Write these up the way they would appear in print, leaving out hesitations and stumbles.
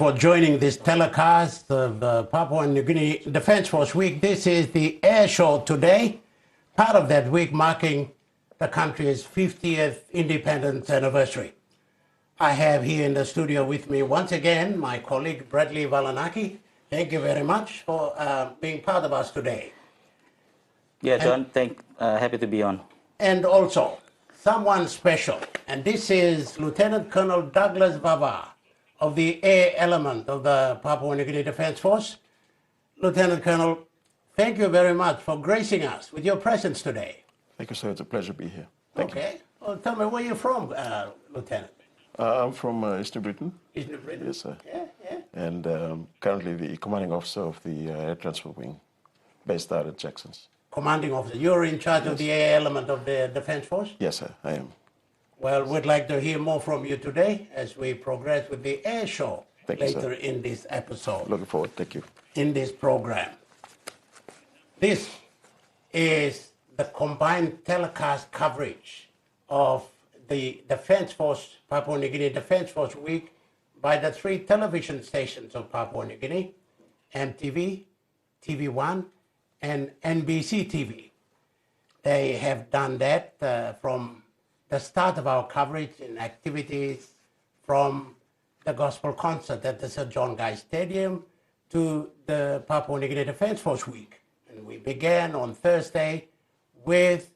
For joining this telecast of the Papua New Guinea Defence Force Week. This is the Airshow today, part of that week marking the country's 50th independence anniversary. I have here in the studio with me once again my colleague Bradley Valanaki. Thank you very much for being part of us today. Yeah, John, happy to be on. And also, someone special, and this is Lieutenant Colonel Douglas Vava of the air element of the Papua New Guinea Defence Force. Lieutenant Colonel, thank you very much for gracing us with your presence today. Thank you, sir. It's a pleasure to be here. Thank you. Well, tell me where you're from, Lieutenant. I'm from Eastern Britain. Eastern Britain? Yes, sir. Yeah. And currently the commanding officer of the Air Transport Wing, based out at Jackson's. Commanding officer. You're in charge of the air element of the Defence Force? Yes, sir, I am. Well, we'd like to hear more from you today as we progress with the air show later in this episode. Looking forward. Thank you. In this program. This is the combined telecast coverage of the Defence Force, Papua New Guinea Defence Force Week by the three television stations of Papua New Guinea, EMTV, TV1, and NBC TV. They have done that from the start of our coverage in activities from the gospel concert at the Sir John Guy Stadium to the Papua New Guinea Defence Force Week. And we began on Thursday with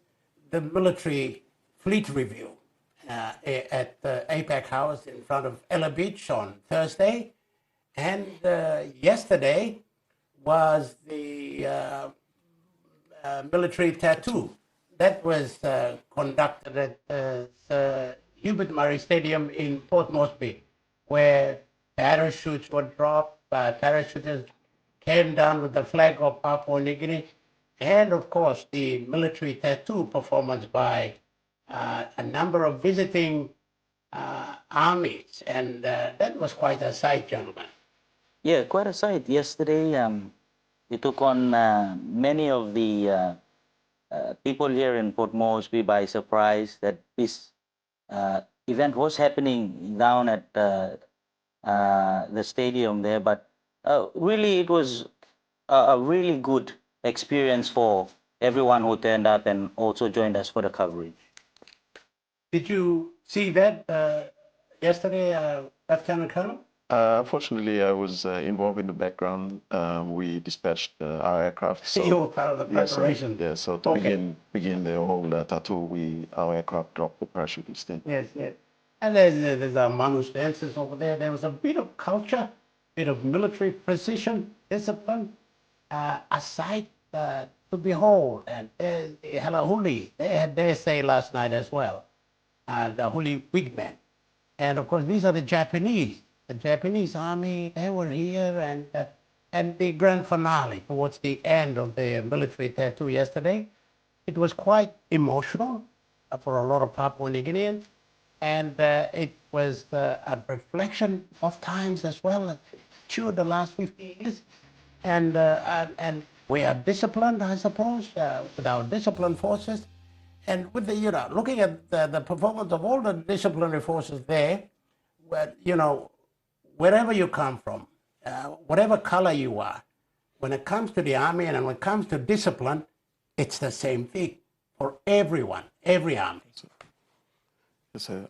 the military fleet review at the APEC House in front of Ela Beach on Thursday. And yesterday was the military tattoo. That was conducted at Sir Hubert Murray Stadium in Port Moresby, where parachutes were dropped, parachuters came down with the flag of Papua New Guinea, and of course the military tattoo performance by a number of visiting armies, and that was quite a sight, gentlemen. Yeah, quite a sight. Yesterday, we took on many of the people here in Port Moresby by surprise that this event was happening down at the stadium there. But really, it was a really good experience for everyone who turned up and also joined us for the coverage. Did you see that yesterday, Lieutenant Colonel? Unfortunately, I was involved in the background. We dispatched our aircraft. So you were part of the preparation. Yes, so to begin the whole tattoo, our aircraft dropped the parachute instead. Yes. And there's a Manus dances over there. There was a bit of culture, bit of military precision, discipline, a sight to behold. And Hela Huli, they had their say last night as well, the Huli Wigmen. And of course, these are the Japanese. The Japanese army, they were here, and the grand finale towards the end of the military tattoo yesterday, it was quite emotional for a lot of Papua New Guineans, and it was a reflection of times as well, through the last 50 years, and we are disciplined, I suppose, with our disciplined forces, and with the, looking at the performance of all the disciplinary forces there, where, wherever you come from, whatever color you are, when it comes to the army and when it comes to discipline, it's the same thing for everyone, every army. Yes, sir.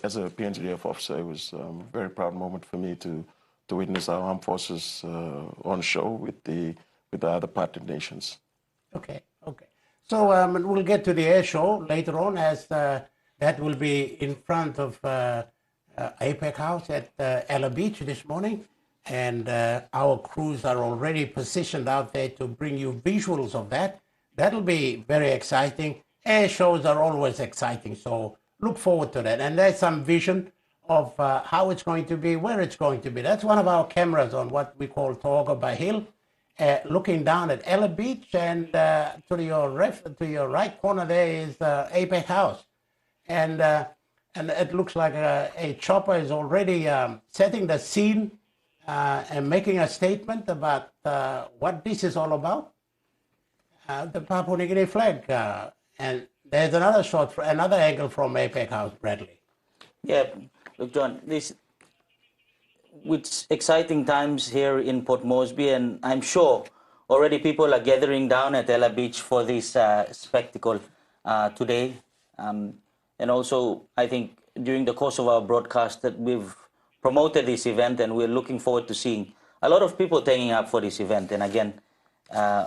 As a PNGDF officer, it was a very proud moment for me to witness our armed forces on show with the other partner nations. Okay. So we'll get to the air show later on, as that will be in front of APEC House at Ela Beach this morning, and our crews are already positioned out there to bring you visuals of that. That'll be very exciting. Air shows are always exciting, so look forward to that. And there's some vision of how it's going to be, where it's going to be. That's one of our cameras on what we call Toga by Hill, looking down at Ela Beach, and to your right corner there is APEC House. And it looks like a chopper is already setting the scene and making a statement about what this is all about. The Papua New Guinea flag. And there's another shot, another angle from APEC House, Bradley. Yeah, look, John, it's exciting times here in Port Moresby, and I'm sure already people are gathering down at Ela Beach for this spectacle today. And also, I think during the course of our broadcast that we've promoted this event, and we're looking forward to seeing a lot of people taking up for this event. And again,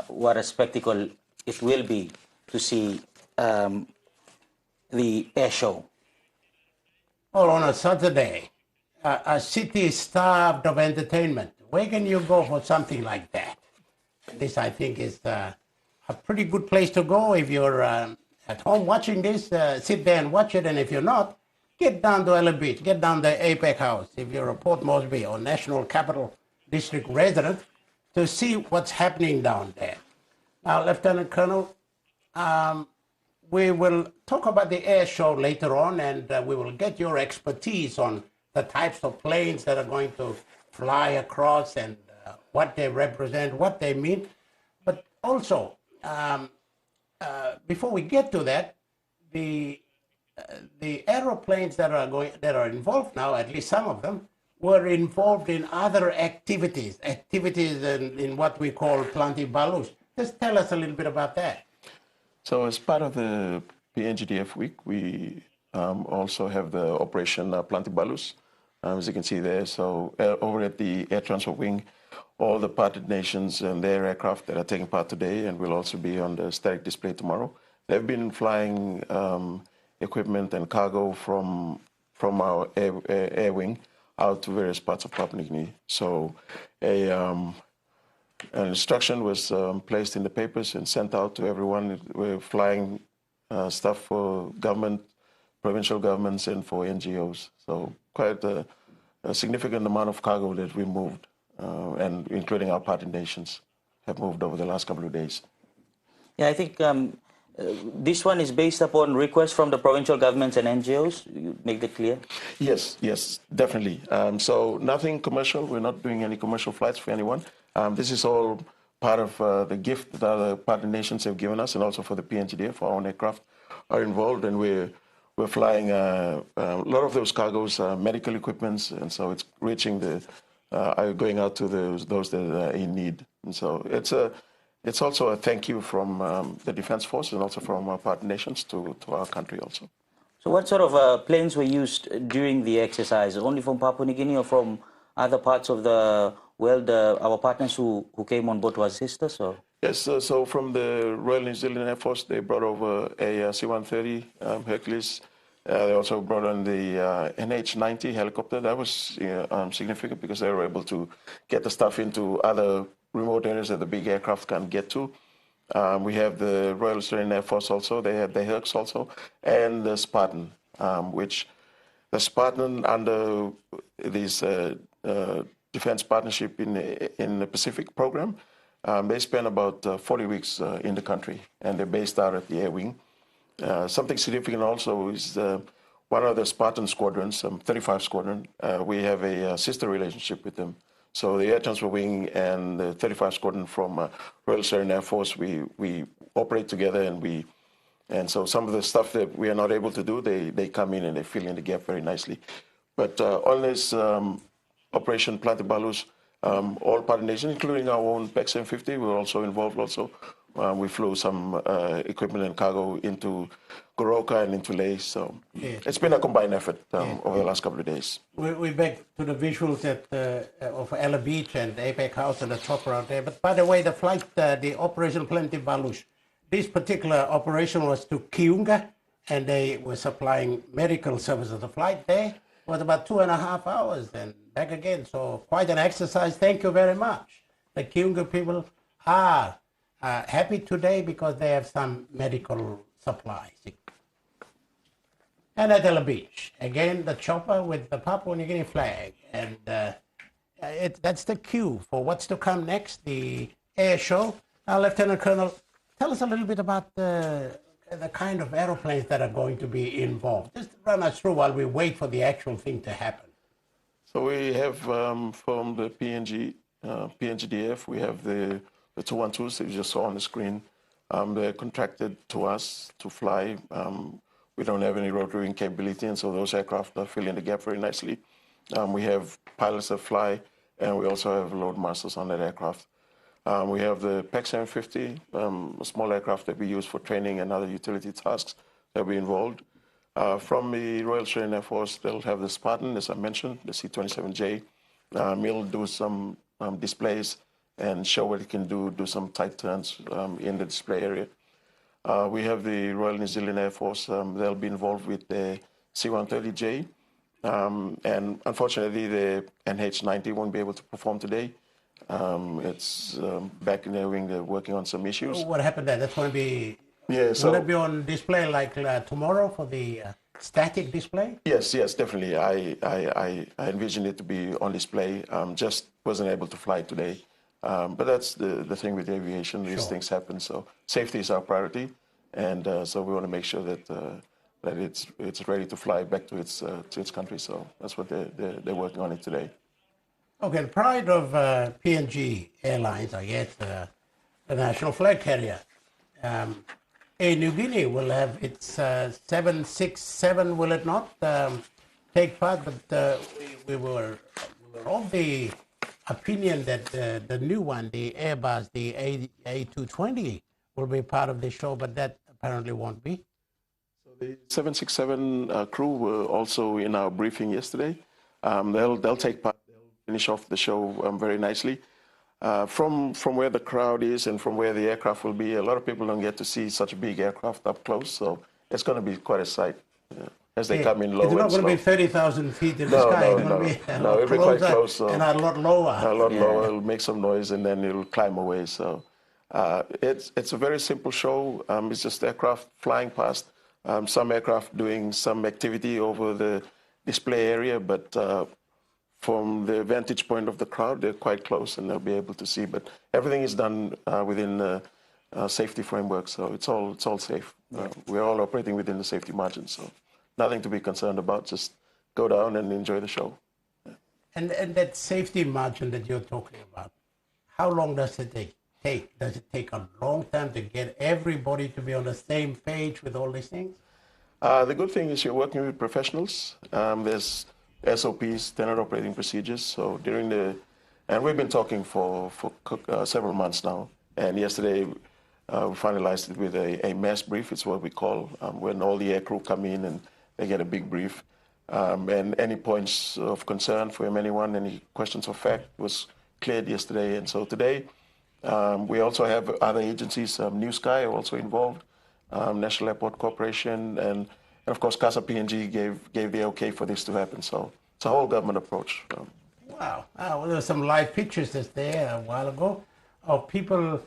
what a spectacle it will be to see the air show. All on a Saturday, a city starved of entertainment. Where can you go for something like that? This, I think, is a pretty good place to go if you're at home watching this. Sit there and watch it, and if you're not, get down to Ela Beach, get down to APEC House if you're a Port Moresby or National Capital District resident to see what's happening down there. Now, Lieutenant Colonel, we will talk about the air show later on, and we will get your expertise on the types of planes that are going to fly across and what they represent, what they mean. But also, before we get to that, the aeroplanes that are involved now, at least some of them, were involved in other activities in what we call plantibalus. Just tell us a little bit about that. So as part of the PNGDF week, we also have the Operation Plantibalus, as you can see there. So over at the Air Transport Wing, all the partnered nations and their aircraft that are taking part today and will also be on the static display tomorrow. They've been flying equipment and cargo from our air wing out to various parts of Papua New Guinea. So an instruction was placed in the papers and sent out to everyone. We're flying stuff for government, provincial governments, and for NGOs. So quite a significant amount of cargo that we moved, and including our partner nations, have moved over the last couple of days. Yeah, I think this one is based upon requests from the provincial governments and NGOs. You make that clear? Yes, definitely. So nothing commercial. We're not doing any commercial flights for anyone. This is all part of the gift that other partner nations have given us, and also for the PNGDF, our own aircraft are involved, and we're flying a lot of those cargoes, medical equipments, and so it's reaching going out to those that are in need. And so it's also a thank you from the Defense Force and also from our partner nations to our country also. So what sort of planes were used during the exercise? Only from Papua New Guinea or from other parts of the world, our partners who came on board to assist us? Or? Yes, so from the Royal New Zealand Air Force, they brought over a C-130 Hercules. They also brought on the NH-90 helicopter. That was significant because they were able to get the stuff into other remote areas that the big aircraft can't get to. We have the Royal Australian Air Force also. They have the Hercs also, and the Spartan, which the Spartan under this defense partnership in the Pacific program, they spent about 40 weeks in the country, and they're based out at the Air Wing. Something significant also is one of the Spartan squadrons, 35 Squadron, we have a sister relationship with them. So the Air Transport Wing and the 35 Squadron from Royal Australian Air Force, we operate together, and so some of the stuff that we are not able to do, they come in and they fill in the gap very nicely. But on this Operation Plantibalus, all partner nations, including our own PEC 750, were also involved also. We flew some equipment and cargo into Goroka and into Lae. So it's been a combined effort over the last couple of days. We're back to the visuals of Ela Beach and APEC House and the chopper out there. But by the way, the flight, the Operation Plantibalus, this particular operation was to Kiunga, and they were supplying medical services. The flight there was about 2.5 hours and back again. So quite an exercise. Thank you very much. The Kiunga people are happy today because they have some medical supplies. And at Ela Beach, again, the chopper with the Papua New Guinea flag. And that's the cue for what's to come next, the air show. Now, Lieutenant Colonel, tell us a little bit about the kind of aeroplanes that are going to be involved. Just run us through while we wait for the actual thing to happen. So we have from the PNGDF, we have the 212s that you just saw on the screen. They're contracted to us to fly. We don't have any rotoring capability, and so those aircraft fill in the gap very nicely. We have pilots that fly, and we also have load masters on that aircraft. We have the PAC 750, a small aircraft that we use for training and other utility tasks that we involved. From the Royal Australian Air Force, they'll have the Spartan, as I mentioned, the C-27J. He'll do some displays and show what he can do some tight turns in the display area. We have the Royal New Zealand Air Force. They'll be involved with the C-130J. And unfortunately, the NH-90 won't be able to perform today. It's back in their wing. They're working on some issues. What happened there? That's going to be... Yeah, will it be on display like tomorrow for the static display? Yes, definitely. I envision it to be on display. Just wasn't able to fly today. But that's the thing with aviation. These things happen. So safety is our priority, and so we want to make sure that that it's ready to fly back to its country. So that's what they're working on it today. Okay, the pride of PNG Airlines, I guess, the national flag carrier. Niugini will have its 767, will it not, take part? But we were of the opinion that the new one, the Airbus, the A220, will be part of the show, but that apparently won't be. So the 767 crew were also in our briefing yesterday. They'll take part. They'll finish off the show very nicely. From where the crowd is and from where the aircraft will be, a lot of people don't get to see such a big aircraft up close, so it's going to be quite a sight as they come in low. It's not going to be 30,000 feet in the sky. It's going to be it'll be quite close. So and a lot lower. A lot lower. It'll make some noise and then it'll climb away. So it's a very simple show. It's just aircraft flying past, some aircraft doing some activity over the display area, but from the vantage point of the crowd, they're quite close and they'll be able to see. But everything is done within the safety framework, so it's all safe. We're all operating within the safety margin, so nothing to be concerned about. Just go down and enjoy the show. And that safety margin that you're talking about, how long does it take? Does it take a long time to get everybody to be on the same page with all these things? The good thing is you're working with professionals. There's SOPs, standard operating procedures. So and we've been talking for several months now. And yesterday we finalized it with a mass brief. It's what we call when all the aircrew come in and they get a big brief. And any points of concern from anyone, any questions of fact was cleared yesterday. And so today we also have other agencies, New Sky are also involved, National Airport Corporation, and of course, CASA PNG gave the okay for this to happen. So it's a whole government approach. Wow. Well, there were some live pictures that's there a while ago of people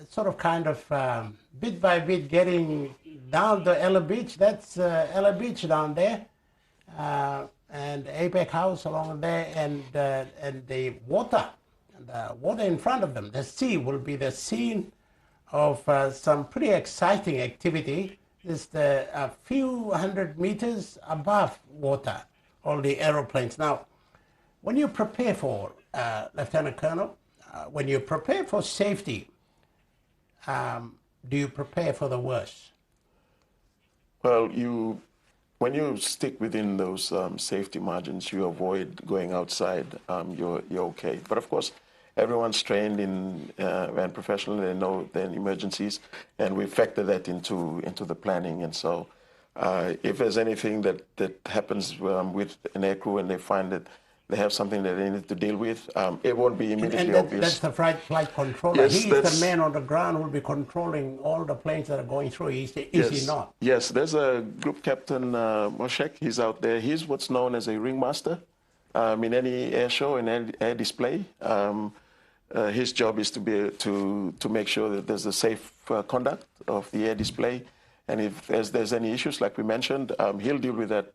sort of kind of bit by bit getting down to Ela Beach. That's Ela Beach down there. And APEC House along there, and the water in front of them. The sea will be the scene of some pretty exciting activity. Just a few hundred meters above water, all the aeroplanes. Now, when you prepare for, Lieutenant Colonel, when you prepare for safety, do you prepare for the worst? Well, when you stick within those safety margins, you avoid going outside, you're okay. But of course, everyone's trained and professional. They know the emergencies, and we factor that into the planning. And so, if there's anything that happens with an aircrew and they find that they have something that they need to deal with, it won't be immediately obvious. That's the flight controller. Yes, He's the man on the ground who will be controlling all the planes that are going through. Is he not? Yes, there's a group captain, Moshek. He's out there. He's what's known as a ringmaster in any air show and air display. His job is to make sure that there's a safe conduct of the air display, and if there's any issues, like we mentioned, he'll deal with that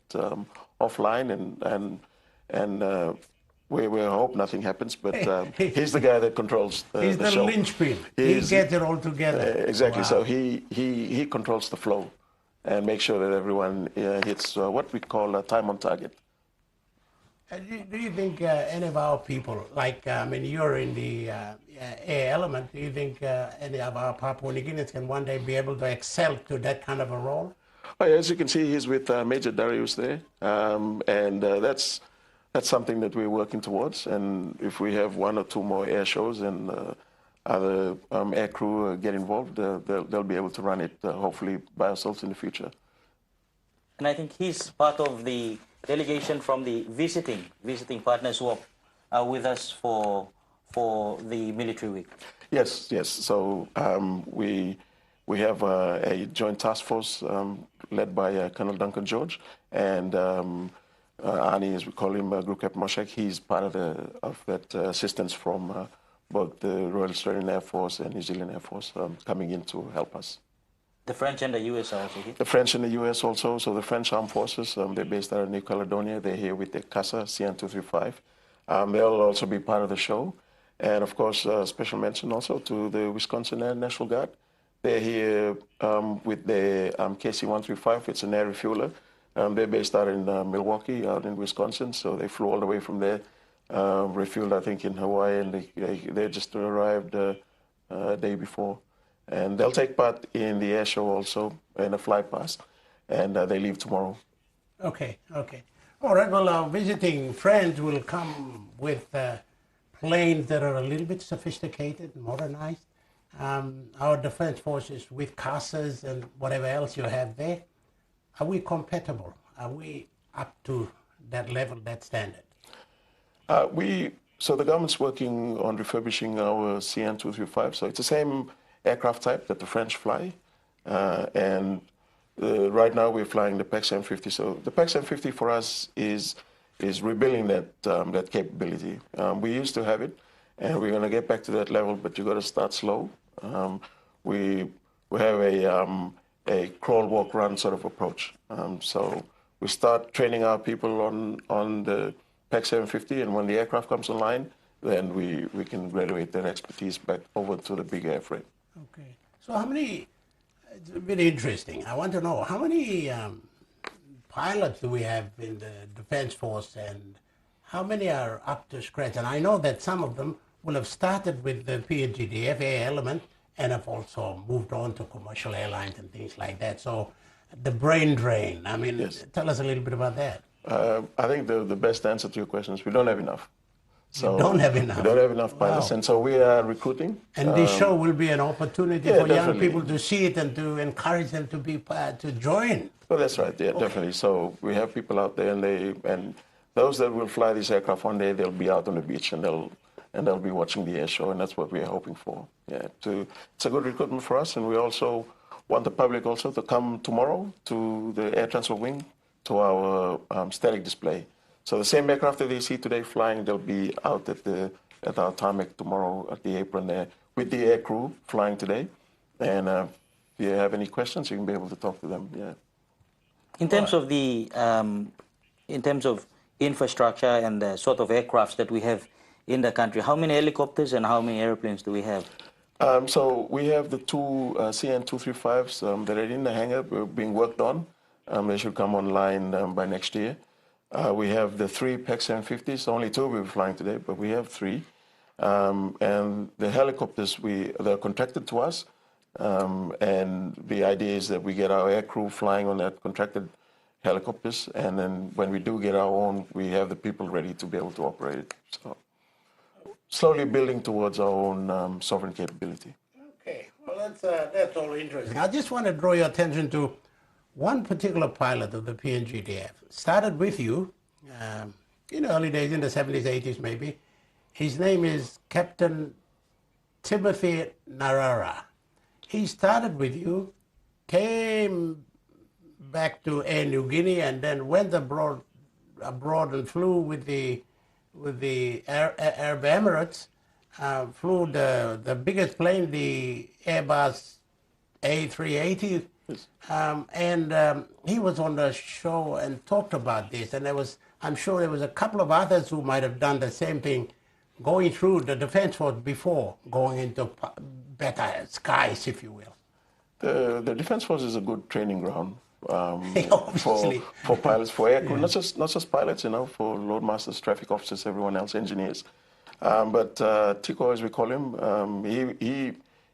offline, and we hope nothing happens. But he's the guy that controls the show. He's the linchpin. He gets it all together. Exactly. Wow. So he controls the flow and makes sure that everyone hits what we call a time on target. Do you think any of our people, like, you're in the air element, do you think any of our Papua New Guineans can one day be able to excel to that kind of a role? Oh, yeah, as you can see, he's with Major Darius there, and that's that's something that we're working towards. And if we have one or two more air shows and other air crew get involved, they'll be able to run it hopefully by ourselves in the future. And I think he's part of the delegation from the visiting partners who are with us for the military week. Yes, yes. So we have a joint task force led by Colonel Duncan George and Ani, as we call him, Group Captain Moshek. He's part of that assistance from both the Royal Australian Air Force and New Zealand Air Force coming in to help us. The French and the US are also here? The French and the US also. So the French Armed Forces, they're based out of New Caledonia. They're here with their CASA, C-130J Hercules. They'll also be part of the show. And of course, special mention also to the Wisconsin Air National Guard. They're here with the KC-135. It's an air refueler. They're based out in Milwaukee, out in Wisconsin. So they flew all the way from there, refueled, I think, in Hawaii, and they just arrived a day before. And they'll take part in the air show also in a fly past, and they leave tomorrow. Okay, okay. All right, well, our visiting friends will come with planes that are a little bit sophisticated, modernized. Our defense forces with CASAs and whatever else you have there, are we compatible? Are we up to that level, that standard? So the government's working on refurbishing our CN-235, so it's the same aircraft type that the French fly, and right now we're flying the PAC-750. So the PAC-750 for us is rebuilding that capability. We used to have it, and we're going to get back to that level, but you've got to start slow. We have a crawl, walk, run sort of approach. So we start training our people on the PAC-750, and when the aircraft comes online, then we can graduate that expertise back over to the big airframe. Okay. So how many, it's a bit interesting, I want to know, how many pilots do we have in the Defense Force, and how many are up to scratch? And I know that some of them will have started with the PNGDF air element and have also moved on to commercial airlines and things like that. So the brain drain, I mean, yes. Tell us a little bit about that. I think the best answer to your question is we don't have enough. So you don't have enough? We don't have enough pilots, wow. And so we are recruiting. And this show will be an opportunity for young people to see it and to encourage them to be to join. Well, that's right, yeah, okay. Definitely. So we have people out there, and those that will fly these aircraft one day, they'll be out on the beach and they'll be watching the air show, and that's what we're hoping for. Yeah, it's a good recruitment for us, and we also want the public also to come tomorrow to the Air Transport Wing to our static display. So the same aircraft that they see today flying, they'll be out at our tarmac tomorrow at the apron there with the air crew flying today. And if you have any questions, you can be able to talk to them. Yeah. In terms of the infrastructure and the sort of aircrafts that we have in the country, how many helicopters and how many airplanes do we have? So we have the two CN-235s that are in the hangar being worked on. They should come online by next year. We have the three PAC-750s. Only two we were flying today, but we have three. And the helicopters, they're contracted to us. And the idea is that we get our air crew flying on that contracted helicopters. And then when we do get our own, we have the people ready to be able to operate it. So slowly building towards our own sovereign capability. Okay, well, that's all interesting. I just want to draw your attention to one particular pilot of the PNGDF. Started with you in the early days, in the 70s, 80s maybe. His name is Captain Timothy Narara. He started with you, came back to Air Niugini, and then went abroad and flew with the Arab Emirates, flew the biggest plane, the Airbus A380. Yes. And he was on the show and talked about this, and I'm sure there was a couple of others who might have done the same thing, going through the Defense Force before going into better skies, if you will. The Defense Force is a good training ground for pilots, for air crew, yeah. not just pilots, for loadmasters, traffic officers, everyone else, engineers. But Tico, as we call him,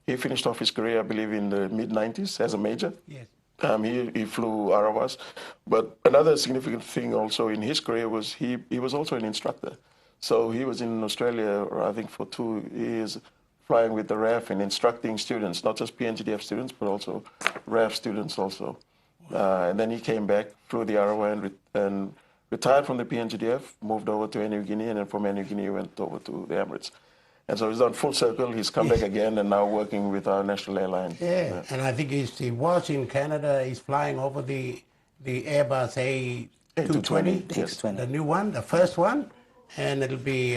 he finished off his career, I believe, in the mid-90s as a major. Yes. He flew Arawas. But another significant thing also in his career was he was also an instructor. So he was in Australia, I think, for 2 years, flying with the RAF and instructing students, not just PNGDF students, but also RAF students also. And then he came back, flew the Arawa and retired from the PNGDF, moved over to Niugini, and then from Niugini he went over to the Emirates. And so he's done full circle. He's come back again and now working with our national airline. Yeah, and I think he was in Canada. He's flying over the Airbus A220, yes. the new one, the first one, and it'll be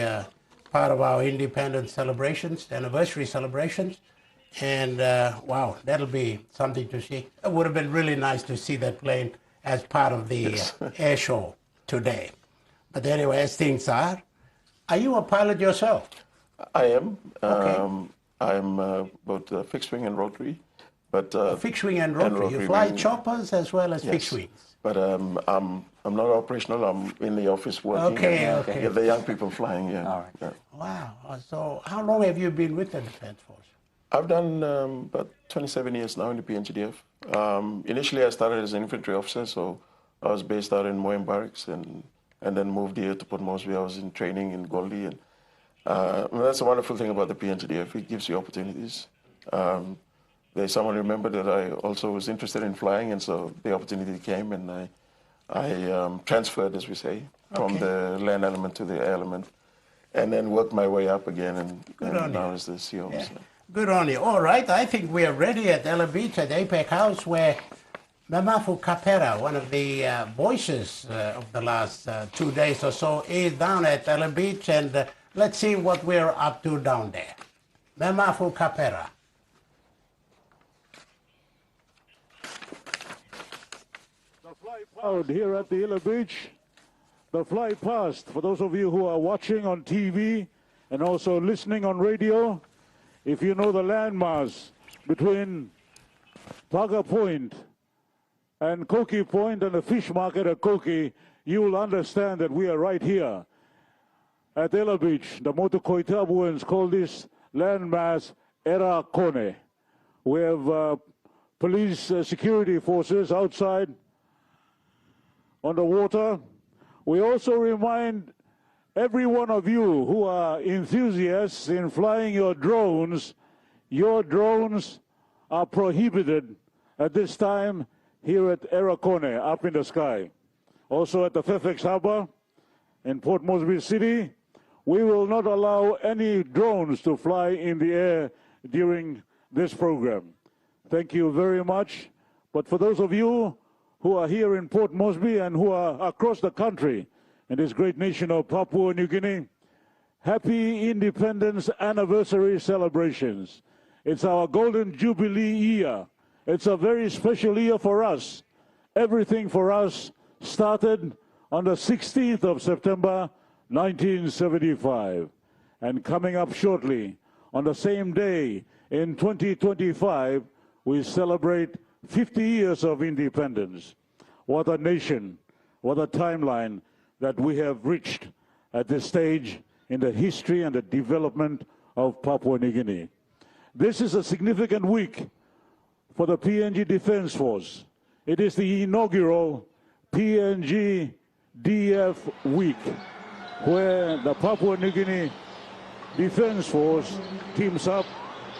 part of our independence celebrations, anniversary celebrations. And wow, that'll be something to see. It would have been really nice to see that plane as part of the air show today. But anyway, as things are you a pilot yourself? I am. Okay. I'm both fixed wing and rotary. But Fixed wing and rotary. You fly choppers as well as fixed wings. But I'm not operational. I'm in the office working. Okay. Get the young people flying. Yeah. All right. Yeah. Wow. So how long have you been with the Defence Force? I've done about 27 years now in the PNGDF. Initially, I started as an infantry officer, so I was based out in Moyam Barracks, and then moved here to Port Moresby. I was in training in Goldie, and that's a wonderful thing about the PNGDF. It gives you opportunities. There's someone remembered that I also was interested in flying, and so the opportunity came, and I transferred, as we say, from the land element to the air element, and then worked my way up again, and now as the CO. Yeah. So. Good on you. All right, I think we are ready at Ela Beach at APEC House, where Mamafu Kapera, one of the voices of the last 2 days or so, is down at Ela Beach, and let's see what we're up to down there. Mamafu Kapera. The fly past here at the Ela Beach. The fly past, for those of you who are watching on TV and also listening on radio, if you know the landmass between Paga Point and Koki Point and the fish market at Koki, you will understand that we are right here at Ela Beach. The Motokoitabuans call this landmass Era Kone. We have police security forces outside on the water. We also remind every one of you who are enthusiasts in flying your drones are prohibited at this time here at Erakone, up in the sky. Also at the Fairfax Harbor in Port Moresby City, we will not allow any drones to fly in the air during this program. Thank you very much. But for those of you who are here in Port Moresby and who are across the country in this great nation of Papua New Guinea, happy Independence Anniversary celebrations. It's our Golden Jubilee year. It's a very special year for us. Everything for us started on the 16th of September, 1975. And coming up shortly, on the same day in 2025, we celebrate 50 years of independence. What a nation, what a timeline that we have reached at this stage in the history and the development of Papua New Guinea. This is a significant week for the PNG Defence Force. It is the inaugural PNGDF week, where the Papua New Guinea Defence Force teams up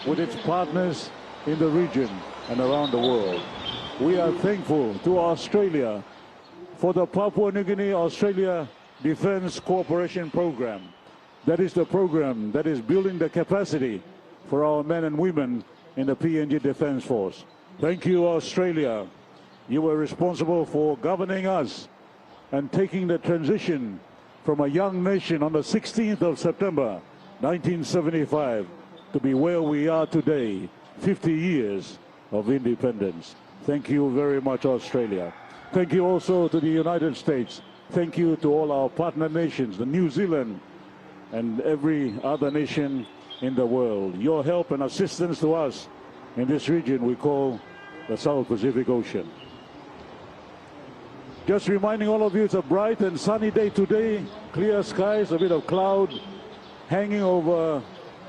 with its partners in the region and around the world. We are thankful to Australia for the Papua New Guinea-Australia Defence Cooperation Program. That is the program that is building the capacity for our men and women in the PNG Defence Force. Thank you, Australia. You were responsible for governing us and taking the transition from a young nation on the 16th of September, 1975, to be where we are today, 50 years of independence. Thank you very much, Australia. Thank you also to the United States. Thank you to all our partner nations, the New Zealand and every other nation in the world. Your help and assistance to us in this region we call the South Pacific Ocean. Just reminding all of you, it's a bright and sunny day today. Clear skies, a bit of cloud hanging over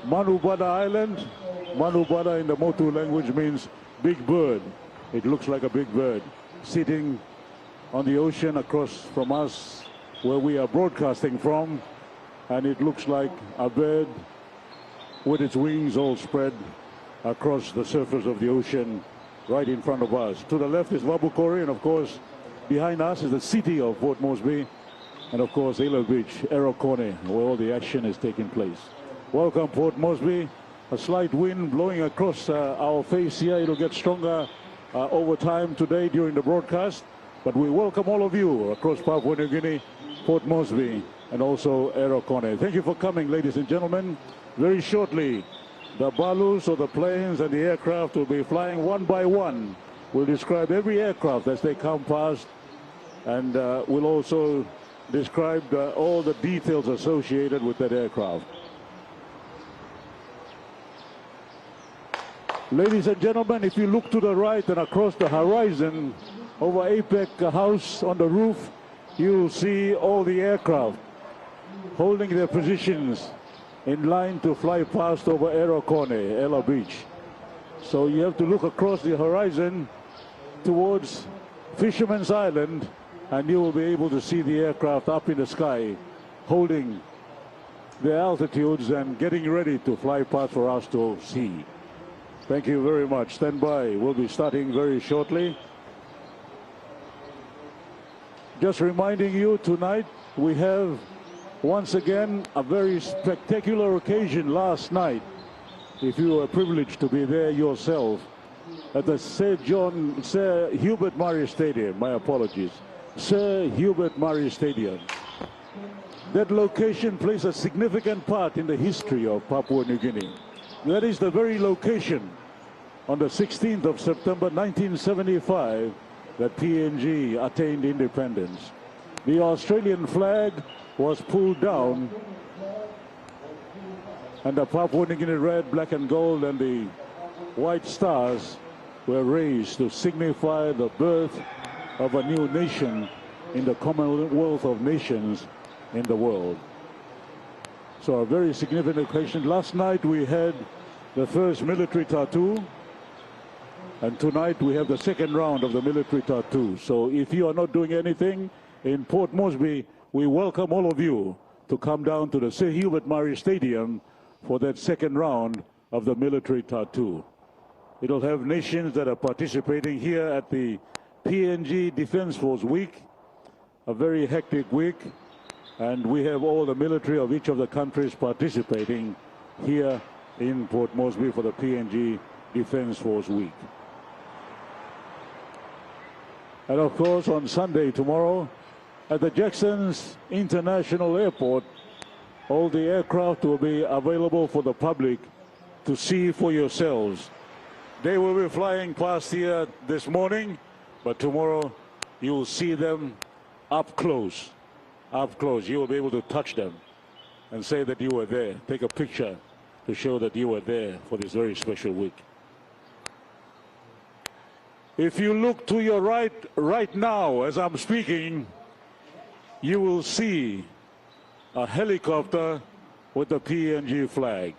Manubada Island. Manubada in the Motu language means big bird. It looks like a big bird sitting on the ocean across from us where we are broadcasting from, and it looks like a bird with its wings all spread across the surface of the ocean right in front of us. To the left is Wabukori, and of course behind us is the city of Port Moresby, and of course Ela Beach, Aerocorne, where all the action is taking place. Welcome Port Moresby. A slight wind blowing across our face here. It'll get stronger over time today during the broadcast, but we welcome all of you across Papua New Guinea, Port Moresby, and also Aerocorne. Thank you for coming, ladies and gentlemen. Very shortly, the balus or the planes and the aircraft will be flying one by one. We'll describe every aircraft as they come past, and we'll also describe all the details associated with that aircraft. Ladies and gentlemen, if you look to the right and across the horizon over APEC House on the roof, you'll see all the aircraft holding their positions in line to fly past over Aerocorne, Ela Beach. So you have to look across the horizon towards Fisherman's Island, and you will be able to see the aircraft up in the sky holding their altitudes and getting ready to fly past for us to see. Thank you very much. Stand by. We'll be starting very shortly. Just reminding you, tonight we have once again a very spectacular occasion last night. If you were privileged to be there yourself at the Sir Hubert Murray Stadium, my apologies, Sir Hubert Murray Stadium. That location plays a significant part in the history of Papua New Guinea. That is the very location on the 16th of September 1975 that PNG attained independence. The Australian flag was pulled down, and the Papua New Guinea red, black and gold, and the white stars were raised to signify the birth of a new nation in the Commonwealth of Nations in the world. So a very significant occasion. Last night we had the first military tattoo, and tonight we have the second round of the military tattoo. So if you are not doing anything in Port Moresby, we welcome all of you to come down to the Sir Hubert Murray Stadium for that second round of the military tattoo. It'll have nations that are participating here at the PNG Defence Force Week, a very hectic week, and we have all the military of each of the countries participating here in Port Moresby for the PNG Defence Force Week. And of course, on Sunday, tomorrow, at the Jackson's International Airport, all the aircraft will be available for the public to see for yourselves. They will be flying past here this morning, but tomorrow you'll see them up close. Up close. You will be able to touch them and say that you were there. Take a picture to show that you were there for this very special week. If you look to your right now as I'm speaking, you will see a helicopter with the PNG flag.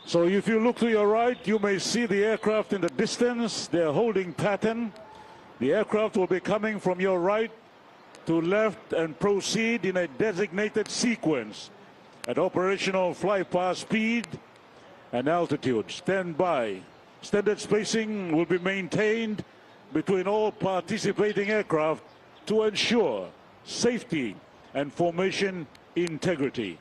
So if you look to your right, you may see the aircraft in the distance. They're holding pattern. The aircraft will be coming from your right to left and proceed in a designated sequence at operational flypast speed and altitude. Stand by. Standard spacing will be maintained between all participating aircraft to ensure safety and formation integrity.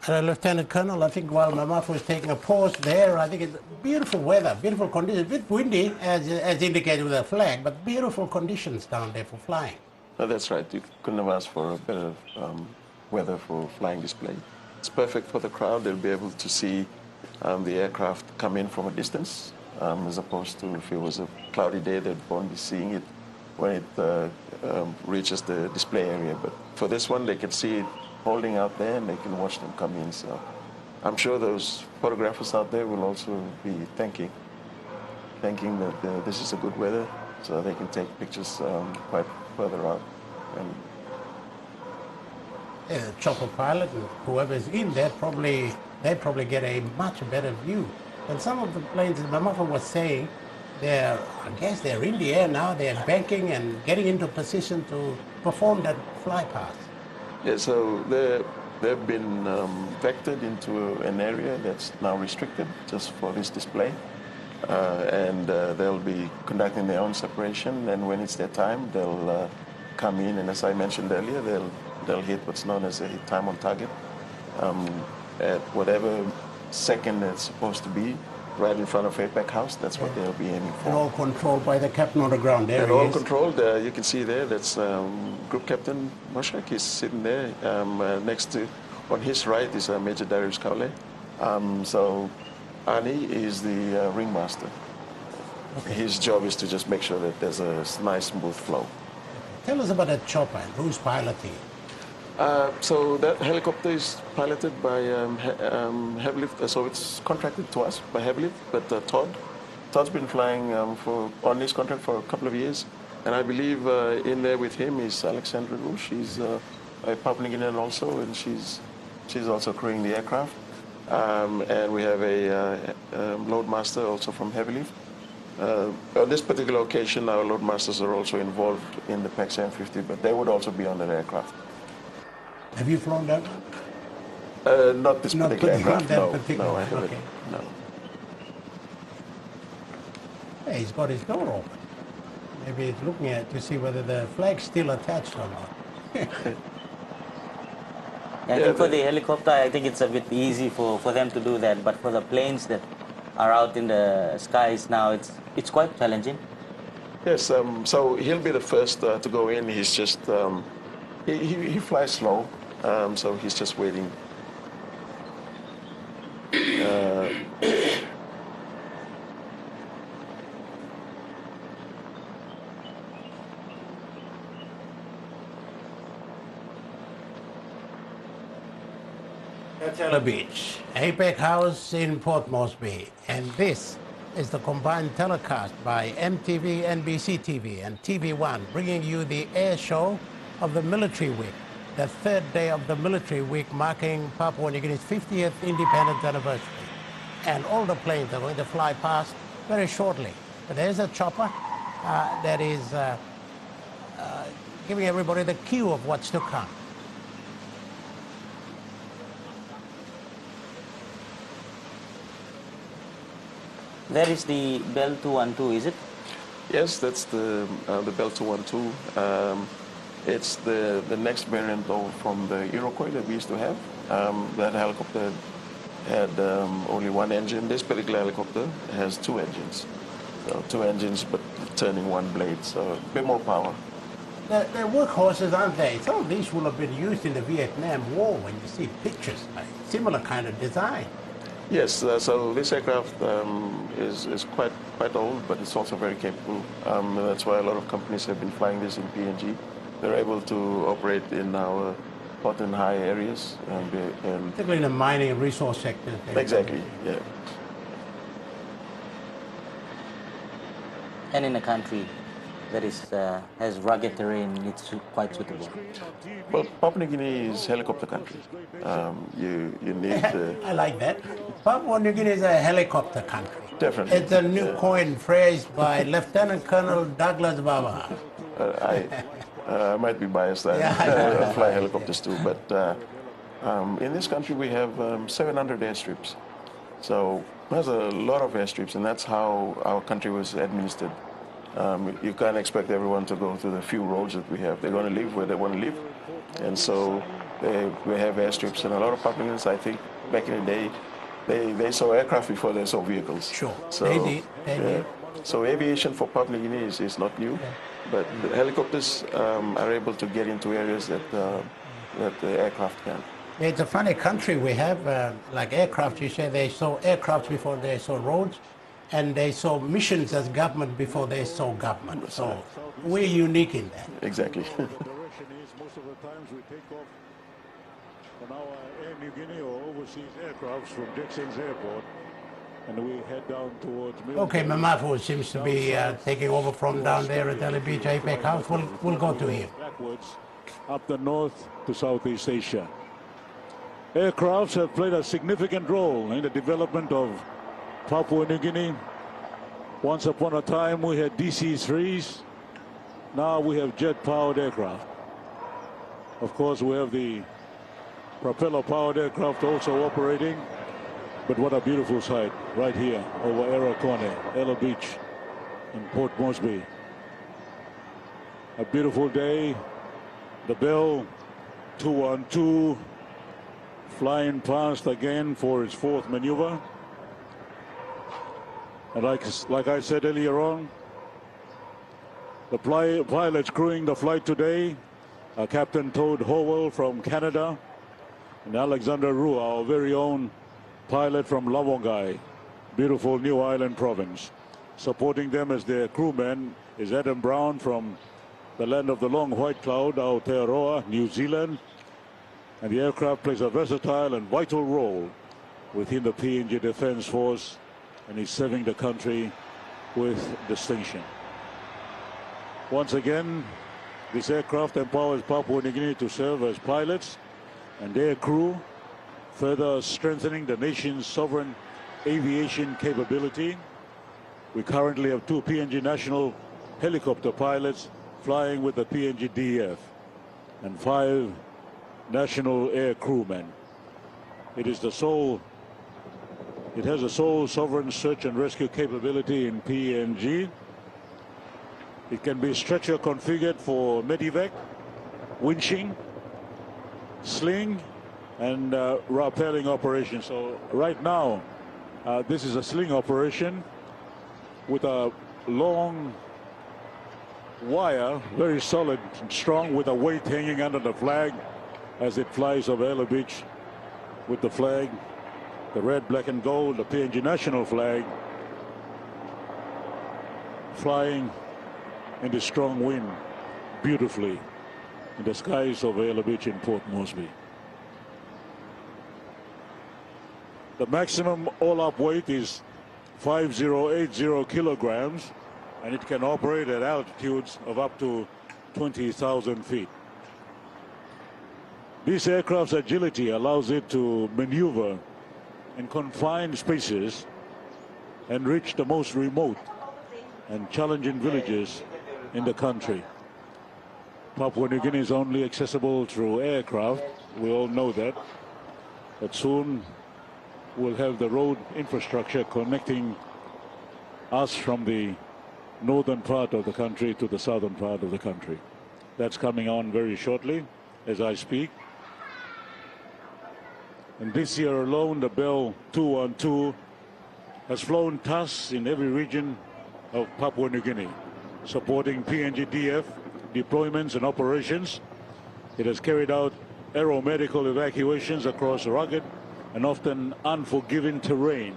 Lieutenant Colonel, I think while Mamaf was taking a pause there, I think it's beautiful weather, beautiful conditions, a bit windy as indicated with the flag, but beautiful conditions down there for flying. No, that's right. You couldn't have asked for a better weather for flying display. It's perfect for the crowd. They'll be able to see the aircraft come in from a distance, as opposed to if it was a cloudy day, they'd only be seeing it when it reaches the display area. But for this one, they can see it holding out there, and they can watch them come in. So I'm sure those photographers out there will also be thanking that this is a good weather, so they can take pictures quite further out. And yeah, chopper pilot and whoever's in there they probably get a much better view. And some of the planes, as Bamako was saying, I guess they're in the air now, they're banking and getting into position to perform that fly pass. yeah, so they've been vectored into an area that's now restricted just for this display. And they'll be conducting their own separation, and when it's their time, they'll come in, and as I mentioned earlier, they'll hit what's known as a hit time on target at whatever second it's supposed to be, right in front of APEC House. That's what they'll be aiming for. And all controlled by the captain on the ground. There And he all is. controlled. You can see there. That's Group Captain Moshak. He's sitting there next to. On his right is Major Darius Kaule. So Ani is the ringmaster. Okay. His job is to just make sure that there's a nice, smooth flow. Tell us about that chopper and who's piloting it. So that helicopter is piloted by Heavilift. So it's contracted to us by Heavilift, but Todd's been flying on this contract for a couple of years. And I believe in there with him is Alexandra Ru. She's a Papua New Guinean also, and she's also crewing the aircraft. And we have a loadmaster also from Heavilift. On this particular occasion, our loadmasters are also involved in the PAC 750, but they would also be on that aircraft. Have you flown that? Not this particular aircraft, no, I haven't. Okay. No. Hey, he's got his door open. Maybe he's looking at to see whether the flag's still attached or not. I think for the helicopter, I think it's a bit easy for them to do that, but for the planes that are out in the skies now, it's quite challenging. Yes, so he'll be the first to go in. He's just, he flies slow, so he's just waiting. That's Ela Beach, APEC House in Port Moresby, and this is the combined telecast by MTV, NBC TV, and TV1, bringing you the air show of the Military Week, the third day of the Military Week, marking Papua New Guinea's 50th independence anniversary. And all the planes are going to fly past very shortly. But there's a chopper that is giving everybody the cue of what's to come. There is the Bell 212, is it? Yes, that's the Bell 212. It's the next variant though from the Iroquois that we used to have. That helicopter had only one engine. This particular helicopter has two engines. So two engines, but turning one blade, so a bit more power. They're workhorses, aren't they? Some of these will have been used in the Vietnam War when you see pictures, like similar kind of design. Yes, so this aircraft is quite old, but it's also very capable. That's why a lot of companies have been flying this in PNG. They're able to operate in our hot and high areas. And particularly in the mining and resource sector. Exactly, yeah. And in a country that is has rugged terrain, it's quite suitable. Well, Papua New Guinea is helicopter country. You need I like that. Papua New Guinea is a helicopter country. Definitely. It's a new coin phrase by Lieutenant Colonel Douglas Baba. I might be biased. I fly helicopters too, but in this country we have 700 airstrips. So there's a lot of airstrips, and that's how our country was administered. You can't expect everyone to go through the few roads that we have. They're going to live where they want to live. And so we have airstrips. And a lot of Papuans, I think, back in the day, they saw aircraft before they saw vehicles. Sure, so, they did. They did. So aviation for Papua New Guinea is not new. But the helicopters are able to get into areas that the aircraft can. It's a funny country we have, like aircraft, you say they saw aircraft before they saw roads, and they saw missions as government before they saw government. So we're unique in that. Exactly. on our Air Niugini or overseas aircrafts from Dixon's Airport, and we head down towards Okay, Milton. Mamafu seems to be taking over from down there at Ela Beach APEC House. We'll go to him. Backwards up the north to Southeast Asia. Aircrafts have played a significant role in the development of Papua New Guinea. Once upon a time we had DC-3s. Now we have jet-powered aircraft. Of course, we have the propeller-powered aircraft also operating. But what a beautiful sight right here over Erakone, Ela Beach in Port Moresby. A beautiful day. The Bell 212 flying past again for its fourth maneuver. And like I said earlier on, the pilots crewing the flight today are Captain Todd Howell from Canada and Alexander Rua, our very own pilot from Lavongai, beautiful New Ireland province. Supporting them as their crewman is Adam Brown from the land of the long white cloud, Aotearoa, New Zealand. And the aircraft plays a versatile and vital role within the PNG Defence Force and is serving the country with distinction. Once again, this aircraft empowers Papua New Guinea to serve as pilots and air crew, further strengthening the nation's sovereign aviation capability. We currently have 2 PNG national helicopter pilots flying with the PNGDF and 5 national air crewmen. It has the sole sovereign search and rescue capability in PNG. It can be stretcher configured for medevac, winching, sling, and rappelling operations. So right now, this is a sling operation with a long wire, very solid and strong, with a weight hanging under the flag as it flies over Ela Beach with the flag, the red, black, and gold, the PNG national flag, flying in the strong wind beautifully in the skies of Ela Beach in Port Moresby. The maximum all-up weight is 5080 kilograms, and it can operate at altitudes of up to 20,000 feet. This aircraft's agility allows it to maneuver in confined spaces and reach the most remote and challenging villages in the country. Papua New Guinea is only accessible through aircraft. We all know that. But soon we'll have the road infrastructure connecting us from the northern part of the country to the southern part of the country. That's coming on very shortly as I speak. And this year alone, the Bell 212 has flown tasks in every region of Papua New Guinea, supporting PNGDF deployments and operations. It has carried out aeromedical evacuations across rugged and often unforgiving terrain,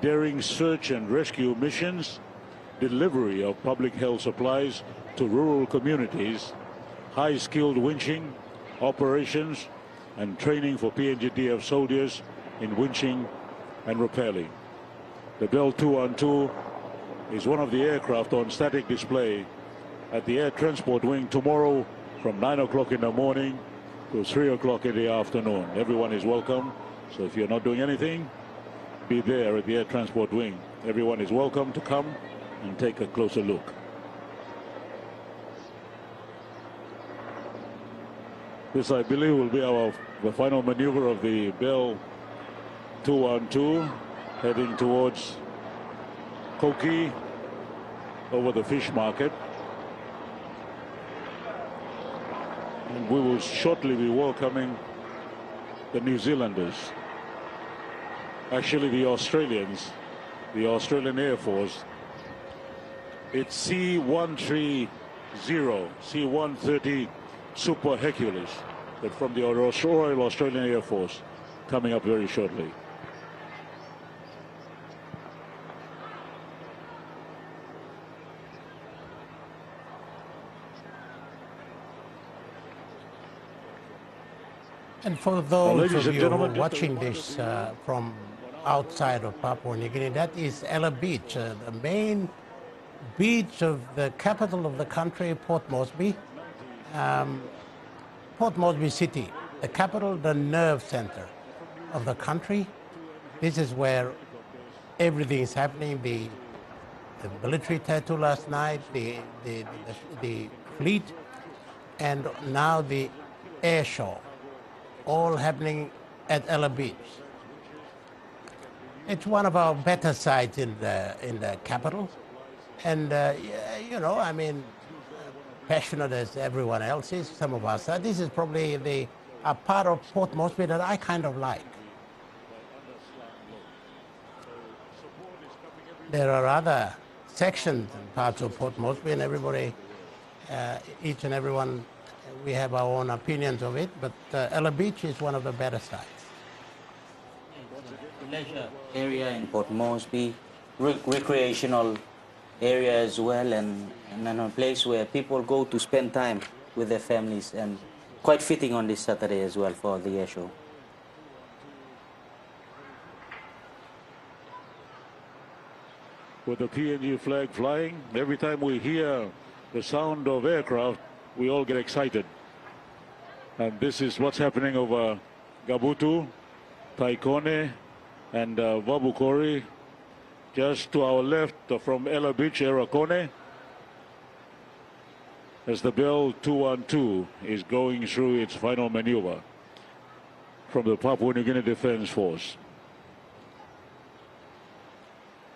daring search and rescue missions, delivery of public health supplies to rural communities, high-skilled winching operations, and training for PNGDF soldiers in winching and rappelling. The Bell 212 is one of the aircraft on static display at the Air Transport Wing tomorrow from 9 o'clock in the morning to 3 o'clock in the afternoon. Everyone is welcome, so if you're not doing anything, be there at the Air Transport Wing. Everyone is welcome to come and take a closer look. This, I believe, will be the final maneuver of the Bell 212, heading towards Koki over the fish market. And we will shortly be welcoming the New Zealanders. Actually, the Australians, the Australian Air Force. It's C-130, C-130 Super Hercules, but from the Royal Australian Air Force, coming up very shortly. And for those ladies of and you who gentlemen, are just a watching reminder this to you, from outside of Papua New Guinea, that is Ela Beach, the main beach of the capital of the country, Port Moresby. Port Moresby City, the capital, the nerve center of the country. This is where everything is happening. The military tattoo last night, the fleet, and now the air show, all happening at Ela Beach. It's one of our better sites in the capital, and you know, I mean, passionate as everyone else is, some of us. This is probably a part of Port Moresby that I kind of like. There are other sections and parts of Port Moresby, and everybody, each and everyone, we have our own opinions of it, but Ela Beach is one of the better sites. Leisure area in Port Moresby, recreational area as well, and a place where people go to spend time with their families, and quite fitting on this Saturday as well for the air show. with the PNG flag flying, every time we hear the sound of aircraft, we all get excited. And this is what's happening over Gabutu, Taikone, and Vabukori. Just to our left from Ela Beach, Erakone, as the Bell 212 is going through its final maneuver from the Papua New Guinea Defence Force.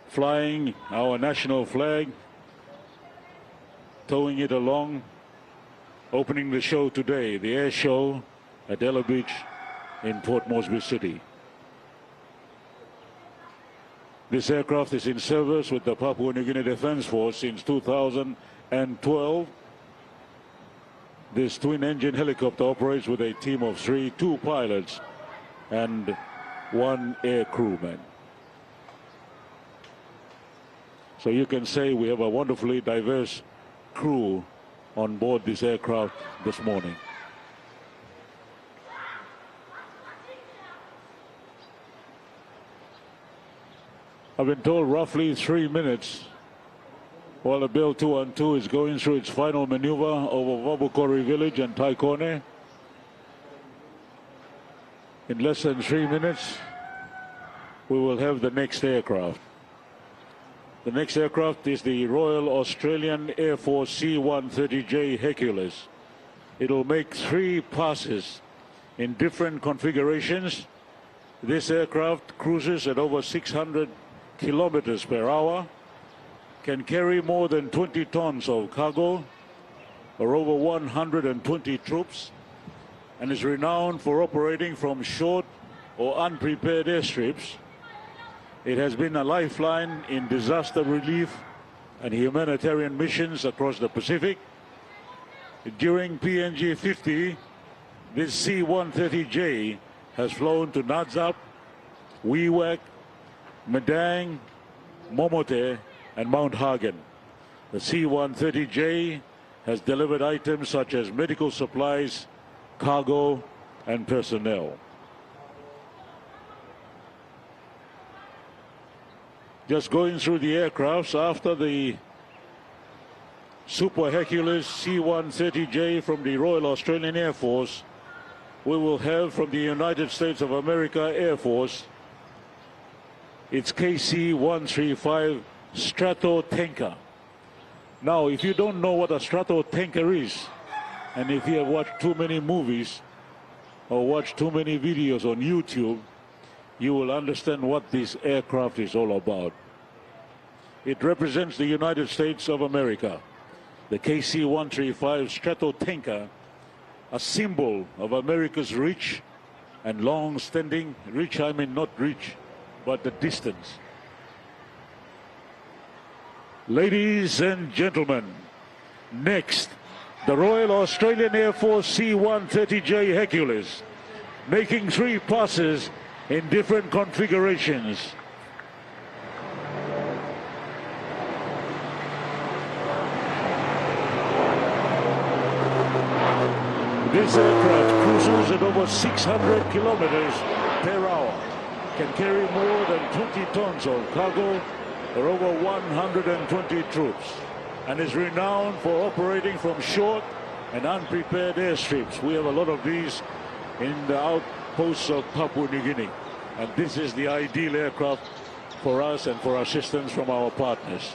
Flying our national flag, towing it along, opening the show today, the air show at Ela Beach in Port Moresby City. This aircraft is in service with the Papua New Guinea Defence Force since 2012. This twin-engine helicopter operates with a team of two pilots and one air crewman. So you can say we have a wonderfully diverse crew on board this aircraft this morning. I've been told roughly 3 minutes while the Bell 212 is going through its final maneuver over Vabukori village and Taikone. In less than 3 minutes, we will have the next aircraft. The next aircraft is the Royal Australian Air Force C-130J Hercules. It'll make 3 passes in different configurations. This aircraft cruises at over 600 kilometers per hour, can carry more than 20 tons of cargo or over 120 troops, and is renowned for operating from short or unprepared airstrips. It has been a lifeline in disaster relief and humanitarian missions across the Pacific. During PNG 50, this C-130J has flown to Nadzap, Wewak, Medang, Momote, and Mount Hagen. The C-130J has delivered items such as medical supplies, cargo, and personnel. Just going through the aircrafts, after the Super Hercules C-130J from the Royal Australian Air Force, we will have from the United States of America Air Force its KC-135 Strato tanker. Now, if you don't know what a Strato tanker is, and if you have watched too many movies or watched too many videos on YouTube, you will understand what this aircraft is all about. It represents the United States of America. The KC-135 Strato tanker, a symbol of America's rich and long-standing, rich I mean not rich, but the distance. Ladies and gentlemen, next, the Royal Australian Air Force C-130J Hercules, making 3 passes in different configurations. This aircraft cruises at over 600 kilometers per hour, can carry more than 20 tons of cargo or over 120 troops, and is renowned for operating from short and unprepared airstrips. We have a lot of these in the outposts of Papua New Guinea, and this is the ideal aircraft for us and for assistance from our partners.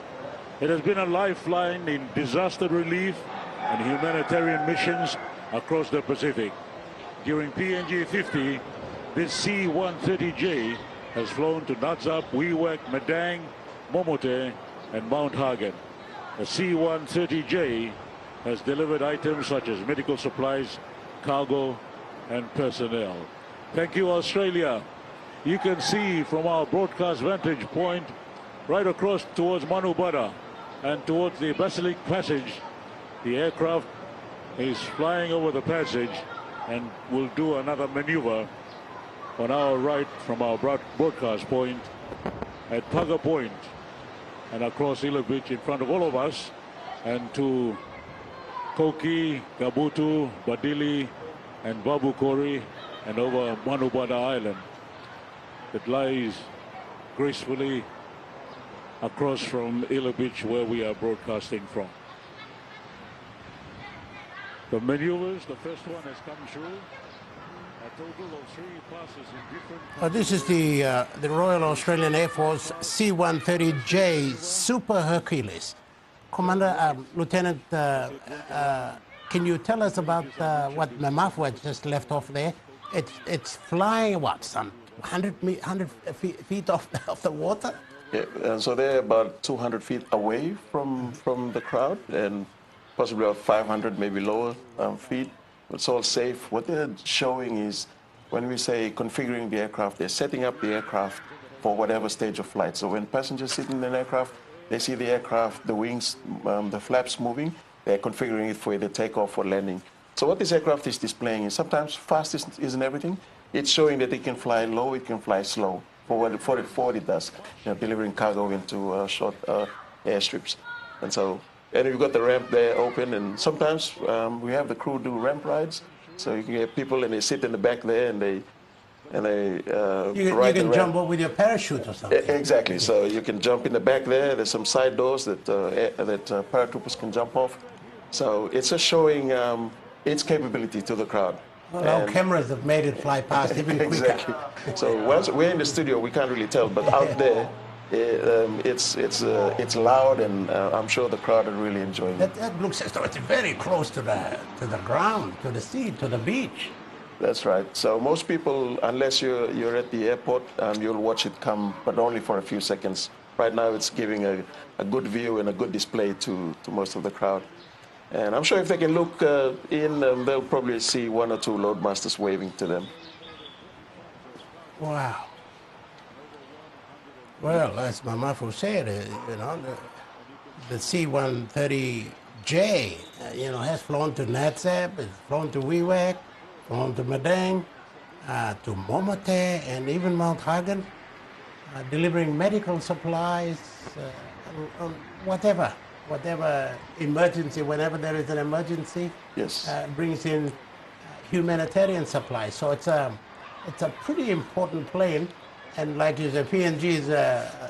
It has been a lifeline in disaster relief and humanitarian missions across the Pacific. During PNG 50, this C-130J has flown to Natsap, Wewak, Madang, Momote, and Mount Hagen. The C-130J has delivered items such as medical supplies, cargo, and personnel. Thank you, Australia. You can see from our broadcast vantage point right across towards Manubada and towards the Basilic Passage. The aircraft is flying over the passage and will do another maneuver on our right from our broadcast point at Paga Point and across Ela Beach in front of all of us, and to Koki, Gabutu, Badili, and Babukori, and over Manubada Island that lies gracefully across from Ela Beach where we are broadcasting from. The maneuvers, the first one has come through. A total of 3 passes in different... This is the Royal Australian Air Force C-130J Super Hercules. Commander, Lieutenant, can you tell us about what Mamafwa just left off there? It's flying, what, some 100 feet off the water? Yeah, and so they're about 200 feet away from the crowd, and possibly about 500, maybe lower feet. It's all safe. What they're showing is, when we say configuring the aircraft, they're setting up the aircraft for whatever stage of flight. So when passengers sit in an aircraft, they see the aircraft, the wings, the flaps moving, they're configuring it for either takeoff or landing. So what this aircraft is displaying is sometimes fast isn't everything. It's showing that it can fly low, it can fly slow, for what it does, delivering cargo into short airstrips. And you've got the ramp there open, and sometimes we have the crew do ramp rides. So you can get people and they sit in the back there and they you can jump up with your parachute or something. Exactly. So you can jump in the back there. There's some side doors that paratroopers can jump off. So it's just showing its capability to the crowd. Well, our cameras have made it fly past even quicker. Exactly. So once we're in the studio, we can't really tell, but out there, it's loud, and I'm sure the crowd are really enjoying it. That looks as though it's very close to the ground, to the sea, to the beach. That's right. So most people, unless you're at the airport, you'll watch it come, but only for a few seconds. Right now, it's giving a good view and a good display to most of the crowd. And I'm sure if they can look in, they'll probably see 1 or 2 loadmasters waving to them. Wow. Well, as Mamafu said, the C-130J, has flown to Natsap, has flown to Wewak, flown to Madang, to Momote, and even Mount Hagen, delivering medical supplies, whatever emergency, whenever there is an emergency. Yes. Brings in humanitarian supplies. So it's a pretty important plane. And like you said, PNG's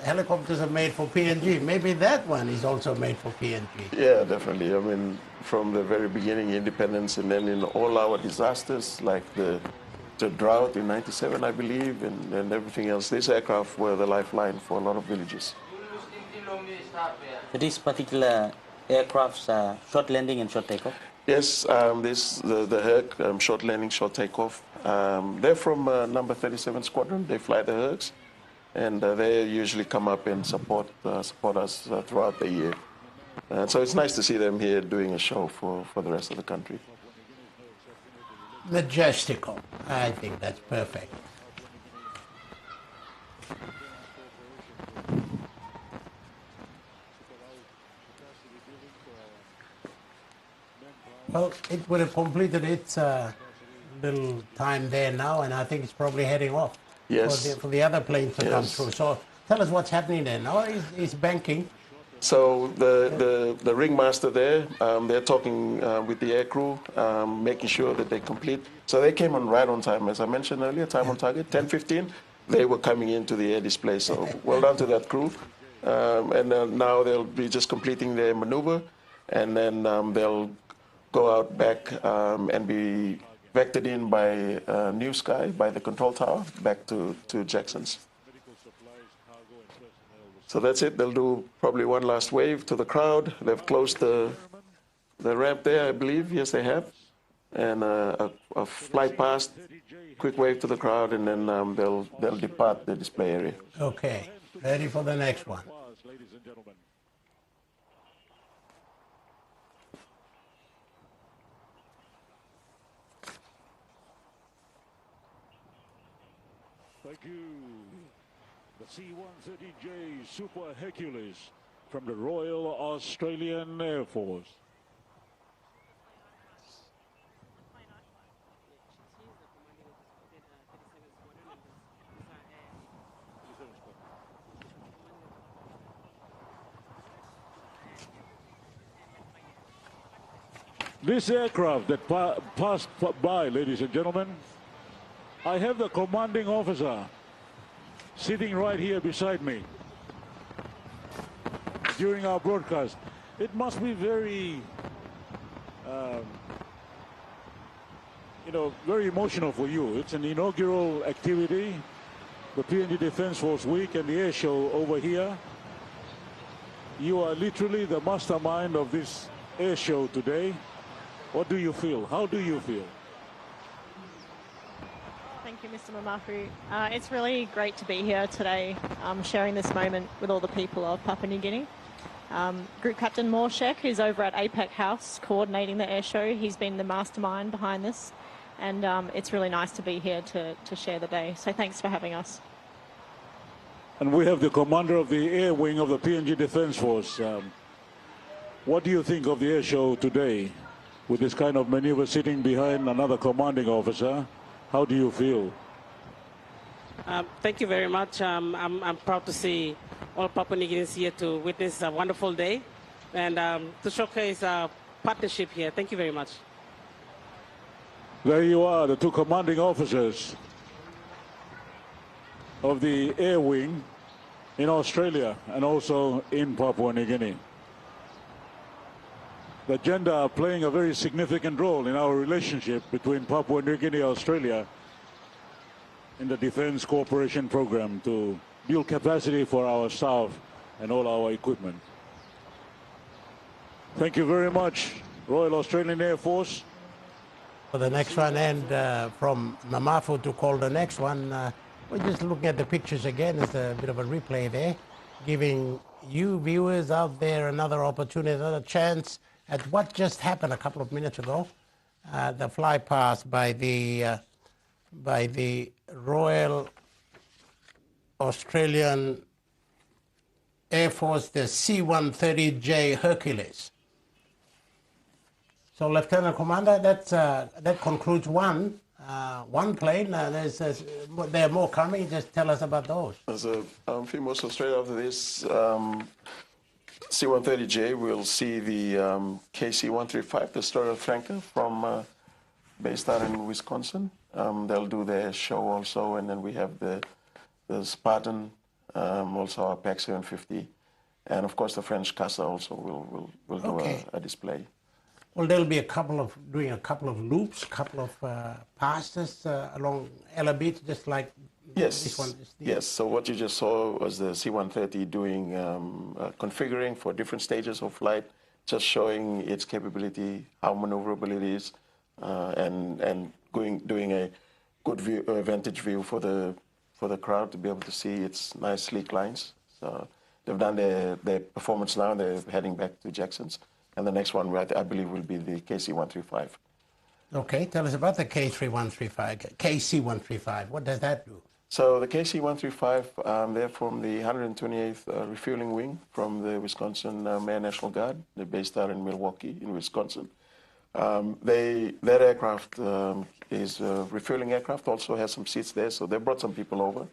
helicopters are made for PNG. Maybe that one is also made for PNG. Yeah, definitely. I mean, from the very beginning, independence, and then in all our disasters, like the drought in '97, I believe, and everything else, these aircraft were the lifeline for a lot of villages. These particular aircrafts are short landing and short takeoff? Yes, the Herc, short landing, short takeoff. They're from number 37 Squadron. They fly the Hercs, and they usually come up and support us throughout the year. And so it's nice to see them here doing a show for the rest of the country. Majestical. I think that's perfect. Well, it would have completed its little time there now, and I think it's probably heading off. Yes. For the other planes to come Yes. through. So tell us what's happening there. Now it's banking, So the ringmaster there, they're talking with the air crew, making sure that they complete. So they came on right on time, as I mentioned earlier, time on target, 10:15. They were coming into the air display. So well done to that crew. And now they'll be just completing their maneuver, and then they'll go out back and be vectored in by New Sky, by the control tower, back to Jackson's. So that's it. They'll do probably one last wave to the crowd. They've closed the ramp there, I believe. Yes, they have. And a flight past, quick wave to the crowd, and then they'll depart the display area. Okay, ready for the next one. Ladies and gentlemen. Thank you. The C-130J Super Hercules from the Royal Australian Air Force. This aircraft that passed by, ladies and gentlemen, I have the commanding officer sitting right here beside me during our broadcast. It must be very, very emotional for you. It's an inaugural activity, the PNG Defence Force Week and the air show over here. You are literally the mastermind of this air show today. What do you feel? How do you feel? Thank you, Mr. Mamafu. It's really great to be here today, sharing this moment with all the people of Papua New Guinea. Group Captain Morshek, who's over at APEC House coordinating the air show, he's been the mastermind behind this, and it's really nice to be here to share the day. So thanks for having us. And we have the commander of the air wing of the PNG Defence Force. What do you think of the air show today? With this kind of maneuver sitting behind another commanding officer, how do you feel? Thank you very much. I'm proud to see all Papua New Guineans here to witness a wonderful day and to showcase our partnership here. Thank you very much. There you are, the two commanding officers of the air wing in Australia and also in Papua New Guinea. The gender are playing a very significant role in our relationship between Papua New Guinea and Australia in the Defence Cooperation Program to build capacity for our staff and all our equipment. Thank you very much, Royal Australian Air Force. For the next one, and from Mamafu to call the next one, we're just looking at the pictures again. There's a bit of a replay there, giving you viewers out there another opportunity, another chance at what just happened a couple of minutes ago, the fly past by the Royal Australian Air Force, the C-130J Hercules. So, Lieutenant Commander, that concludes one plane. There are more coming. Just tell us about those. As a few more Australia after this. C-130J will see the KC-135, the Story of Franca, from based out in Wisconsin. They'll do their show also, and then we have the Spartan, also our PAC 750, and of course the French CASA also will do a display. Well, there'll be doing a couple of loops, a couple of passes along Ela Beach, just like this one. Yes, so what you just saw was the C-130 doing configuring for different stages of flight, just showing its capability, how maneuverable it is, and doing a good view, vantage view for the crowd to be able to see its nice sleek lines. So they've done their performance now, and they're heading back to Jackson's. And the next one, I believe, will be the KC-135. Okay, tell us about the KC-135. What does that do? So the KC-135, they're from the 128th Refueling Wing from the Wisconsin Air National Guard. They're based out in Milwaukee, in Wisconsin. That aircraft is a refueling aircraft, also has some seats there, so they brought some people over.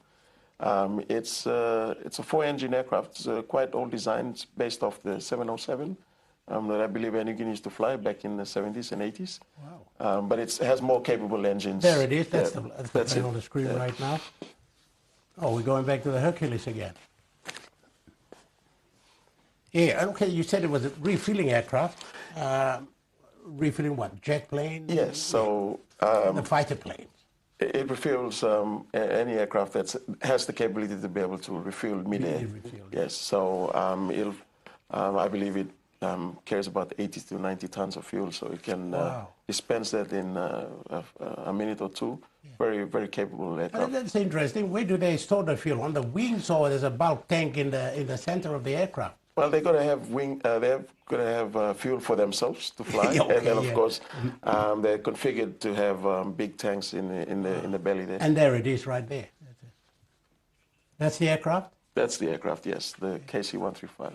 It's a 4-engine aircraft. It's a quite old design. It's based off the 707 that I believe Air Niugini used to fly back in the 70s and 80s. Wow. But it has more capable engines. There it is. That's Yeah, the that's plane it. on the screen Yeah. right now. Oh, we're going back to the Hercules again. Yeah, okay, you said it was a refueling aircraft. Refueling what? Jet plane? Yes, so The fighter planes. it refuels any aircraft that has the capability to be able to refuel mid-air. Refuel, yeah. Yes, so I believe it carries about 80 to 90 tons of fuel, so it can Wow. dispense that in a minute or two. Very, very capable aircraft. That's interesting. Where do they store the fuel? On the wings, or there's a bulk tank in the center of the aircraft? Well, they're going to have they're going to have fuel for themselves to fly, Okay, and then of yeah. course they're configured to have big tanks in the belly there. And there it is, right there. That's the aircraft. That's the aircraft, yes, the KC-135.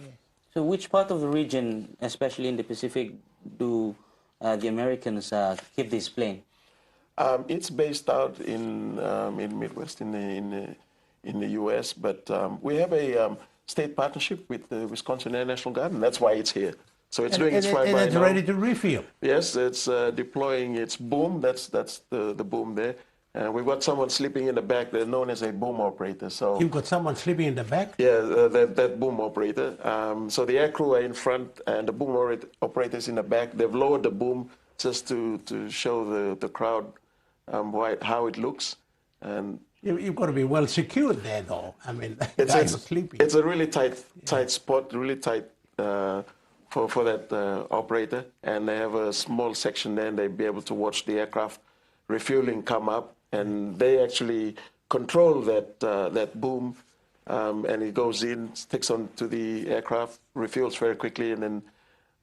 So which part of the region, especially in the Pacific, do the Americans keep this plane? It's based out in Midwest in the U.S., but we have a state partnership with the Wisconsin Air National Guard, and that's why it's here. So it's doing its flyby and it's now. ready to refuel. Yes, it's deploying its boom. That's the boom there. We've got someone sleeping in the back. They're known as a boom operator. So You've got someone sleeping in the back? yeah, that boom operator. So the air crew are in front, and the boom operators in the back. They've lowered the boom just to show the crowd how it looks. And You've got to be well secured there, though. I mean, the guys are sleeping. it's a really tight spot, really tight for that operator. And they have a small section there, and they'll be able to watch the aircraft refueling come up. And they actually control that boom, and it goes in, sticks onto the aircraft, refuels very quickly, and then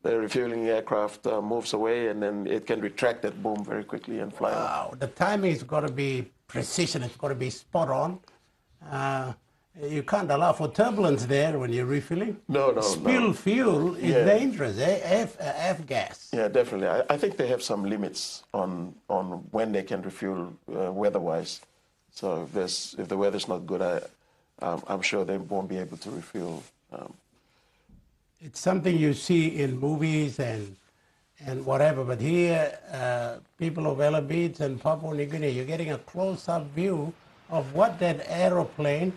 the refueling aircraft moves away, and then it can retract that boom very quickly and fly off. Wow, the timing has got to be precision. It's got to be spot on. You can't allow for turbulence there when you're refilling. No. Spilled fuel is Yeah. dangerous, eh? F gas. Yeah, definitely. I think they have some limits on when they can refuel weather-wise. So if the weather's not good, I'm sure they won't be able to refuel. It's something you see in movies and whatever, but here, people of Ela Beach and Papua New Guinea, you're getting a close-up view of what that aeroplane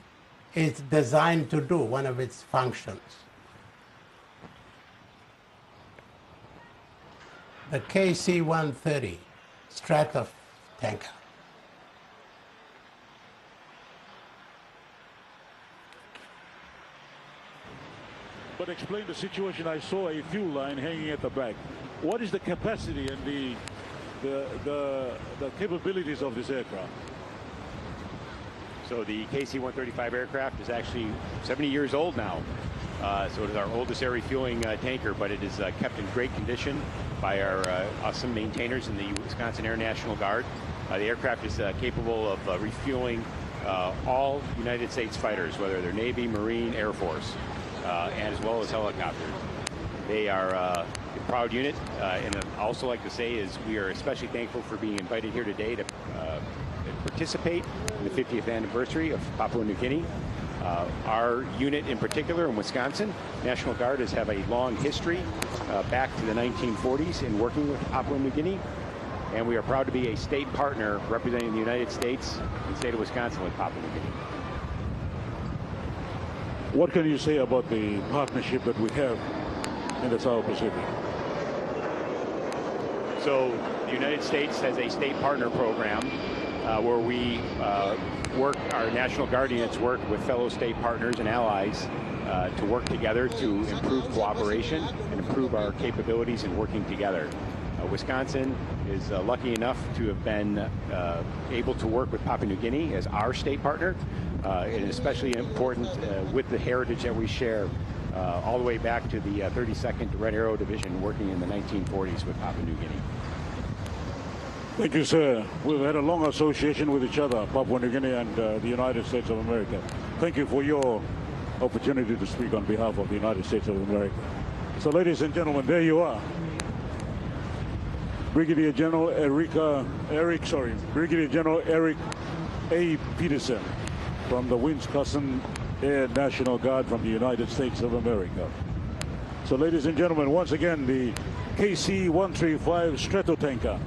is designed to do, one of its functions. The KC-130 Strata tanker. But explain the situation. I saw a fuel line hanging at the back. What is the capacity and the capabilities of this aircraft? So the KC-135 aircraft is actually 70 years old now. So it is our oldest air refueling tanker, but it is kept in great condition by our awesome maintainers in the Wisconsin Air National Guard. The aircraft is capable of refueling all United States fighters, whether they're Navy, Marine, Air Force, and as well as helicopters. They are a proud unit, and I'd also like to say is we are especially thankful for being invited here today to participate in the 50th anniversary of Papua New Guinea. Our unit in particular in Wisconsin, National Guard, has have a long history back to the 1940s in working with Papua New Guinea, and we are proud to be a state partner representing the United States and the state of Wisconsin with Papua New Guinea. What can you say about the partnership that we have in the South Pacific? So the United States has a state partner program where we work, our National Guard units work with fellow state partners and allies to work together to improve cooperation and improve our capabilities in working together. Wisconsin is lucky enough to have been able to work with Papua New Guinea as our state partner, and especially important with the heritage that we share all the way back to the 32nd Red Arrow Division working in the 1940s with Papua New Guinea. Thank you, sir. We've had a long association with each other, Papua New Guinea and the United States of America. Thank you for your opportunity to speak on behalf of the United States of America. So, ladies and gentlemen, there you are. Brigadier General Eric A. Peterson, from the Wisconsin Air National Guard from the United States of America. So ladies and gentlemen, once again, the KC-135 Stratotanker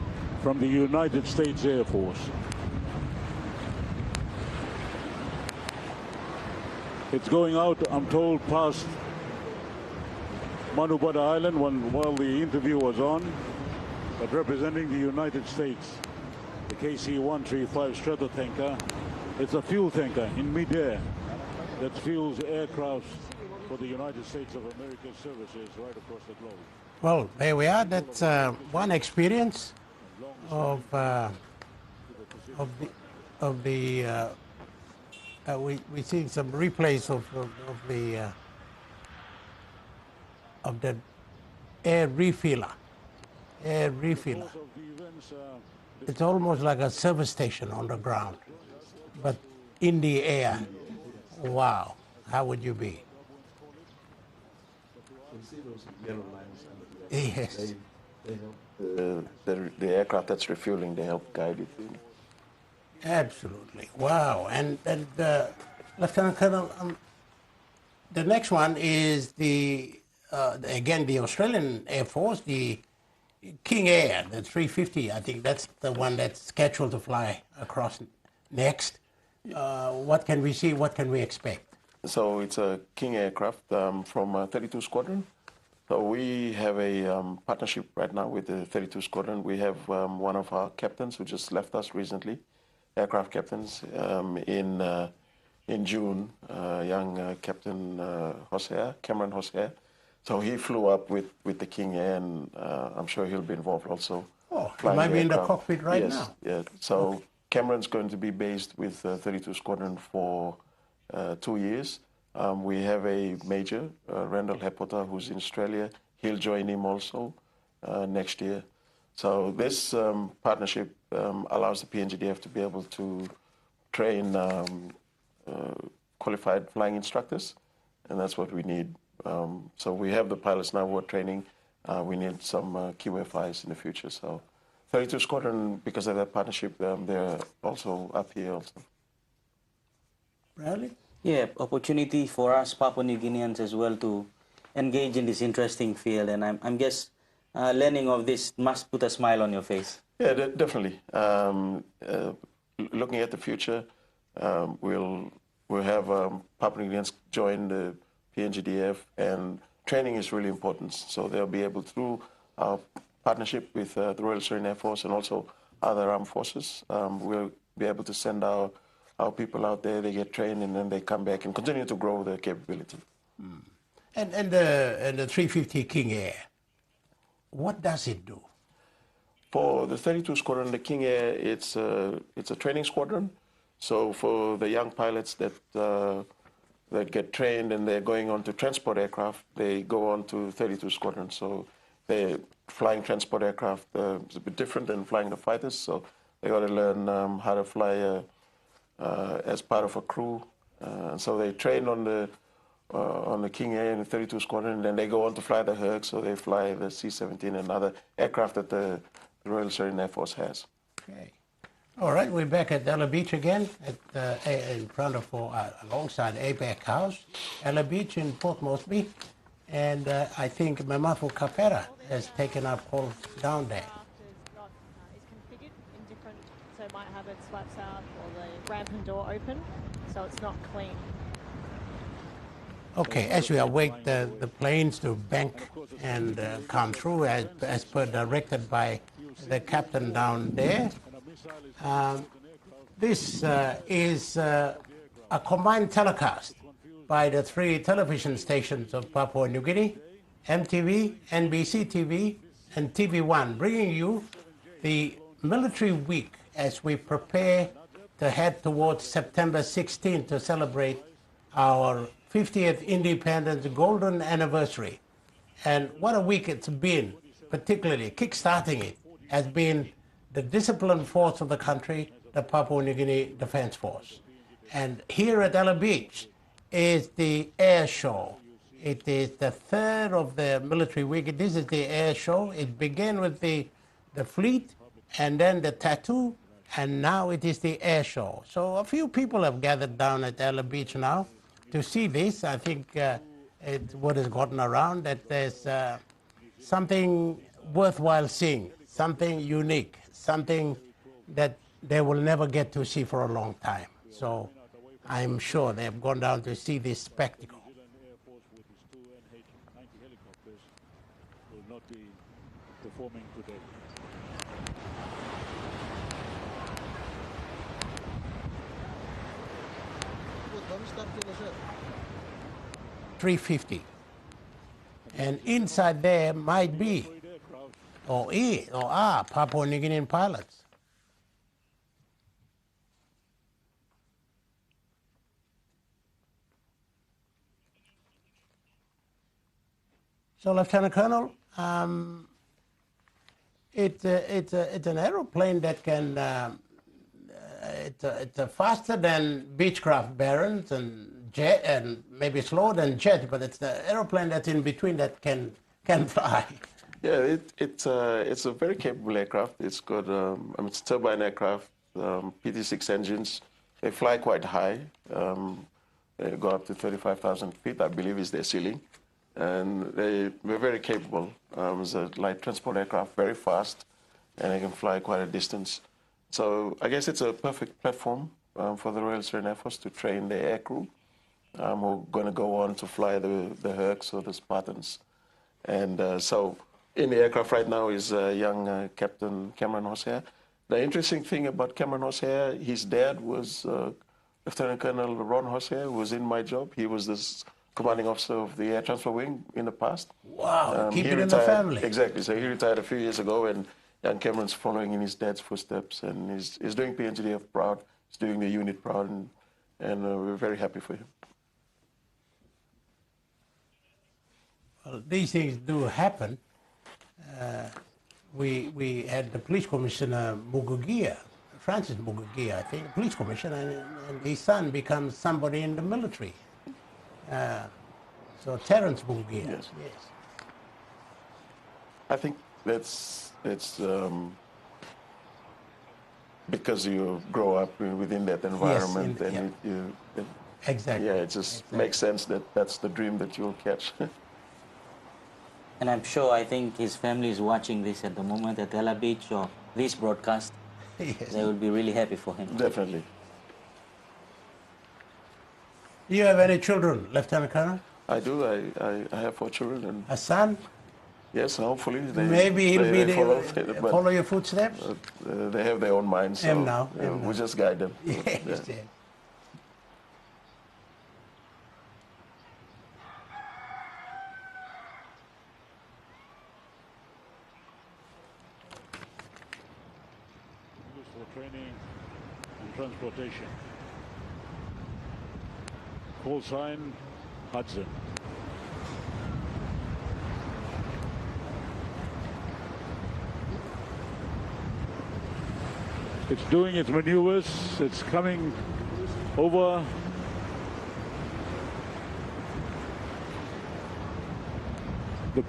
from the United States Air Force. It's going out, I'm told, past Manubada Island while the interview was on, but representing the United States, the KC-135 Stratotanker. It's a fuel tanker in midair that fuels aircraft for the United States of America's services right across the globe. Well, there we are. That's one experience of we see some replays of the air refueler. It's almost like a service station on the ground, but in the air. Wow, how would you be? See those yellow lines under Yes. they help the aircraft that's refueling, they help guide it in. Absolutely. Wow. And Lieutenant Colonel, the next one is again the Australian Air Force, the King Air, the 350. I think that's the one that's scheduled to fly across next. What can we see? What can we expect? So it's a King aircraft from 32 Squadron. So we have a partnership right now with the 32 Squadron. We have one of our captains who just left us recently, aircraft captains, in June, young Captain Cameron Hosea. So he flew up with the King Air, and I'm sure he'll be involved also. Oh, he might be in the cockpit right yes, now. Yeah. So Cameron's going to be based with 32 Squadron for 2 years. We have a major, Randall Hepota, who's in Australia. He'll join him also next year. So this partnership allows the PNGDF to be able to train qualified flying instructors, and that's what we need. So we have the pilots now who are training. We need some QFIs in the future. So 32 Squadron, because of that partnership, they're also up here also. Really? Yeah, opportunity for us Papua New Guineans as well to engage in this interesting field, and I'm guess learning of this must put a smile on your face. Yeah, definitely. Looking at the future, we'll have Papua New Guineans join the PNGDF, and training is really important. So they'll be able, through our partnership with the Royal Australian Air Force and also other armed forces, we'll be able to send our people out there, they get trained, and then they come back and continue to grow their capability. Mm. And the 350 King Air, what does it do? For the 32 Squadron, the King Air, it's a training squadron. So for the young pilots that get trained and they're going on to transport aircraft, they go on to 32 Squadron. So they're flying transport aircraft. It's a bit different than flying the fighters. So they got to learn how to fly as part of a crew. So they train on the King Air and the 32 Squadron, and then they go on to fly the Herc, so they fly the C-17 and other aircraft that the Royal Australian Air Force has. Okay. All right, we're back at Ela Beach again, in front of, alongside APEC House, Ela Beach in Port Moresby, and I think Mamafu Kapera has taken up hold down there. So it might have its flaps out or the ramp and door open, so it's not clean. Okay, as we await the planes to bank and come through as per directed by the captain down there, this is a combined telecast by the 3 television stations of Papua New Guinea, EMTV, NBC TV, and TV1, bringing you the military week as we prepare to head towards September 16th to celebrate our 50th independence golden anniversary. And what a week it's been, particularly kick-starting it has been the disciplined force of the country, the Papua New Guinea Defense Force. And here at Ela Beach is the Airshow. It is the third of the military week. This is the Airshow. It began with the fleet, and then the tattoo, and now it is the Airshow. So a few people have gathered down at Ela Beach now to see this. I think what has gotten around that there's something worthwhile seeing, something unique, something that they will never get to see for a long time. So I'm sure they have gone down to see this spectacle. Air Force with his two NH-90 helicopters will not be performing today. $350, and inside there might be or are Papua New Guinean pilots. So, Lieutenant Colonel, it's an aeroplane that can, it's faster than Beechcraft Barons and jet, and maybe slower than jet, but it's the aeroplane that's in between that can fly. Yeah, it's a very capable aircraft. It's got, it's a turbine aircraft, PT6 engines. They fly quite high. They go up to 35,000 feet, I believe is their ceiling. And they're very capable. It's a light transport aircraft, very fast, and they can fly quite a distance. So I guess it's a perfect platform for the Royal Australian Air Force to train their air crew who are going to go on to fly the Hercs or the Spartans. And so in the aircraft right now is young Captain Cameron Hosea. The interesting thing about Cameron Hosea, his dad was Lieutenant Colonel Ron Hosea, who was in my job. He was this commanding officer of the Air Transfer Wing in the past. Wow, keep it in the family. Exactly, so he retired a few years ago, and young Cameron's following in his dad's footsteps, and he's doing PNGDF proud, he's doing the unit proud, and we're very happy for him. Well, these things do happen. We had the police commissioner Mugugia, Francis Mugugia, I think, police commissioner, and his son becomes somebody in the military. So Terence Mugugia. Yes. I think it's because you grow up within that environment, yes, and exactly. Yeah, it just makes sense that that's the dream that you'll catch. And I'm sure, I think his family is watching this at the moment at Ela Beach or this broadcast. Yes. They will be really happy for him. Definitely. Do you have any children, Lieutenant Colonel? I do. I have 4 children. And a son? yes, hopefully. Maybe he'll follow your footsteps? They have their own minds, so we just guide them. Yes, yeah. For training and transportation. Call sign, Hudson. It's doing its maneuvers. It's coming over. The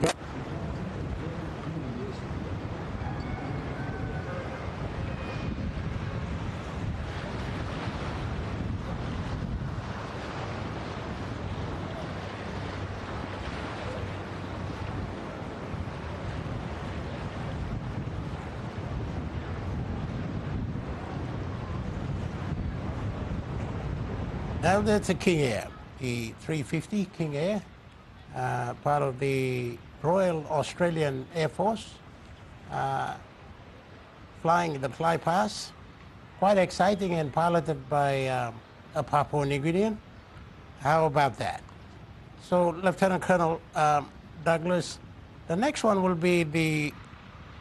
Now that's a King Air, the 350 King Air, part of the Royal Australian Air Force, flying the fly pass. Quite exciting and piloted by a Papua New Guinean. How about that? So, Lieutenant Colonel Douglas, the next one will be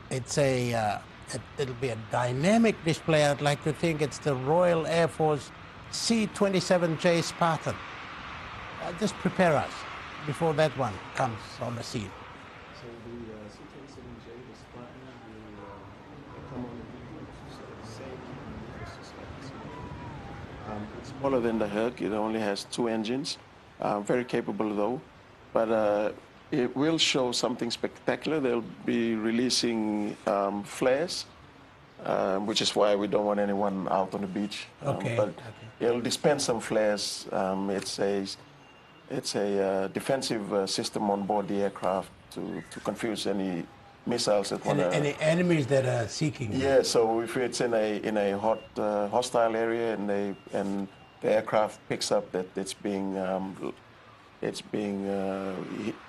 it'll be a dynamic display. I'd like to think it's the Royal Air Force C-27J Spartan. Just prepare us before that one comes on the scene. So the C-27J, the Spartan, will come on the same. It's smaller than the Herc. It only has 2 engines. Very capable though, but it will show something spectacular. They'll be releasing flares which is why we don't want anyone out on the beach. Okay, But okay. it'll dispense some flares. It's a defensive system on board the aircraft to confuse any missiles that want to. Any enemies that are seeking them. Yeah, so if it's in a hostile area and the aircraft picks up that it's being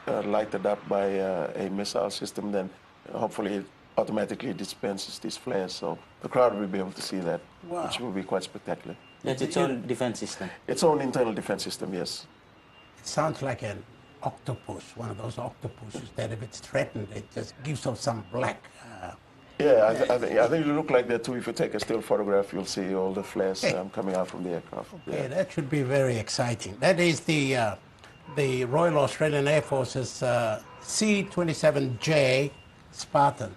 lighted up by a missile system, then hopefully it automatically dispenses these flares. So the crowd will be able to see that, Wow. which will be quite spectacular. That's its own defense system. Its own internal defense system, yes. It sounds like an octopus, one of those octopuses that if it's threatened, it just gives off some black. Yeah, I think it'll look like that too. If you take a still photograph, you'll see all the flares coming out from the aircraft. Yeah, Yeah. that should be very exciting. That is the Royal Australian Air Force's C-27J Spartan.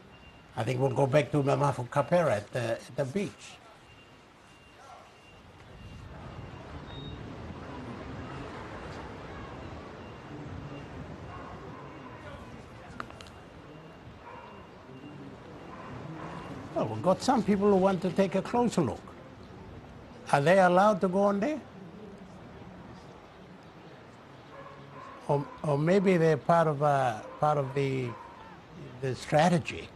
I think we'll go back to Mamafu Kapera at the beach. Well, we've got some people who want to take a closer look. Are they allowed to go on there? Or maybe they're part of the strategy.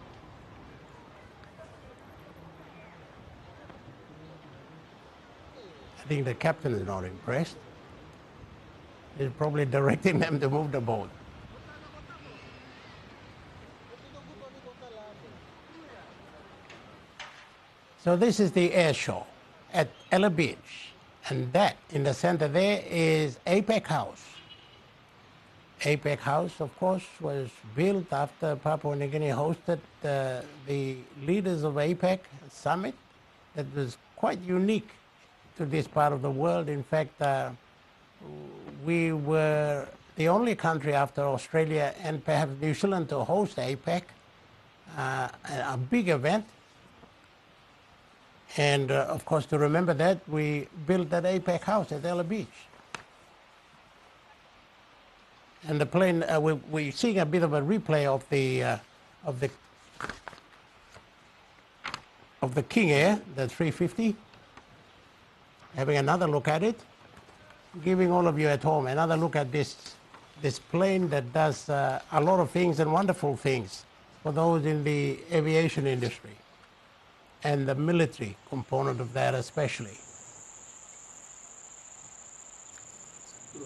I think the captain is not impressed. He's probably directing them to move the boat. So this is the air show at Ela Beach, and that in the center there is APEC House. APEC House, of course, was built after Papua New Guinea hosted the leaders of APEC summit. That was quite unique to this part of the world. In fact, we were the only country after Australia and perhaps New Zealand to host APEC, a big event. And of course, to remember that, we built that APEC house at Ela Beach. And the plane, we're seeing a bit of a replay of the King Air, the 350. Having another look at it, giving all of you at home another look at this plane that does a lot of things and wonderful things for those in the aviation industry and the military component of that especially.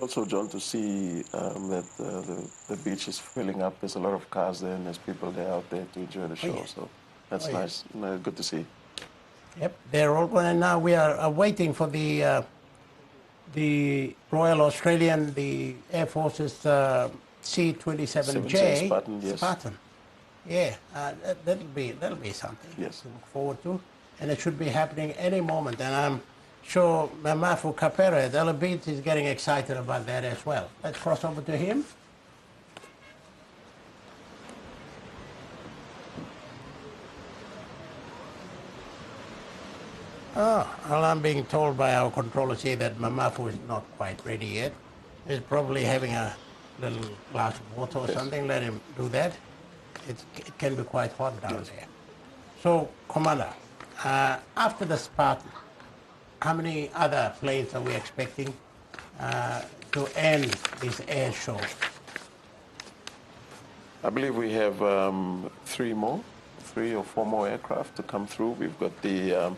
Also, John, to see that the beach is filling up. There's a lot of cars there, and there's people there out there to enjoy the show. Yeah. So that's nice. Good to see. Yep, they're all going, and now we are waiting for the Royal Australian, the Air Force's C-27J Spartan, yes. Spartan. Yeah, that'll be something Yes. to look forward to, and it should be happening any moment. And I'm sure Mamafu Kapera at Ela Beach is getting excited about that as well. Let's cross over to him. Oh, well, I'm being told by our controllers here that Mamafu is not quite ready yet. He's probably having a little glass of water or something. Let him do that. It can be quite hot down there. So, Commander, after the Spartan, how many other planes are we expecting to end this air show? I believe we have three or four more aircraft to come through. We've got the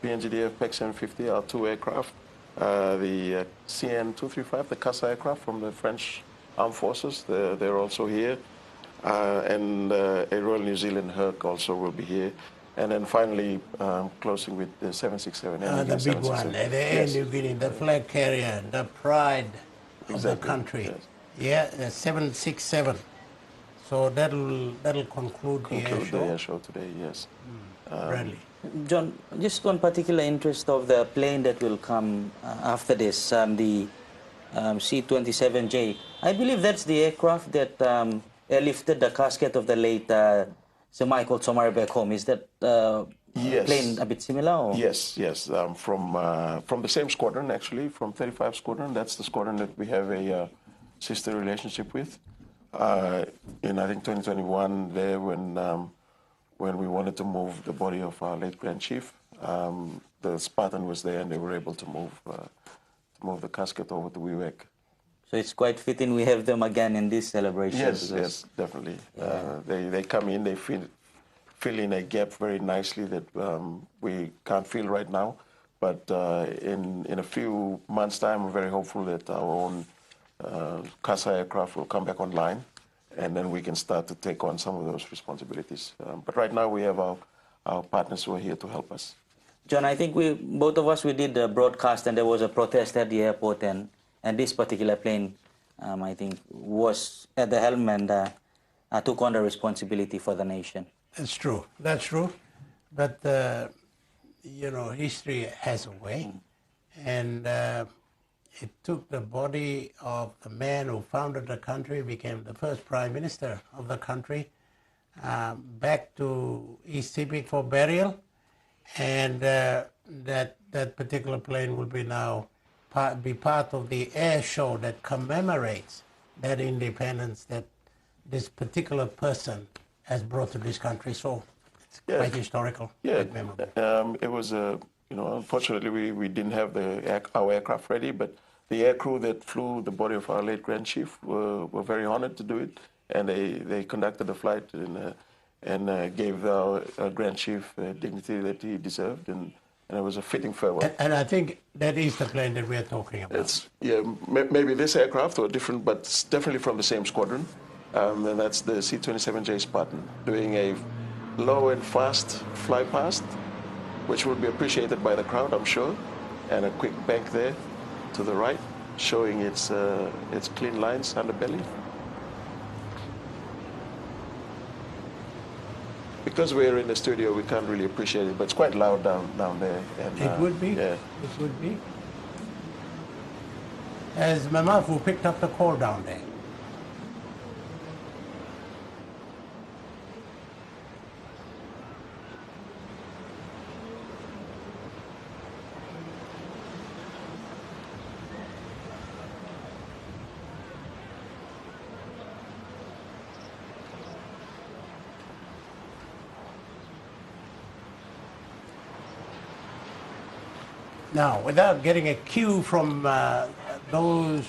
PNGDF PEC-750, our two aircraft, the CN-235, the CASA aircraft from the French Armed Forces, they're also here, and a Royal New Zealand Herc also will be here. And then finally, closing with the 767. The big one, the Air Niugini, the flag carrier, the pride of the country. Yes. Yeah, the 767. So that'll conclude the air show. The air show today, yes. Bradley. John, just one particular interest of the plane that will come after this, the C-27J. I believe that's the aircraft that airlifted the casket of the late Sir Michael Somare back home. Is that Yes. plane a bit similar? Or? Yes. From the same squadron, actually, from 35 Squadron. That's the squadron that we have a sister relationship with. In, I think, 2021, there when we wanted to move the body of our late Grand Chief. The Spartan was there and they were able to move the casket over to Wewak. So it's quite fitting we have them again in this celebration. Yes, yes, definitely. They come in, they fill in a gap very nicely that we can't fill right now. But in a few months' time, we're very hopeful that our own CASA aircraft will come back online, and then we can start to take on some of those responsibilities. But right now, we have our partners who are here to help us. John, I think both of us, we did the broadcast, and there was a protest at the airport, and this particular plane, I think, was at the helm and took on the responsibility for the nation. That's true. That's true. But, you know, history has a way. And it took the body of the man who founded the country, became the first prime minister of the country, back to East Sepik for burial. And that particular plane will be now be part of the Airshow that commemorates that independence that this particular person has brought to this country. So it's quite historical, quite memorable. It was, you know, unfortunately we didn't have our aircraft ready, but the aircrew that flew the body of our late Grand Chief were very honored to do it, and they conducted the flight and gave our Grand Chief dignity that he deserved, and it was a fitting farewell. And I think that is the plane that we are talking about. Maybe this aircraft or different, but it's definitely from the same squadron. And that's the C-27J Spartan, doing a low and fast fly past, which will be appreciated by the crowd, I'm sure, and a quick bank there to the right, showing its clean lines underbelly. Because we're in the studio, we can't really appreciate it, but it's quite loud down there. And, it would be. Yeah. It would be. As Mamafu picked up the call down there. Now, without getting a cue from those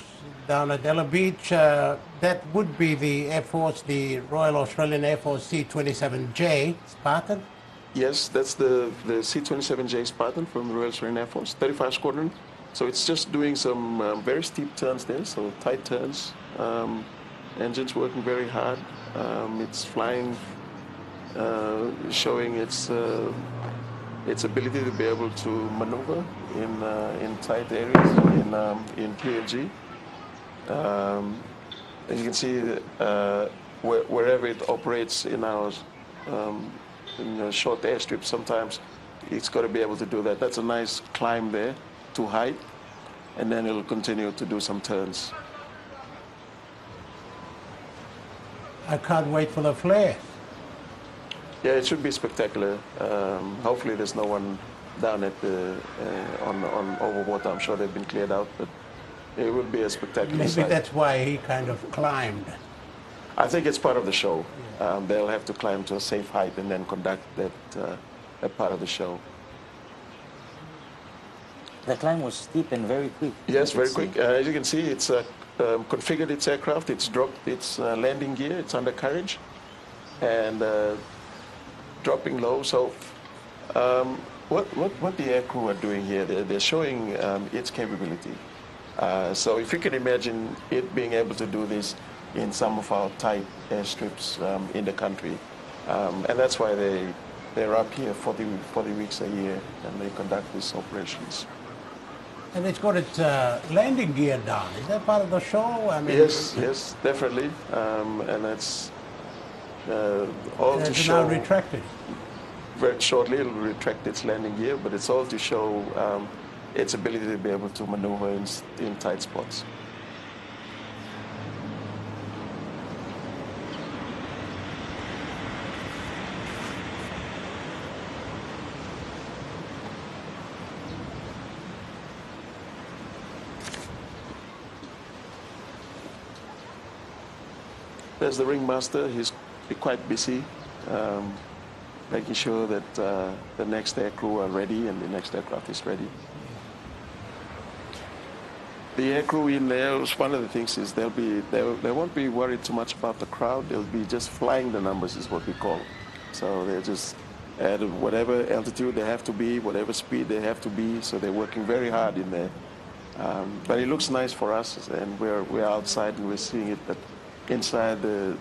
down at Ela Beach, that would be the Air Force, the Royal Australian Air Force C-27J Spartan? Yes, that's the C-27J Spartan from the Royal Australian Air Force, 35 Squadron. So it's just doing some very steep turns there, so tight turns. Engines working very hard. It's flying, showing its ability to be able to maneuver in tight areas in PNG. And you can see wherever it operates in our short airstrip, sometimes it's got to be able to do that. That's a nice climb there to height, and then it'll continue to do some turns. I can't wait for the flare. Yeah, it should be spectacular. Hopefully there's no one down at on overwater. I'm sure they've been cleared out, but it will be a spectacular Maybe sight. that's why he kind of climbed. I think it's part of the show. They'll have to climb to a safe height and then conduct that part of the show. The climb was steep and very quick. Yes, very quick. As you can see, it's configured its aircraft. It's dropped its landing gear. It's under carriage and dropping low. So what the aircrew are doing here, they're showing its capability. So if you can imagine it being able to do this in some of our tight airstrips in the country. And that's why they're up here 40 weeks a year and they conduct these operations. And it's got its landing gear down. Is that part of the show? I mean, Yes, definitely. And that's all to show. Now retracted. Very shortly, it'll retract its landing gear, but it's all to show its ability to be able to maneuver in tight spots. There's the ringmaster. He's quite busy. making sure that the next air crew are ready and the next aircraft is ready. The air crew in there, one of the things is they won't be worried too much about the crowd. They'll be just flying the numbers is what we call. So they're just at whatever altitude they have to be, whatever speed they have to be. So they're working very hard in there. But it looks nice for us, and we're outside and we're seeing it. But inside, the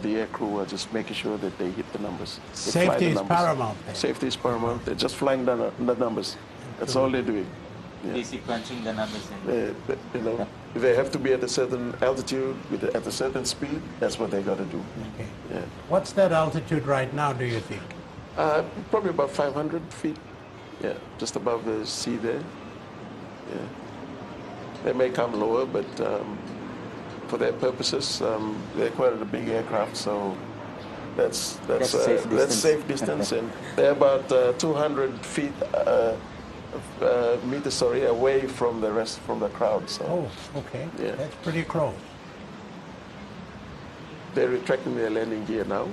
air crew are just making sure that they hit the numbers. Safety is paramount. Then. Safety is paramount. They're just flying the numbers. That's all they're doing. Yeah. Basically crunching the numbers. You know, if they have to be at a certain altitude, at a certain speed, that's what they got to do. Okay. Yeah. What's that altitude right now, do you think? Probably about 500 feet. Yeah, just above the sea there. Yeah. They may come lower, but for their purposes, they're quite a big aircraft, so that's safe distance, and they're about 200 feet meters away from the rest from the crowd. So. Oh, okay. Yeah. That's pretty close. They're retracting their landing gear now,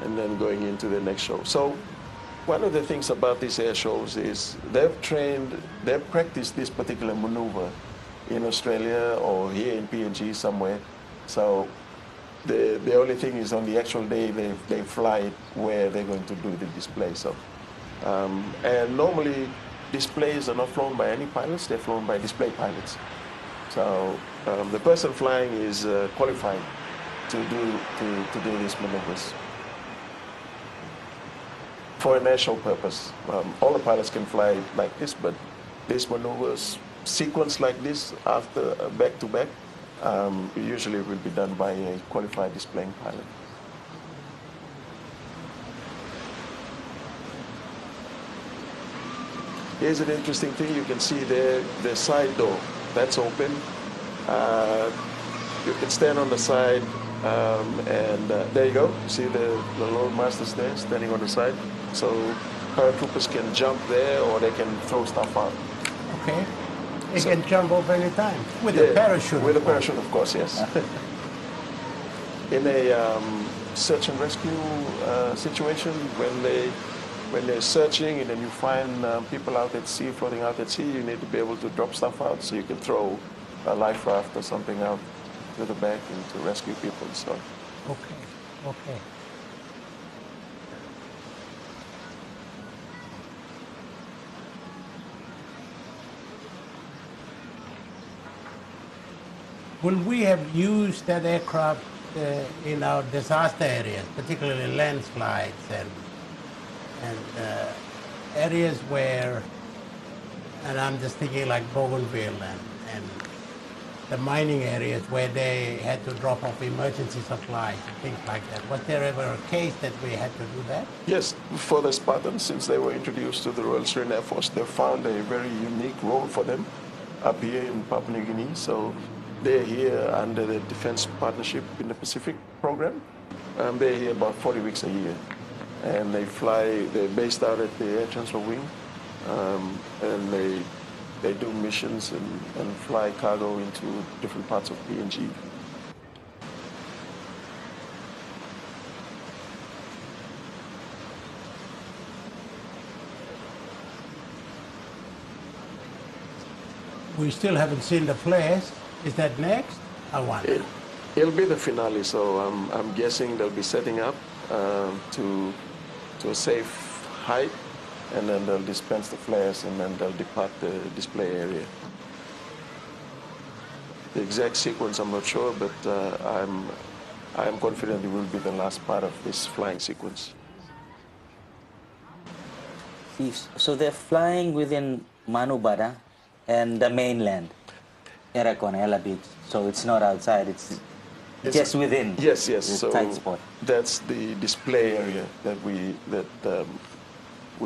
and then going into the next show. So. One of the things about these air shows is they've practiced this particular maneuver in Australia or here in PNG somewhere. So the only thing is on the actual day they fly it where they're going to do the display. So and normally displays are not flown by any pilots; they're flown by display pilots. So the person flying is qualified to do these maneuvers. For an airshow purpose. All the pilots can fly like this, but these maneuvers, sequence like this, after back to back, usually will be done by a qualified displaying pilot. Here's an interesting thing. You can see there, the side door, that's open. You can stand on the side, and there you go. See the load masters there, standing on the side. So paratroopers can jump there, or they can throw stuff out. Okay. They can jump over any time with a parachute. With a parachute, of course, yes. In a search and rescue situation, when they're searching and then you find people out at sea, floating out at sea, you need to be able to drop stuff out, so you can throw a life raft or something out to the back and to rescue people. So. Okay. Okay. Will we have used that aircraft in our disaster areas, particularly landslides and areas where, and I'm just thinking like Bougainville and the mining areas where they had to drop off emergency supplies and things like that. Was there ever a case that we had to do that? Yes, for the Spartans, since they were introduced to the Royal Australian Air Force, they found a very unique role for them up here in Papua New Guinea. So they're here under the Defense Partnership in the Pacific program. They're here about 40 weeks a year. And they fly, they're based out at the Air Transfer Wing. And they do missions and fly cargo into different parts of PNG. We still haven't seen the flares. Is that next? I wonder. It'll be the finale, so I'm guessing they'll be setting up to a safe height, and then they'll dispense the flares, and then they'll depart the display area. The exact sequence I'm not sure, but I'm confident it will be the last part of this flying sequence. So they're flying within Manubada and the mainland, Ela Beach. So it's not outside, it's just within. Yes, yes. The so tight spot. That's the display area that we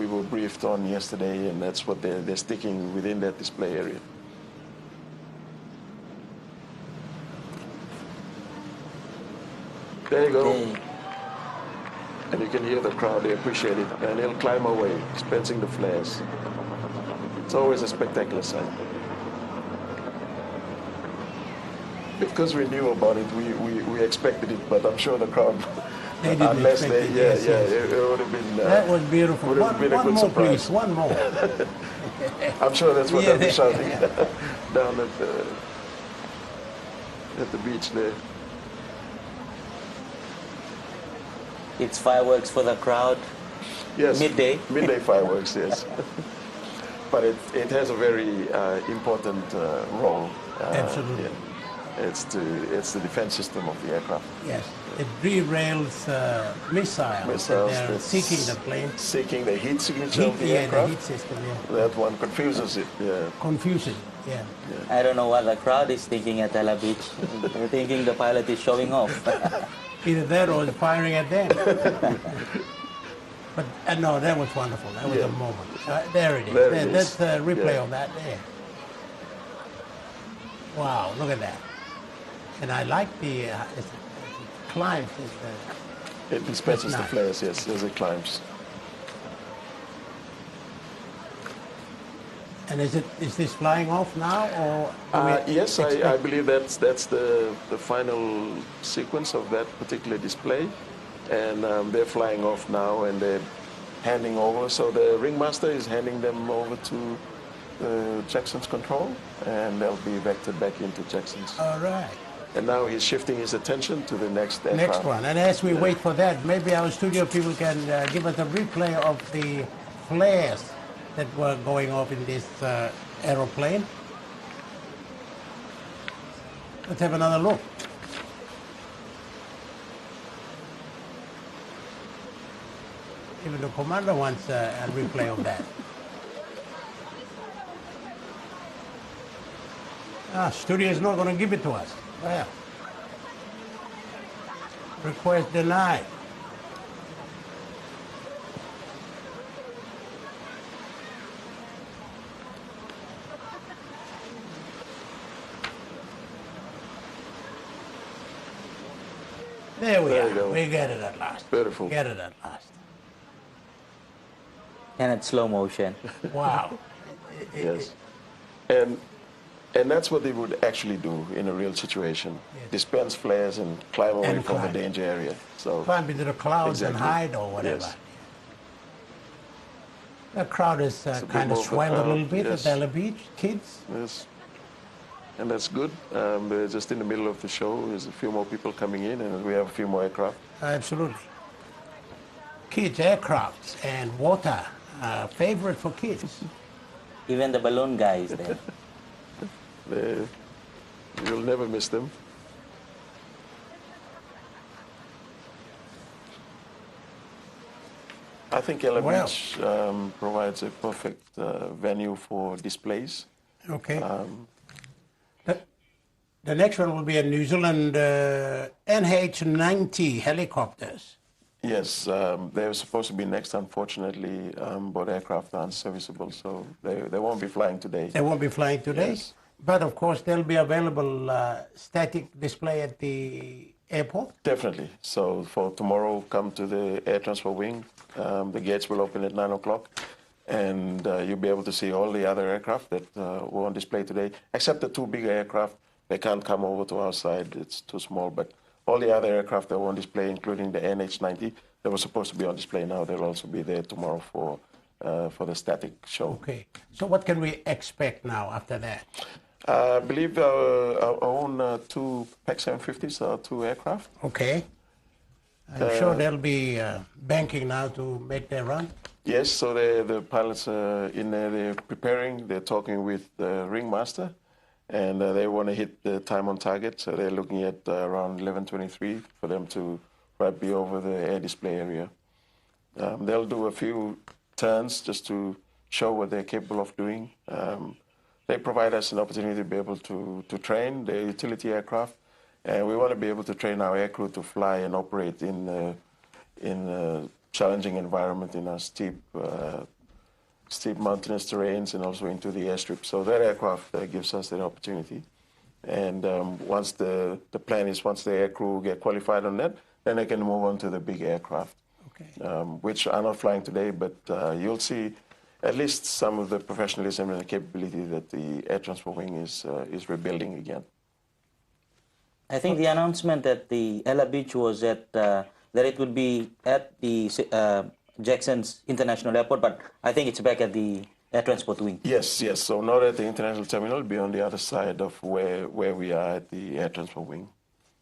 were briefed on yesterday, and that's what they're sticking within that display area. There you go. Okay. And you can hear the crowd, they appreciate it. And they'll climb away, dispensing the flares. It's always a spectacular sight. Because we knew about it, we expected it, but I'm sure the crowd They didn't Unless expect they, it. yeah, Yes, yeah, yes. it would have been. That was beautiful. Would have been a One good more, surprise. please. One more. I'm sure that's what Yeah. they'll be shouting down at the beach there. It's fireworks for the crowd. Yes. Midday. Midday fireworks, yes. But it has a very important role. Absolutely. Yeah. It's the defense system of the aircraft. Yes. It derails missiles. That they're that's seeking the plane. Seeking the heat signature of the Yeah, aircraft. the heat system, yeah. That one confuses it, yeah. Confusing, yeah. I don't know what the crowd is thinking at Ela Beach. They're thinking the pilot is showing off. Either that or firing at them. But no, that was wonderful. That was a moment. There it is. There it That's is. the replay Yeah. of that there. Wow, look at that. And I like the climbs. It dispenses the nice. flares, yes, as it climbs. And is this flying off now, or? Yes, I believe that's the final sequence of that particular display, and they're flying off now, and they're handing over. So the ringmaster is handing them over to Jackson's control, and they'll be vectored back into Jackson's. All right. And now he's shifting his attention to the next aircraft. Next one. And as we wait for that, maybe our studio people can give us a replay of the flares that were going off in this aeroplane. Let's have another look. Even the commander wants a replay of that. Studio is not going to give it to us. Well, request denied. There we There you are. go. We get it at last. Beautiful. Get it at last. And it's slow motion. Wow. Yes. And that's what they would actually do in a real situation. Yes. Dispense flares and climb away And from climb. the danger area. So Climb into the clouds and Exactly. hide or whatever. Yes. The crowd is a bit kind of more of a swelled a crowd, little bit yes. at Ela Beach. Kids. yes. And that's good. We're just in the middle of the show. There's a few more people coming in, and we have a few more aircraft. Absolutely. Kids, aircrafts, and water. Favorite for kids. Even the balloon guy is there. You'll never miss them. I think Ela Well. Beach provides a perfect venue for displays. Okay. The next one will be a New Zealand NH-90 helicopters. Yes, they're supposed to be next. Unfortunately, both aircraft aren't serviceable, so they won't be flying today. They won't be flying today, Yes. but of course they'll be available static display at the airport. Definitely. So for tomorrow, come to the air transfer wing. The gates will open at 9 o'clock, and you'll be able to see all the other aircraft that were on display today, except the two bigger aircraft. They can't come over to our side. It's too small, but all the other aircraft that were on display, including the NH-90, that were supposed to be on display now, they'll also be there tomorrow for the static show. Okay. So what can we expect now after that? I believe our own two PAC 750s are two aircraft. Okay. I'm sure they'll be banking now to make their run. Yes, so the pilots are in there, they're preparing, they're talking with the ringmaster, and they want to hit the time on target, so they're looking at around 11:23 for them to right be over the air display area. They'll do a few turns just to show what they're capable of doing. They provide us an opportunity to be able to train the utility aircraft, and we want to be able to train our aircrew to fly and operate in a challenging environment in our steep mountainous terrains and also into the airstrip. So that aircraft gives us that opportunity. And once the plan is, once the aircrew get qualified on that, then they can move on to the big aircraft, Okay. which are not flying today, but you'll see at least some of the professionalism and the capability that the air transfer wing is rebuilding again. I think the announcement that the Ela Beach was at that it would be at the Jackson's International Airport, but I think it's back at the Air Transport Wing. Yes, yes. So not at the international terminal, be on the other side of where we are at the Air Transport Wing.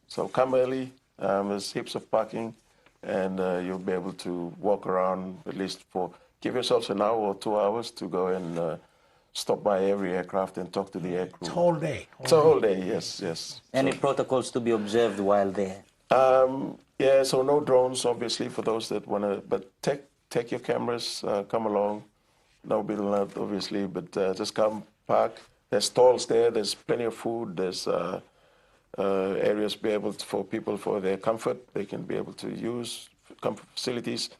So come early. There's heaps of parking, and you'll be able to walk around at least give yourselves an hour or 2 hours to go and stop by every aircraft and talk to the aircrew. It's whole day. It's a whole day, yes, yes. Any protocols to be observed while there? Yeah, so no drones, obviously, for those that want to, but take your cameras, come along. No bill, obviously, but just come, park. There's stalls there, there's plenty of food, there's areas for people for their comfort. They can be able to use comfort facilities.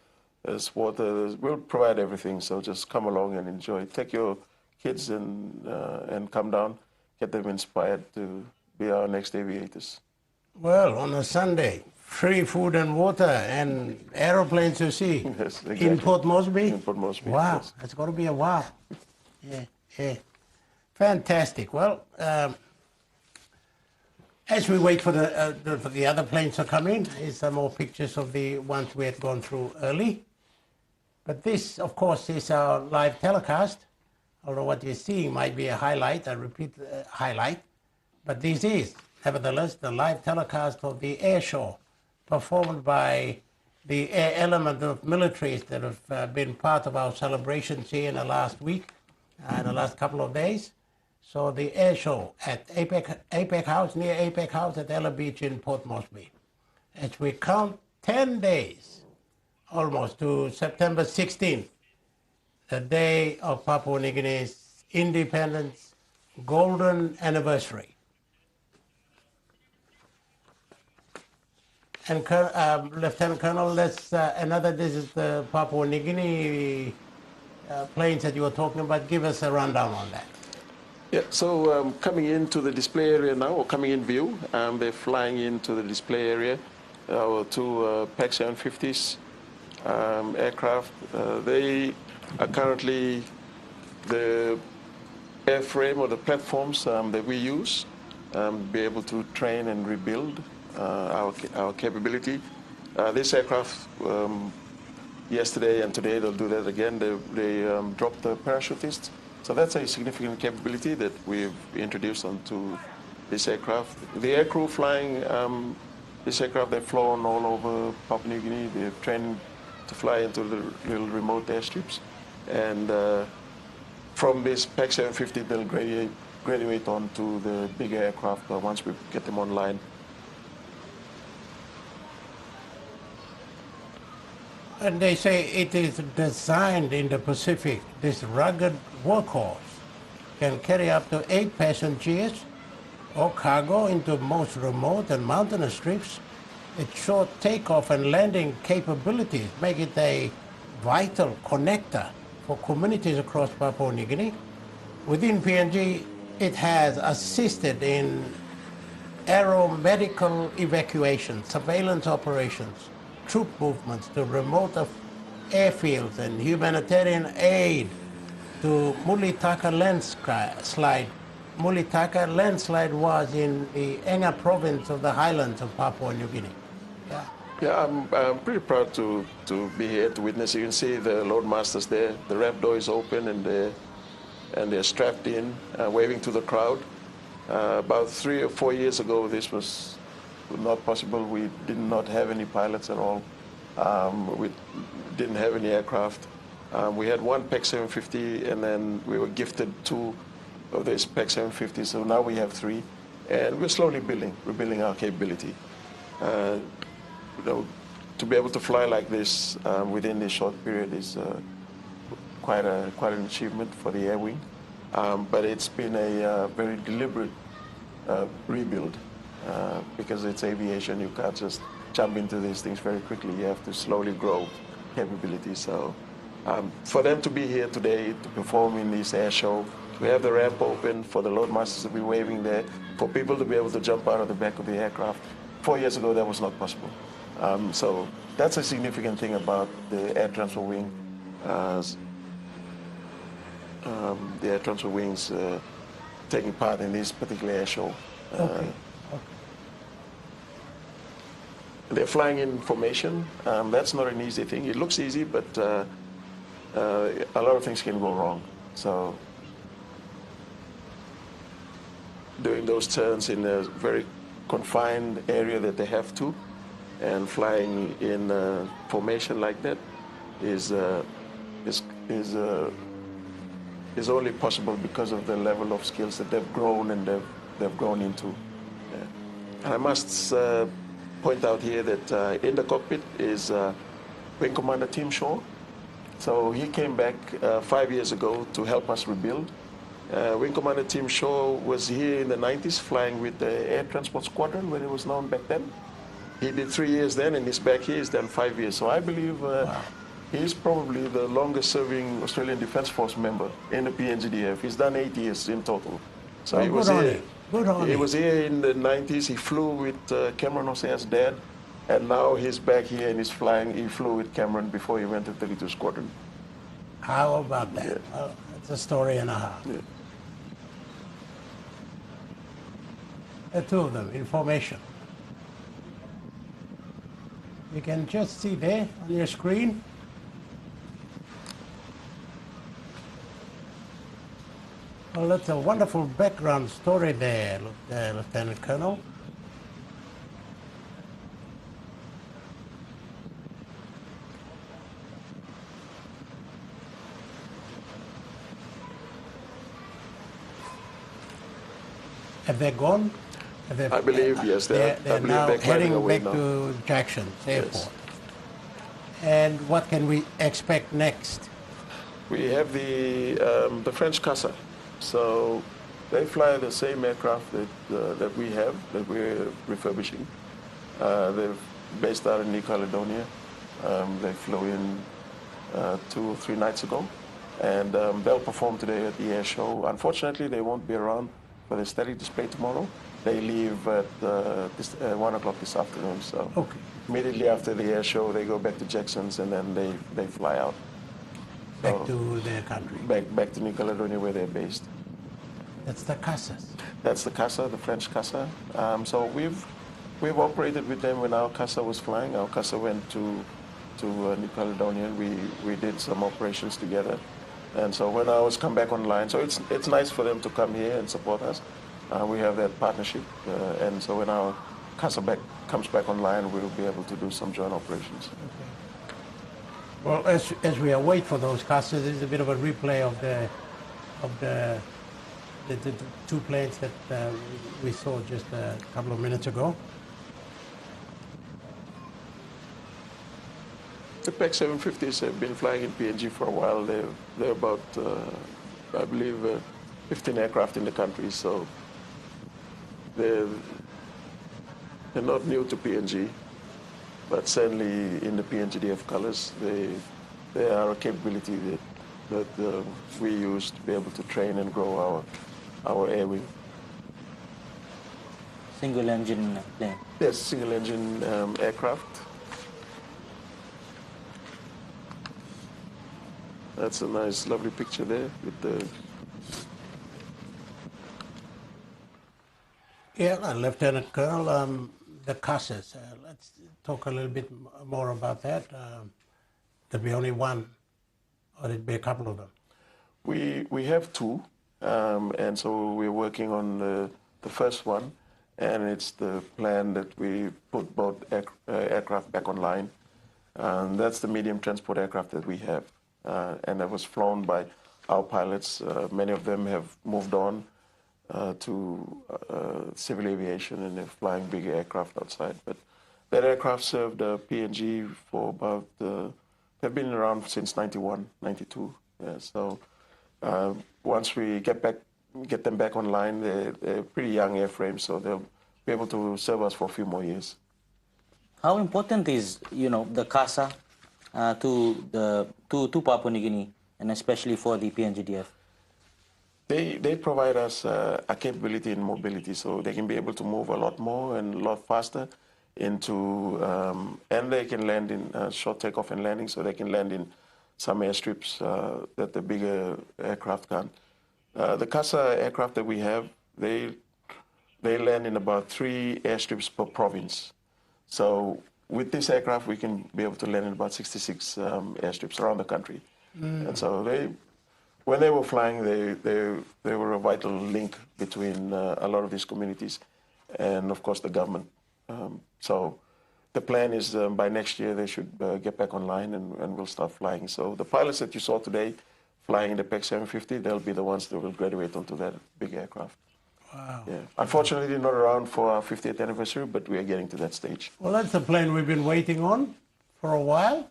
There's water, we'll provide everything, so just come along and enjoy. Take your kids and come down, get them inspired to be our next aviators. Well, on a Sunday, free food and water and aeroplanes to see. Yes, exactly. In Port Moresby? In Port Moresby. Wow, Yes. it's going to be a wow. Yeah, yeah. Fantastic. Well, as we wait for the other planes to come in, here's some more pictures of the ones we had gone through early. But this, of course, is our live telecast, although what you're seeing might be a highlight, I repeat, highlight. But this is, nevertheless, the live telecast of the Airshow, performed by the air element of militaries that have been part of our celebrations here in the last week, the last couple of days. So the Airshow at APEC House, near APEC House at Ela Beach in Port Moresby. As we count 10 days, almost to September 16th, the day of Papua New Guinea's independence, golden anniversary. And Lieutenant Colonel, this is the Papua New Guinea planes that you were talking about. Give us a rundown on that. Yeah, so coming into the display area now, or coming in view, they're flying into the display area. Our two PAC 750s aircraft. They are currently the airframe or the platforms that we use to be able to train and rebuild our capability. This aircraft, yesterday and today, they'll do that again. They dropped the parachutists. So that's a significant capability that we've introduced onto this aircraft. The aircrew flying this aircraft, they've flown all over Papua New Guinea. They've trained to fly into the little remote airstrips. And from this PAC 750, they'll graduate onto the bigger aircraft once we get them online. And they say it is designed in the Pacific. This rugged workhorse can carry up to 8 passengers or cargo into most remote and mountainous strips. Its short takeoff and landing capabilities make it a vital connector for communities across Papua New Guinea. Within PNG, it has assisted in aeromedical evacuation, surveillance operations, troop movements to remote airfields and humanitarian aid to Mulitaka landslide. Mulitaka landslide was in the Enga province of the highlands of Papua New Guinea. Yeah. Yeah, I'm pretty proud to be here to witness. You can see the Loadmasters there. The ramp door is open and they're strapped in, waving to the crowd. About 3 or 4 years ago, this was not possible. We did not have any pilots at all. We didn't have any aircraft. We had one PAC 750, and then we were gifted 2 of these PAC 750s. So now we have 3, and we're slowly rebuilding our capability. To be able to fly like this within this short period is quite an achievement for the Air Wing. But it's been a very deliberate rebuild because it's aviation. You can't just jump into these things very quickly. You have to slowly grow capability. So for them to be here today to perform in this air show, we have the ramp open for the Loadmasters to be waving there, for people to be able to jump out of the back of the aircraft. 4 years ago, that was not possible. So that's a significant thing about the Air Transport Wing. The Air Transport Wings taking part in this particular air show. Okay. They're flying in formation. That's not an easy thing. It looks easy, but a lot of things can go wrong. So doing those turns in a very confined area that they have to, and flying in formation like that is only possible because of the level of skills that they've grown and they've grown into. Yeah. And I must point out here that in the cockpit is Wing Commander Tim Shaw. So he came back 5 years ago to help us rebuild. Wing Commander Tim Shaw was here in the 90s flying with the Air Transport Squadron when it was known back then. He did 3 years then, and he's back here. He's done 5 years. So I believe he's probably the longest serving Australian Defence Force member in the PNGDF. He's done 8 years in total. So he was here. He was here in the 90s. He flew with Cameron Osea's dad, and now he's back here and he's flying. He flew with Cameron before he went to 32 Squadron. How about that? Yeah. Well, it's a story and a half. Yeah. The two of them in formation. You can just see there on your screen. Well, that's a wonderful background story there, Lieutenant Colonel. Have they gone? I believe, yes. They're now heading back now to Jackson's airport. And what can we expect next? We have the French CASA. So they fly the same aircraft that we have, that we're refurbishing. They're based out in New Caledonia. They flew in 2 or 3 nights ago. And they'll perform today at the Airshow. Unfortunately, they won't be around for the static display tomorrow. They leave at 1 o'clock this afternoon. So Okay. immediately after the Airshow, they go back to Jackson's, and then they fly out. Back to their country. Back to New Caledonia, where they're based. That's the CASAs. That's the CASA, the French CASA. So we've operated with them when our CASA was flying. Our CASA went to New Caledonia. We did some operations together. And so when ours come back online, so it's nice for them to come here and support us. We have that partnership, and so when our CASA comes back online, we'll be able to do some joint operations. Okay. Well, as we await for those CASAs, this is a bit of a replay of the two planes that we saw just a couple of minutes ago. The PAC 750s have been flying in PNG for a while. They're about, I believe, 15 aircraft in the country, so they're not new to PNG, but certainly in the PNGDF colors, they are a capability that we use to be able to train and grow our air wing. Single engine plane. Yes, single engine aircraft. That's a nice, lovely picture there with the... Yeah, Lieutenant Colonel, the CASAs, let's talk a little bit more about that. There'll be only one, or there'll be a couple of them? We have 2, and so we're working on the first one, and it's the plan that we put both aircraft back online. That's the medium transport aircraft that we have. And that was flown by our pilots. Many of them have moved on to civil aviation, and they're flying big aircraft outside. But that aircraft served PNG for about, they've been around since 91, 92. Yeah, so once we get them back online, they're pretty young airframes, so they'll be able to serve us for a few more years. How important is, the CASA to Papua New Guinea, and especially for the PNGDF? They provide us a capability in mobility, so they can be able to move a lot more and a lot faster into, and they can land in short takeoff and landing, so they can land in some airstrips that the bigger aircraft can't. The CASA aircraft that we have, they land in about 3 airstrips per province. So with this aircraft, we can be able to land in about 66 airstrips around the country. And so when they were flying, they were a vital link between a lot of these communities and, of course, the government. So the plan is by next year they should get back online and we'll start flying. So the pilots that you saw today flying in the PEC 750, they'll be the ones that will graduate onto that big aircraft. Wow. Yeah. Unfortunately, they're not around for our 50th anniversary, but we are getting to that stage. Well, that's the plane we've been waiting on for a while.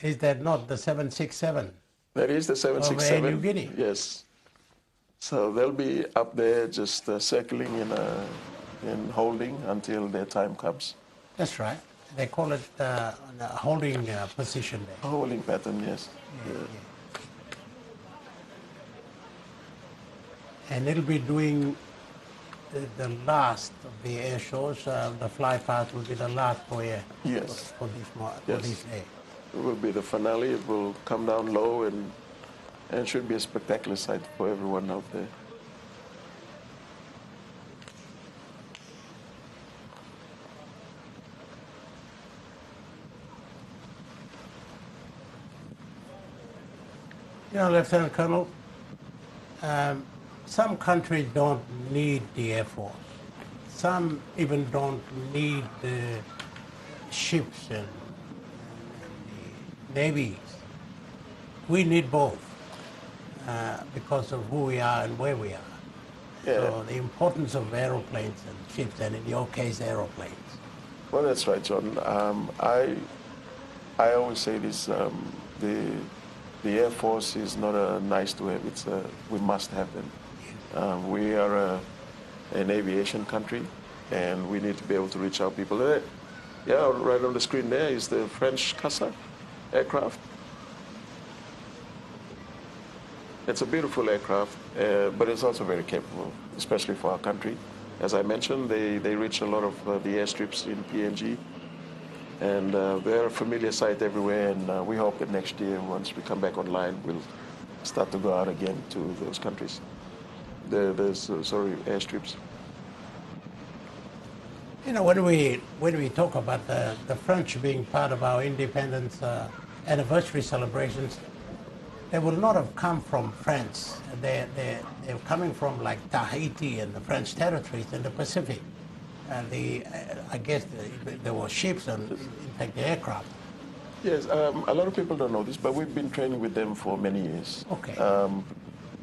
Is that not the 767? That is the 767. Over Niugini. Yes. So they'll be up there just circling in holding until their time comes. That's right. They call it a holding position there. A holding pattern, yes. Yeah, yeah. And it'll be doing the last of the air shows. The fly past will be the last for air. Yes. For Yes. this day. It will be the finale. It will come down low and should be a spectacular sight for everyone out there. You know, Lieutenant Colonel, some countries don't need the Air Force. Some even don't need the ships and the navies. We need both because of who we are and where we are. Yeah. So the importance of aeroplanes and ships, and in your case, aeroplanes. Well, that's right, John. I always say this: the Air Force is not a nice to have; it's we must have them. We are an aviation country, and we need to be able to reach our people. Yeah, right on the screen there is the French CASA aircraft. It's a beautiful aircraft, but it's also very capable, especially for our country. As I mentioned, they reach a lot of the airstrips in PNG, and they're a familiar sight everywhere, and we hope that next year, once we come back online, we'll start to go out again to those countries. There's airstrips. You know, when we talk about the French being part of our independence anniversary celebrations, they will not have come from France. They're coming from like Tahiti and the French territories in the Pacific. And I guess there were ships and in fact the aircraft. Yes, a lot of people don't know this, but we've been training with them for many years. Okay.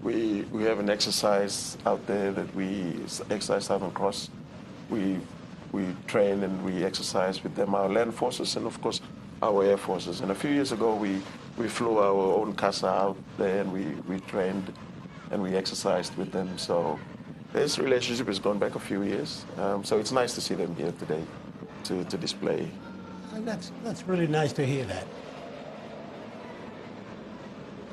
We have an exercise out there that we exercise Southern Cross. We train and we exercise with them, our land forces and of course our air forces. And a few years ago we flew our own CASA out there and we trained and we exercised with them. So this relationship has gone back a few years. So it's nice to see them here today to display. And that's really nice to hear that.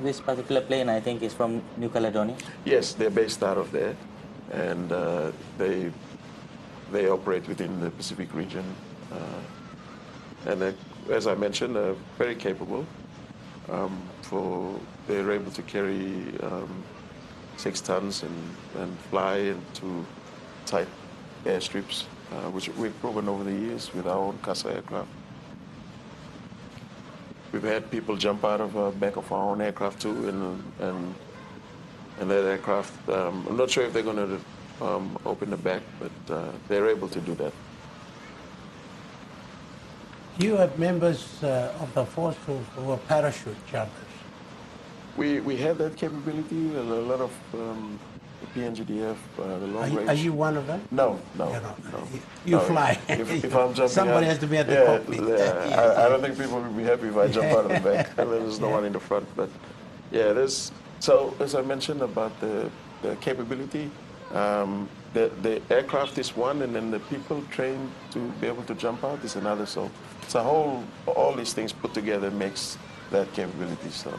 This particular plane, I think, is from New Caledonia. Yes, they're based out of there, and they operate within the Pacific region. And as I mentioned, very capable. They're able to carry 6 tons and fly into tight airstrips, which we've proven over the years with our own CASA aircraft. We've had people jump out of the back of our own aircraft too, and that aircraft, I'm not sure if they're going to open the back, but they're able to do that. You have members of the force who are parachute jumpers. We have that capability. A lot of the PNGDF, the long range. Are you one of them? No. You fly. If I'm jumping Somebody out, has to be at the cockpit. I don't think people will be happy if I jump out of the back. There's no one in the front. But yeah, so as I mentioned about the capability, the aircraft is one, and then the people trained to be able to jump out is another. So it's all these things put together makes that capability. So.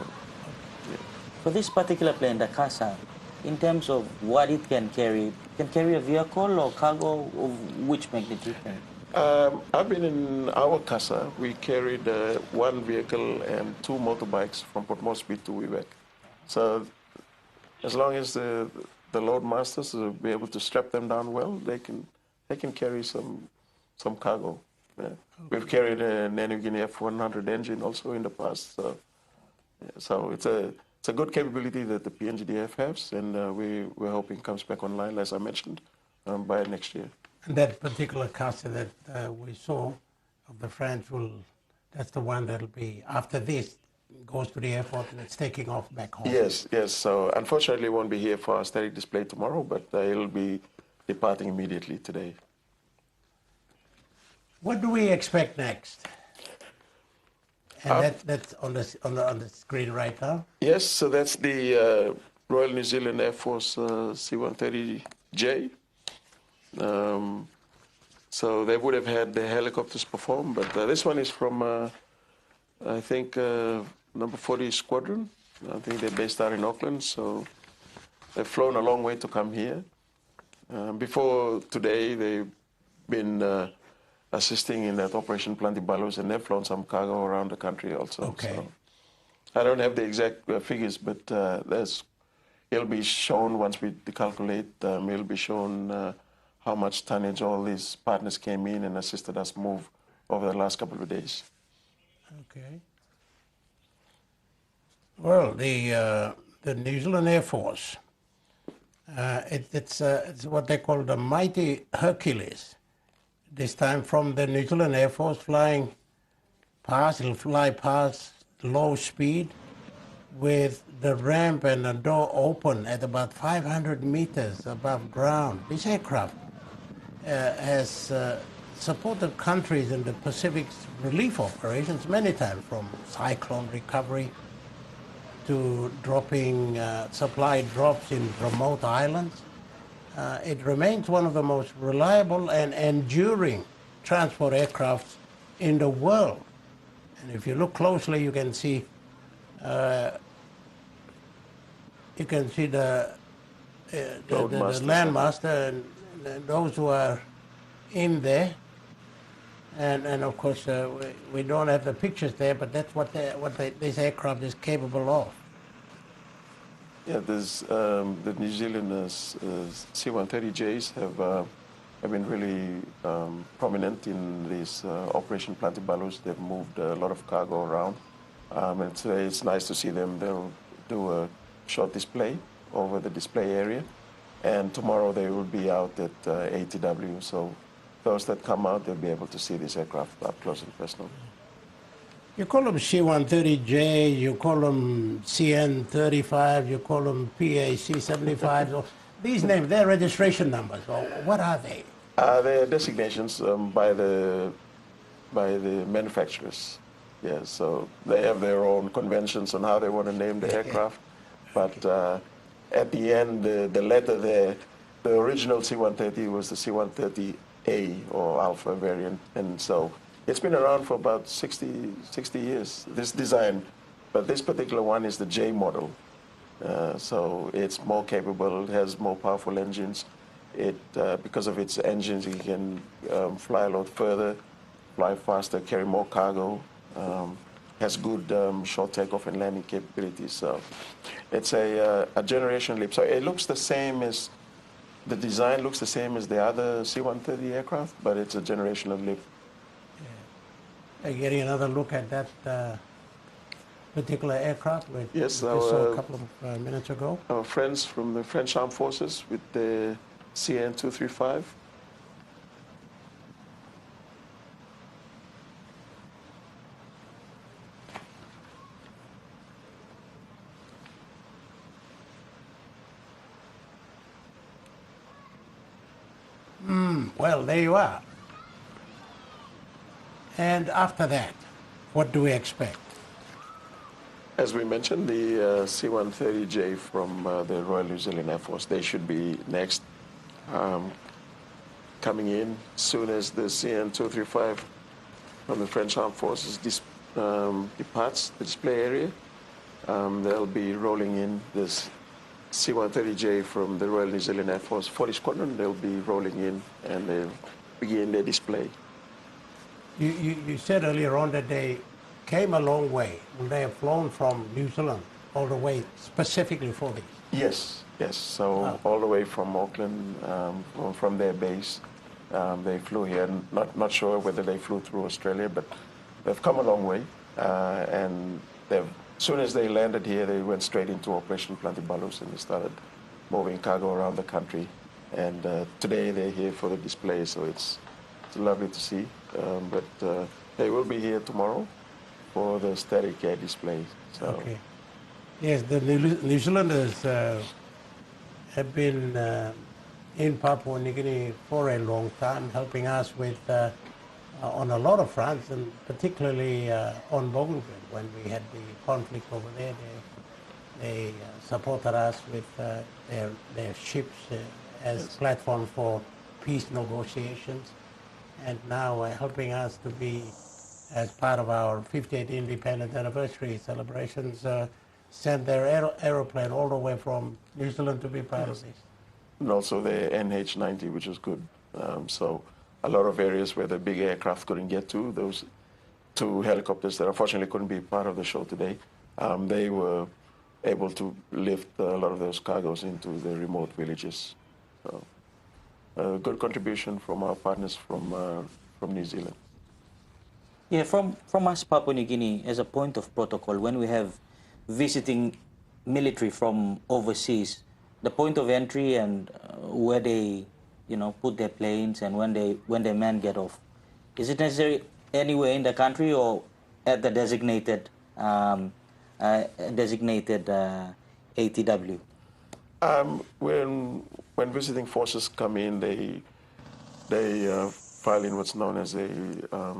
Yeah. For this particular plane, the CASA, in terms of what it can carry a vehicle or cargo of which magnitude? I've been in our CASA. We carried 1 vehicle and 2 motorbikes from Port Moresby to Wewak. So as long as the load masters will be able to strap them down well, they can carry some cargo. We've carried a Niugini F-100 engine also in the past. So it's a good capability that the PNGDF has, and we're hoping comes back online, as I mentioned, by next year. And that particular CASA that we saw of the French that's the one that'll be, after this, goes to the airport and it's taking off back home. Yes. So unfortunately, it won't be here for our static display tomorrow, but it'll be departing immediately today. What do we expect next? And that's on the screen right now. Yes, so that's the Royal New Zealand Air Force C-130J. So they would have had the helicopters perform, but this one is from, I think, number 40 Squadron. I think they're based out in Auckland, so they've flown a long way to come here. Before today, they've been assisting in that Operation Plantibalus, and they've flown some cargo around the country also. Okay. So I don't have the exact figures, but it'll be shown once we calculate. It'll be shown how much tonnage all these partners came in and assisted us move over the last couple of days. Okay. Well, the New Zealand Air Force, it's what they call the mighty Hercules. This time from the New Zealand Air Force it'll fly past low speed with the ramp and the door open at about 500 meters above ground. This aircraft has supported countries in the Pacific relief operations many times, from cyclone recovery to dropping supply drops in remote islands. It remains one of the most reliable and enduring transport aircrafts in the world. And if you look closely, you can see the landmaster and those who are in there. And of course, we don't have the pictures there, but that's what this aircraft is capable of. Yeah, there's the New Zealand C-130Js have been really prominent in this Operation Plantibalus. They've moved a lot of cargo around, and today it's nice to see them. They'll do a short display over the display area, and tomorrow they will be out at ATW. So those that come out, they'll be able to see this aircraft up close and personal. You call them C-130J, you call them CN-35, you call them PAC-75. So these names, they're registration numbers. Or what are they? They're designations by the manufacturers. Yeah, so they have their own conventions on how they want to name the aircraft. But at the end, the letter there, the original C-130 was the C-130A or Alpha variant, and so it's been around for about 60 years, this design, but this particular one is the J model. So it's more capable, it has more powerful engines. Because of its engines, it can fly a lot further, fly faster, carry more cargo, has good short takeoff and landing capabilities. So it's a generation leap. So it looks the same as, the design looks the same as the other C-130 aircraft, but it's a generational leap. Getting another look at that particular aircraft, which we Yes, saw a couple of minutes ago. Our friends from the French Armed Forces with the CN-235. Well, there you are. And after that, what do we expect? As we mentioned, the C-130J from the Royal New Zealand Air Force, they should be next, coming in soon as the CN-235 from the French Armed Forces departs the display area. They'll be rolling in this C-130J from the Royal New Zealand Air Force 40 Squadron. They'll be rolling in and they'll begin their display. You said earlier on that they came a long way. They have flown from New Zealand all the way specifically for this. Yes. So all the way from Auckland, from their base, They flew here, not sure whether they flew through Australia, but they've come a long way. And as soon as they landed here, they went straight into Operation Plantibalus and they started moving cargo around the country. And today they're here for the display, so it's lovely to see. But they will be here tomorrow for the static air display. So. Okay. Yes, the New Zealanders have been in Papua New Guinea for a long time, helping us with on a lot of fronts, and particularly on Bougainville when we had the conflict over there. They supported us with their ships as platforms for peace negotiations, and now helping us to be, as part of our 50th independence anniversary celebrations, send their aeroplane all the way from New Zealand to be part of this. And also the NH-90, which is good. So a lot of areas where the big aircraft couldn't get to, those two helicopters that unfortunately couldn't be part of the show today, they were able to lift a lot of those cargoes into the remote villages. So a good contribution from our partners from New Zealand. Yeah, from us, Papua New Guinea, as a point of protocol, when we have visiting military from overseas, the point of entry and where they, put their planes and when their men get off, is it necessary anywhere in the country or at the designated ATW? When visiting forces come in, they file in what's known as a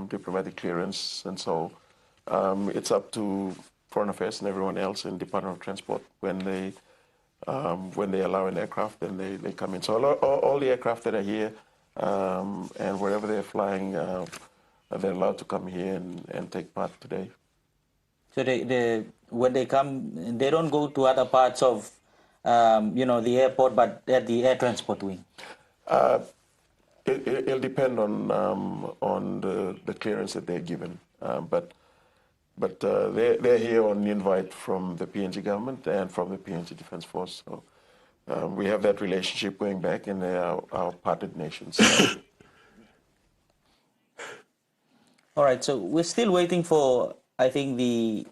diplomatic clearance, and so it's up to Foreign Affairs and everyone else in Department of Transport when they allow an aircraft, then they come in. So all the aircraft that are here and wherever they're flying, they're allowed to come here and take part today. So when they come, they don't go to other parts of the airport, but at the air transport wing. It'll depend on the clearance that they're given, but they're here on invite from the PNG government and from the PNG Defence Force. So we have that relationship going back, and they are our partnered nations. All right, so we're still waiting for, I think, the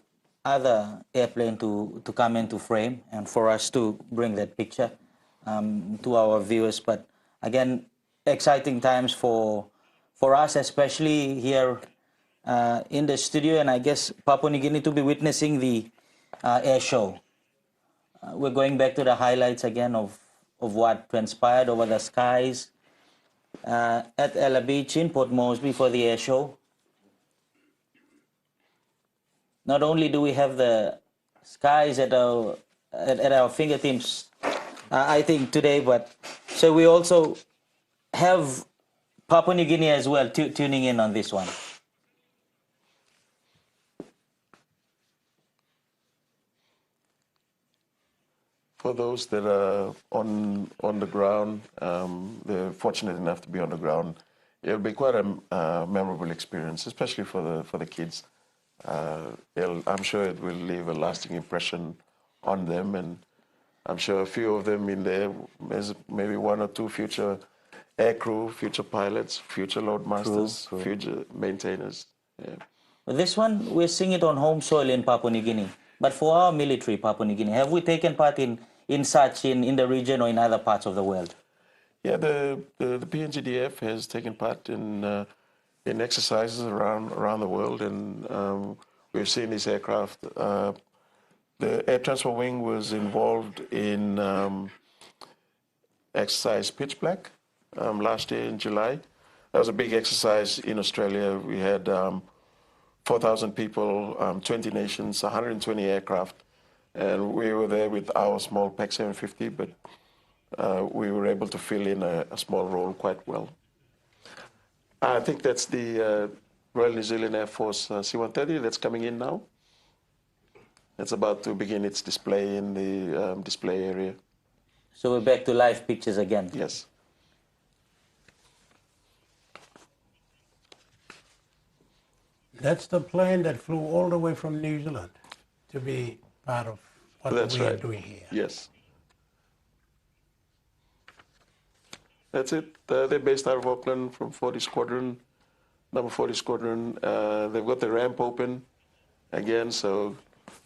other airplane to come into frame and for us to bring that picture to our viewers. But again, exciting times for us, especially here in the studio, and I guess Papua New Guinea to be witnessing the air show. We're going back to the highlights again of what transpired over the skies at Ela Beach in Port Moresby for the air show. Not only do we have the skies at our fingertips, I think today, but so we also have Papua New Guinea as well tuning in on this one. For those that are on the ground, they're fortunate enough to be on the ground. It'll be quite a memorable experience, especially for the kids. I'm sure it will leave a lasting impression on them, and I'm sure a few of them in there, maybe one or two future aircrew, future pilots, future load masters, future maintainers. Yeah. This one, we're seeing it on home soil in Papua New Guinea. But for our military, Papua New Guinea, have we taken part in such in the region or in other parts of the world? Yeah, the PNGDF has taken part in exercises around the world, and we've seen this aircraft. The Air Transport Wing was involved in exercise Pitch Black last year in July. That was a big exercise in Australia. We had 4,000 people, 20 nations, 120 aircraft, and we were there with our small PAC 750, but we were able to fill in a small role quite well. I think that's the Royal New Zealand Air Force C-130 that's coming in now. It's about to begin its display in the display area. So we're back to live pictures again. Yes. That's the plane that flew all the way from New Zealand to be part of what That's we are right. doing here. Yes. That's it. They're based out of Auckland from 40 Squadron, number 40 Squadron. They've got the ramp open again, so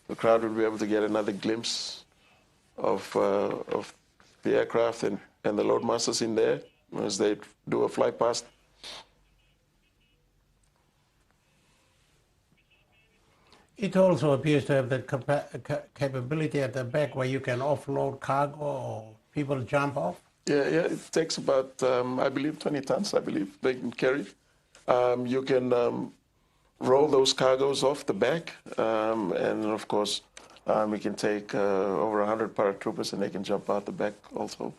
the crowd will be able to get another glimpse of the aircraft and the loadmasters in there as they do a fly past. It also appears to have the capability at the back where you can offload cargo or people jump off. Yeah, it takes about, I believe, 20 tons, I believe, they can carry. You can roll those cargoes off the back, and of course, we can take over 100 paratroopers and they can jump out the back also.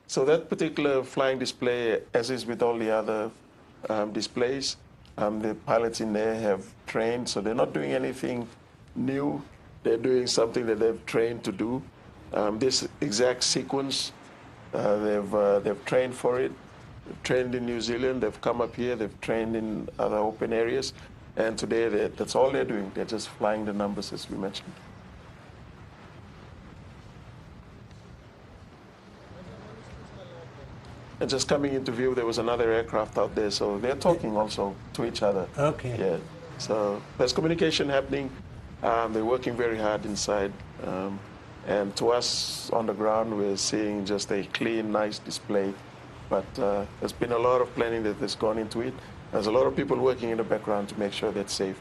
So that particular flying display, as is with all the other displays, the pilots in there have trained, so they're not doing anything new. They're doing something that they've trained to do. This exact sequence, they've trained for it. They've trained in New Zealand. They've come up here. They've trained in other open areas, and today that's all they're doing. They're just flying the numbers, as we mentioned. And just coming into view, there was another aircraft out there, so they're talking also to each other. Okay. Yeah. So there's communication happening. They're working very hard inside. And to us on the ground, we're seeing just a clean, nice display. But there's been a lot of planning that has gone into it. There's a lot of people working in the background to make sure that's safe.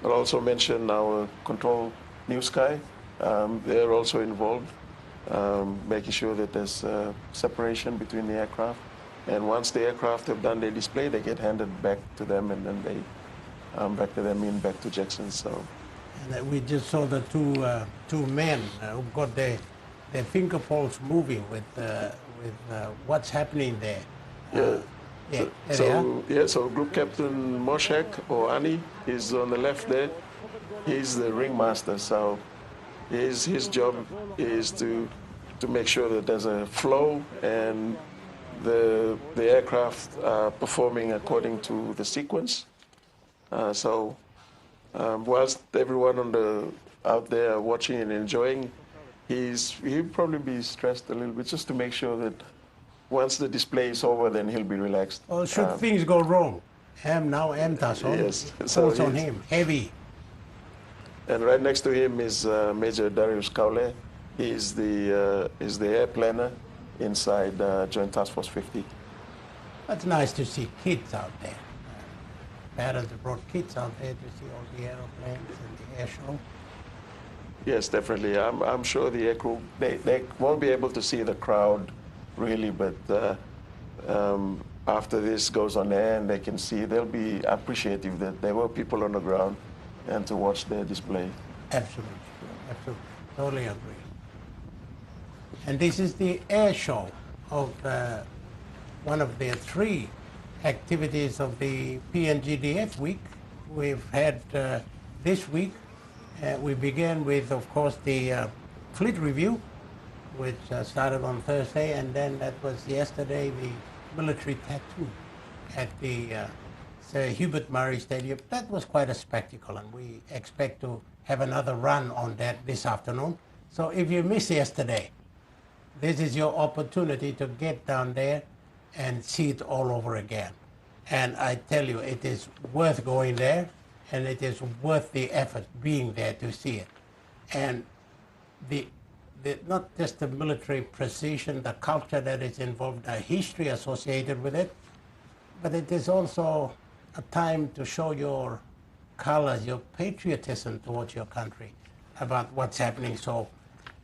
I'll also mention our control New Sky. They're also involved, making sure that there's separation between the aircraft. And once the aircraft have done their display, they get handed back to them, and then they back to Jackson. So. And we just saw the two men who got their finger poles moving with what's happening there. So Group Captain Moshek, or Ani, is on the left there. He's the ringmaster. So his job is to make sure that there's a flow and the aircraft are performing according to the sequence. Whilst everyone out there watching and enjoying, he'll probably be stressed a little bit just to make sure that once the display is over, then he'll be relaxed. Well, should things go wrong, yes, falls on him, heavy. And right next to him is Major Darius Kaule. He's the air planner inside Joint Task Force 50. It's nice to see kids out there. Parents brought kids out there to see all the aeroplanes and the air show. Yes, definitely. I'm sure the aircrew, they won't be able to see the crowd really, but after this goes on air and they can see, they'll be appreciative that there were people on the ground and to watch their display. Absolutely, absolutely, totally agree. And this is the air show of one of the three activities of the PNGDF week. We've had this week, we began with, of course, the fleet review, which started on Thursday, and then that was yesterday, the military tattoo at the Sir Hubert Murray Stadium. That was quite a spectacle, and we expect to have another run on that this afternoon. So if you missed yesterday, this is your opportunity to get down there and see it all over again. And I tell you, it is worth going there, and it is worth the effort being there to see it. And not just the military precision, the culture that is involved, the history associated with it, but it is also a time to show your colors, your patriotism towards your country about what's happening. So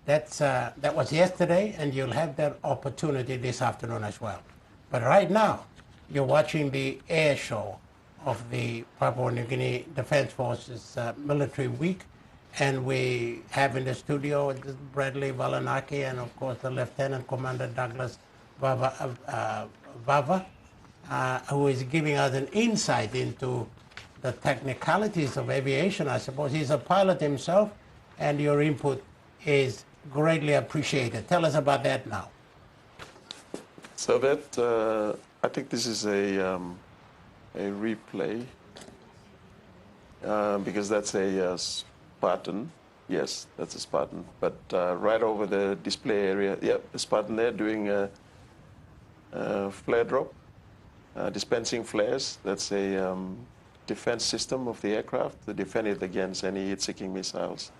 that was yesterday, and you'll have that opportunity this afternoon as well. But right now, you're watching the air show of the Papua New Guinea Defense Forces Military Week, and we have in the studio Bradley Valanaki and of course the Lieutenant Commander Douglas Vava, who is giving us an insight into the technicalities of aviation. I suppose he's a pilot himself, and your input is greatly appreciated. Tell us about that now. So that, I think this is a replay, because that's a Spartan Yes, that's a Spartan. But right over the display area, yeah, the Spartan there doing a flare drop, dispensing flares. That's a defense system of the aircraft to defend it against any heat-seeking missiles.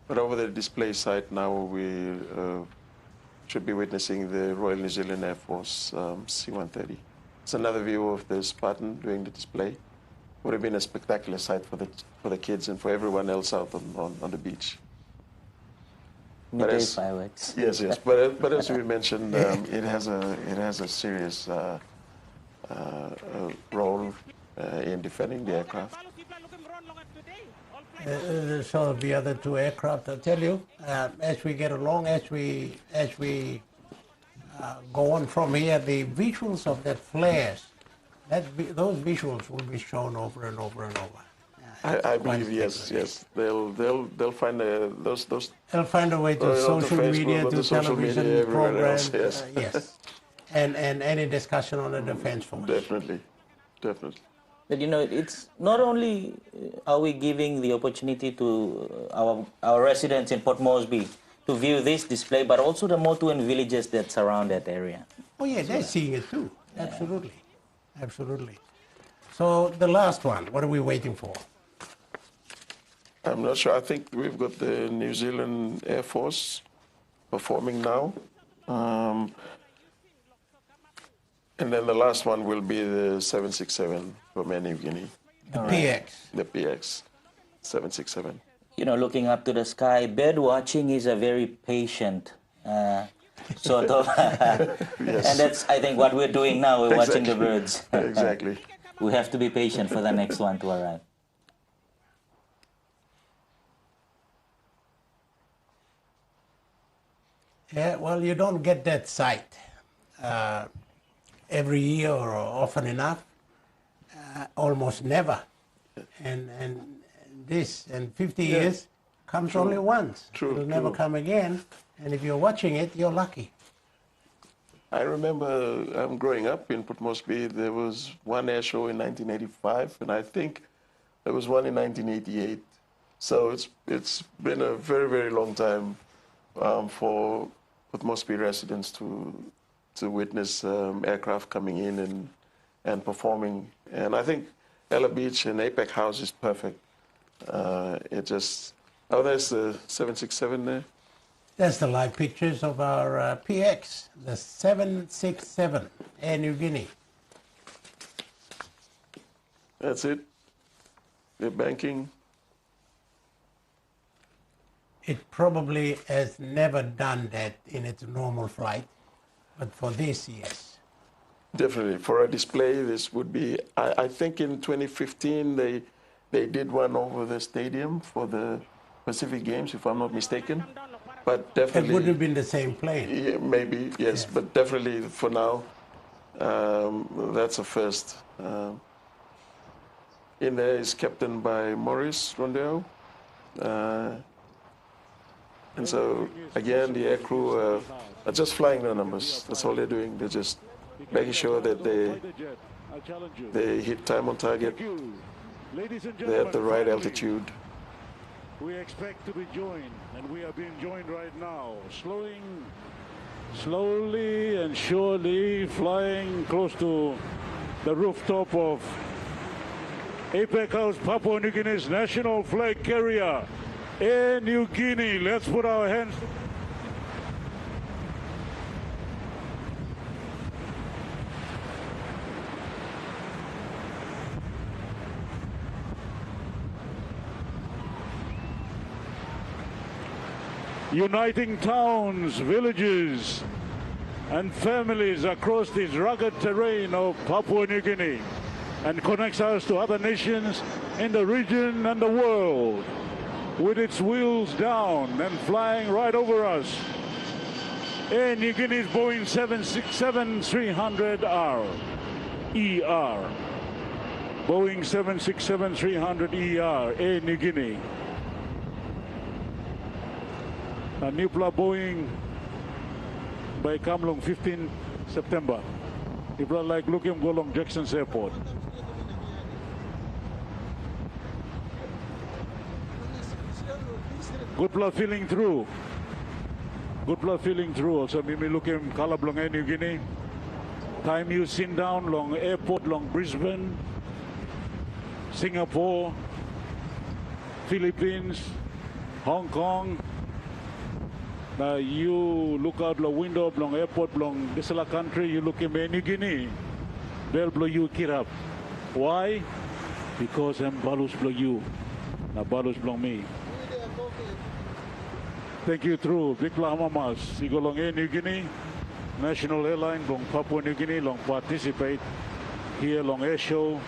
But over the display site now, we should be witnessing the Royal New Zealand Air Force C-130. It's another view of the Spartan doing the display. Would have been a spectacular sight for the kids and for everyone else out on the beach. Midday fireworks. Yes, yes. But as we mentioned, it has a serious role in defending the aircraft. So the other two aircraft, I'll tell you, as we get along, as we go on from here, the visuals of that flares, those visuals will be shown over and over and over. I believe yes. They'll find those. They'll find a way to social media, to television programs, yes, and any discussion on the defense force. Definitely. But you know, it's not only are we giving the opportunity to our residents in Port Moresby to view this display, but also the Motuan villages that surround that area. Oh yeah, they're seeing it too. Absolutely. Absolutely. So the last one, what are we waiting for? I'm not sure. I think we've got the New Zealand Air Force performing now. And then the last one will be the 767 from Niugini. The PX. The PX 767. You know, looking up to the sky, bird watching is a very patient sort of, Yes. and that's, I think, what we're doing now. We're watching the birds. Exactly. We have to be patient for the next one to arrive. Yeah, well, you don't get that sight every year or often enough, almost never. And this, in 50 years, comes only once. It'll never come again. And if you're watching it, you're lucky. I remember growing up in Port Moresby, there was one air show in 1985, and I think there was one in 1988. So it's been a very, very long time for Port Moresby residents to witness aircraft coming in and performing. And I think Ela Beach and APEC House is perfect. Oh, there's the 767 there. That's the live pictures of our PX, the 767 Air Niugini. That's it. The banking. It probably has never done that in its normal flight, but for this, yes. Definitely. For a display, this would be, I think in 2015, they did one over the stadium for the Pacific Games, if I'm not mistaken. But definitely... It wouldn't have been the same plane. Yeah, maybe, yes, but definitely for now, that's a first. In there is captained by Maurice Rondeo. And so, again, the air crew are just flying their numbers. That's all they're doing. They're just making sure that they hit time on target. They're at the right altitude. We expect to be joined, and we are being joined right now. Slowly and surely flying close to the rooftop of APEC House, Papua New Guinea's national flag carrier, Air Niugini. Let's put our hands. Uniting towns, villages, and families across this rugged terrain of Papua New Guinea, and connects us to other nations in the region and the world. With its wheels down and flying right over us, Air Niugini's Boeing 767-300R ER. Boeing 767-300ER, Air Niugini. A Nipla Boeing by Kamlong, 15 September. Nipla like Lukim Golong Jackson's Airport. Good blood feeling through. Good blood feeling through. Also, mimi lukim kalablong Niugini. Time you sit down long airport, long Brisbane, Singapore, Philippines, Hong Kong. Now you look out the window long airport, long this country, you look in Niugini, they'll blow you kid up. Why? Because I'm balus blow you. Now balus blow me. Thank you through Big Lahamamas. Sigo long Niugini, National Airline long Papua New Guinea long participate here long Airshow,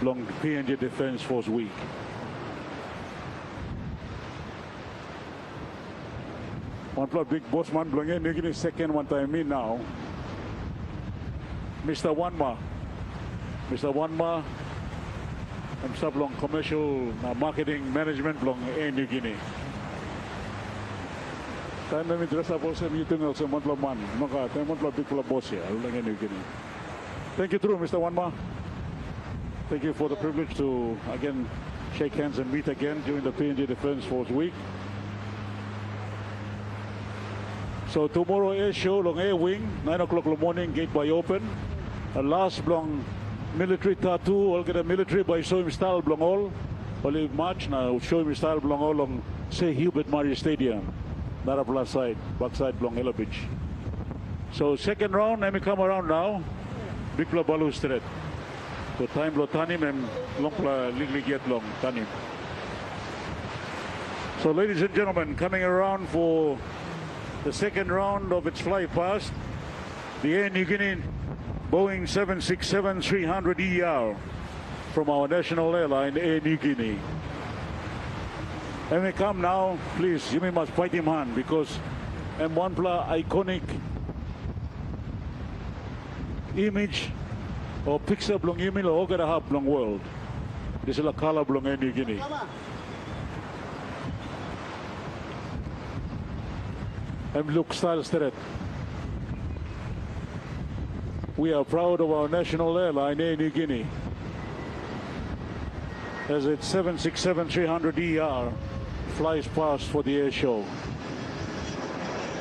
long PNG Defence Force Week. One plot big boss man blowing in Niugini second one time in now. Mr. Wanma. Mr. Wanma. I'm sub long commercial marketing management long in Niugini. Time na mi dress up also meeting also monthly man. Maka time monthly big club boss here. Thank you, true, Mr. Wanma. Thank you for the privilege to again shake hands and meet again during the PNG Defence Force Week. So tomorrow air show long air wing 9 o'clock in the morning gate by open. A last long military tattoo. All get a military by show him style blong all. Only March now show him style blong all long say Hubert Murray Stadium. Not up last side, backside long Ela Beach. So second round, let me come around now. Big pla balu straight. So time lo tanim and long pla ligli get long tanim. So ladies and gentlemen, coming around for the second round of its flight past, the Air Niugini Boeing 767-300ER from our national airline, Air Niugini. And we come now, please, you must fight him hand because M1 Pla iconic image or picture belong image or gonna have belong world. This is a color belong in New Guinea. And look style straight. We are proud of our national airline, Air New Guinea, as its 767-300ER flies past for the air show.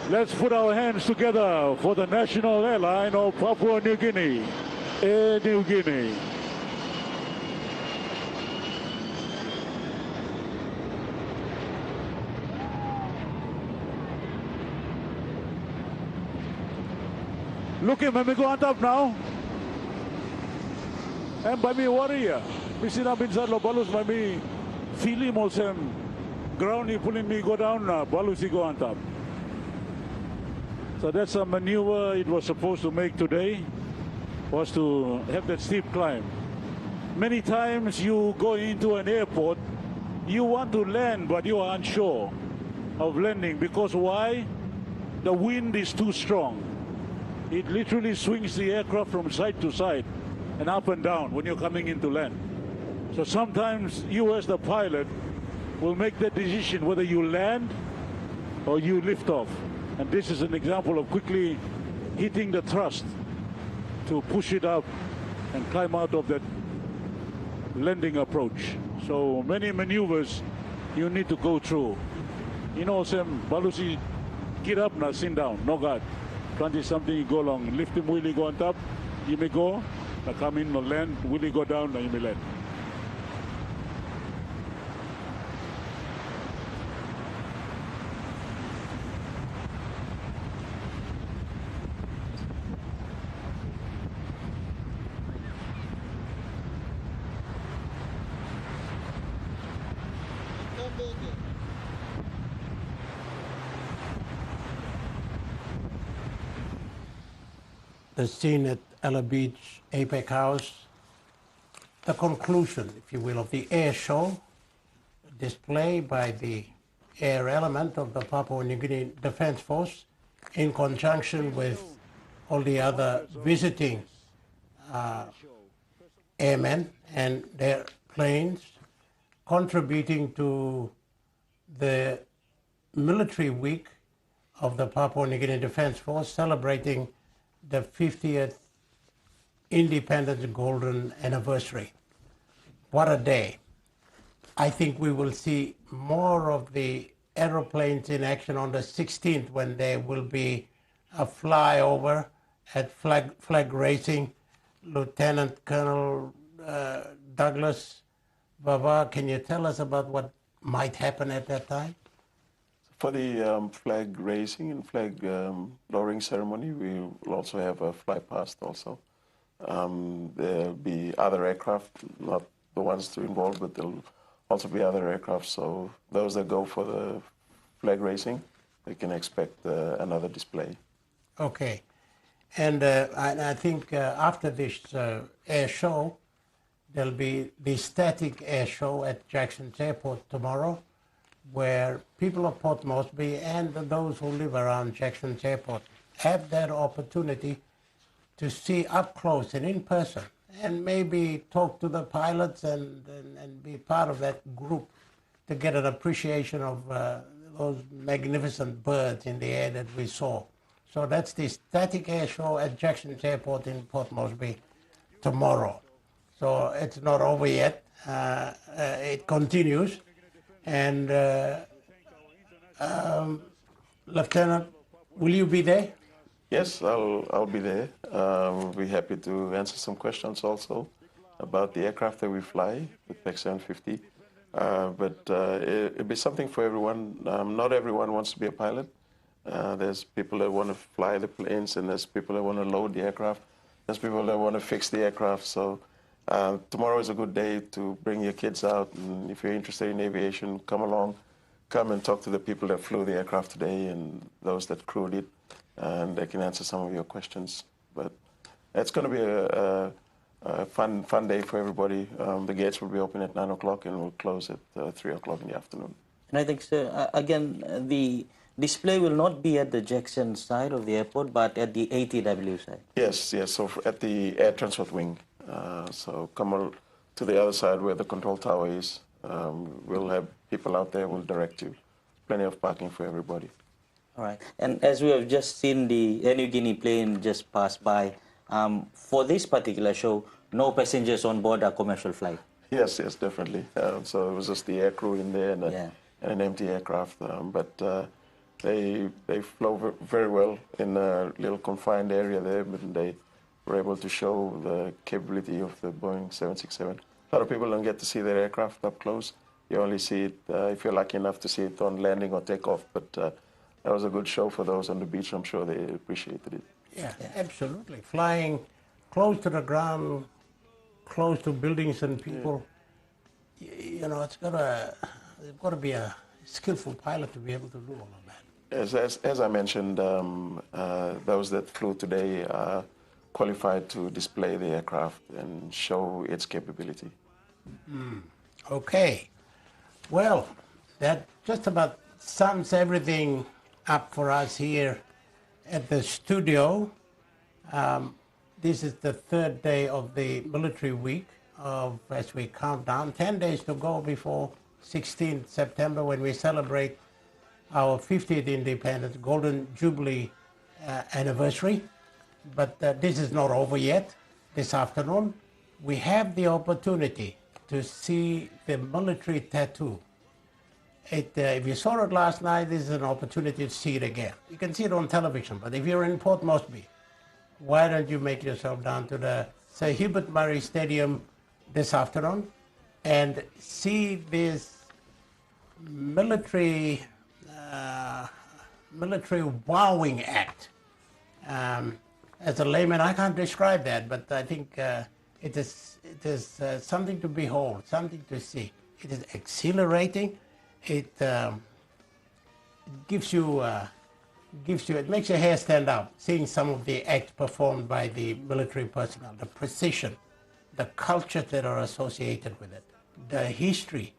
Let's put our hands together for the national airline of Papua New Guinea, Air New Guinea. Look at me go on top now. And by me warrior. We see now inside lo balus by me feeling also ground he pulling me go down now. Balus he go on top. So that's a maneuver it was supposed to make today, was to have that steep climb. Many times you go into an airport, you want to land but you are unsure of landing because why? The wind is too strong. It literally swings the aircraft from side to side and up and down when you're coming into land. So sometimes you as the pilot will make that decision whether you land or you lift off. And this is an example of quickly hitting the thrust to push it up and climb out of that landing approach. So many maneuvers you need to go through. You know, Sam, Balusi, get up now, sit down, no God. 20 something, you go long, lift him, will he go on top, you may go, now come in, no land, will he go down, now you may land. The scene at Ela Beach, APEC House, the conclusion, if you will, of the air show, display by the air element of the Papua New Guinea Defence Force in conjunction with all the other visiting airmen and their planes, contributing to the military week of the Papua New Guinea Defence Force, celebrating the 50th Independence Golden Anniversary. What a day. I think we will see more of the aeroplanes in action on the 16th when there will be a flyover at flag raising. Lieutenant Colonel Douglas Bava, can you tell us about what might happen at that time? For the flag raising and flag lowering ceremony, we will also have a fly past also. There'll be other aircraft, not the ones to involve, but there'll also be other aircraft. So those that go for the flag raising, they can expect another display. Okay. And I think after this air show, there'll be the static air show at Jackson's Airport tomorrow, where people of Port Moresby and those who live around Jackson's Airport have that opportunity to see up close and in person, and maybe talk to the pilots and be part of that group to get an appreciation of those magnificent birds in the air that we saw. So that's the static air show at Jackson's Airport in Port Moresby tomorrow. So it's not over yet. It continues. And Lieutenant, will you be there? Yes, I'll be there. We'll be happy to answer some questions also about the aircraft that we fly, the PEC 750. But it'll be something for everyone. Not everyone wants to be a pilot. There's people that want to fly the planes, and there's people that want to load the aircraft. There's people that want to fix the aircraft. So tomorrow is a good day to bring your kids out. And if you're interested in aviation, come along. Come and talk to the people that flew the aircraft today and those that crewed it, and they can answer some of your questions. But it's going to be a fun day for everybody. The gates will be open at 9 o'clock and we'll close at 3 o'clock in the afternoon. And I think, sir, again, the display will not be at the Jackson side of the airport, but at the ATW side. Yes, yes. So at the air transport wing. So come to the other side where the control tower is. We'll have people out there. We'll direct you. Plenty of parking for everybody. All right. And as we have just seen the Air Niugini plane just pass by, for this particular show, no passengers on board a commercial flight. Yes, yes, definitely. So it was just the air crew in there and, and an empty aircraft. But they flew very well in a little confined area there, but they were able to show the capability of the Boeing 767. A lot of people don't get to see their aircraft up close. You only see it if you're lucky enough to see it on landing or takeoff. But that was a good show for those on the beach. I'm sure they appreciated it. Yeah, absolutely. Flying close to the ground, close to buildings and people, you know, it's got to be a skillful pilot to be able to do all of that. As I mentioned, those that flew today are qualified to display the aircraft and show its capability. Okay. Well, that just about sums everything up for us here at the studio. This is the third day of the military week as we count down. 10 days to go before 16th September when we celebrate our 50th independence, Golden Jubilee anniversary. But this is not over yet. This afternoon, we have the opportunity to see the military tattoo. If you saw it last night, this is an opportunity to see it again. You can see it on television, but if you're in Port Moresby, why don't you make yourself down to the Sir Hubert Murray Stadium this afternoon and see this military wowing act. As a layman, I can't describe that, but I think it is something to behold, something to see. It is exhilarating. It gives you, it makes your hair stand up, seeing some of the acts performed by the military personnel, the precision, the culture that are associated with it, the history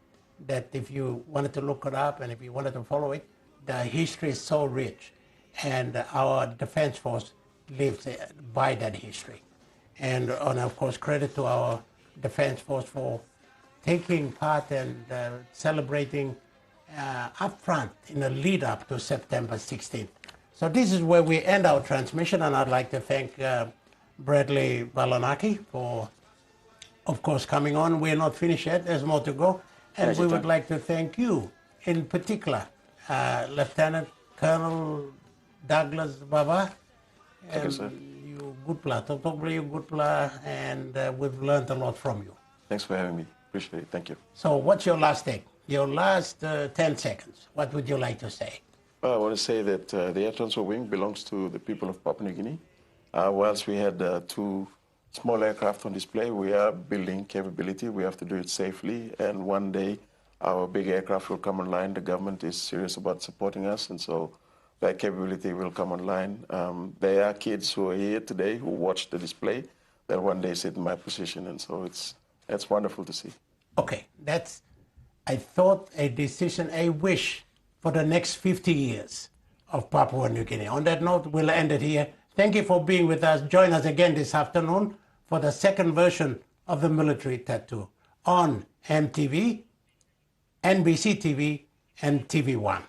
that if you wanted to look it up and if you wanted to follow it, the history is so rich. And our Defense Force lives by that history. And of course, credit to our Defense Force for taking part and celebrating up front in the lead up to September 16th. So this is where we end our transmission, and I'd like to thank Bradley Balanaki for, of course, coming on. We're not finished yet. There's more to go. And we would like to thank you in particular, Lieutenant Colonel Douglas Baba. Thank you, sir. You good player. You good player, and we've learned a lot from you. Thanks for having me. Appreciate it. Thank you. So what's your last thing? Your last 10 seconds. What would you like to say? Well, I want to say that the Air Transport Wing belongs to the people of Papua New Guinea. Whilst we had 2 small aircraft on display, we are building capability. We have to do it safely, and one day our big aircraft will come online. The government is serious about supporting us, and so that capability will come online. There are kids who are here today who watch the display that one day sit in my position, and so it's wonderful to see. Okay, that's, I thought, a decision, a wish for the next 50 years of Papua New Guinea. On that note, we'll end it here. Thank you for being with us. Join us again this afternoon for the second version of the military tattoo on MTV, NBC TV, and TV1.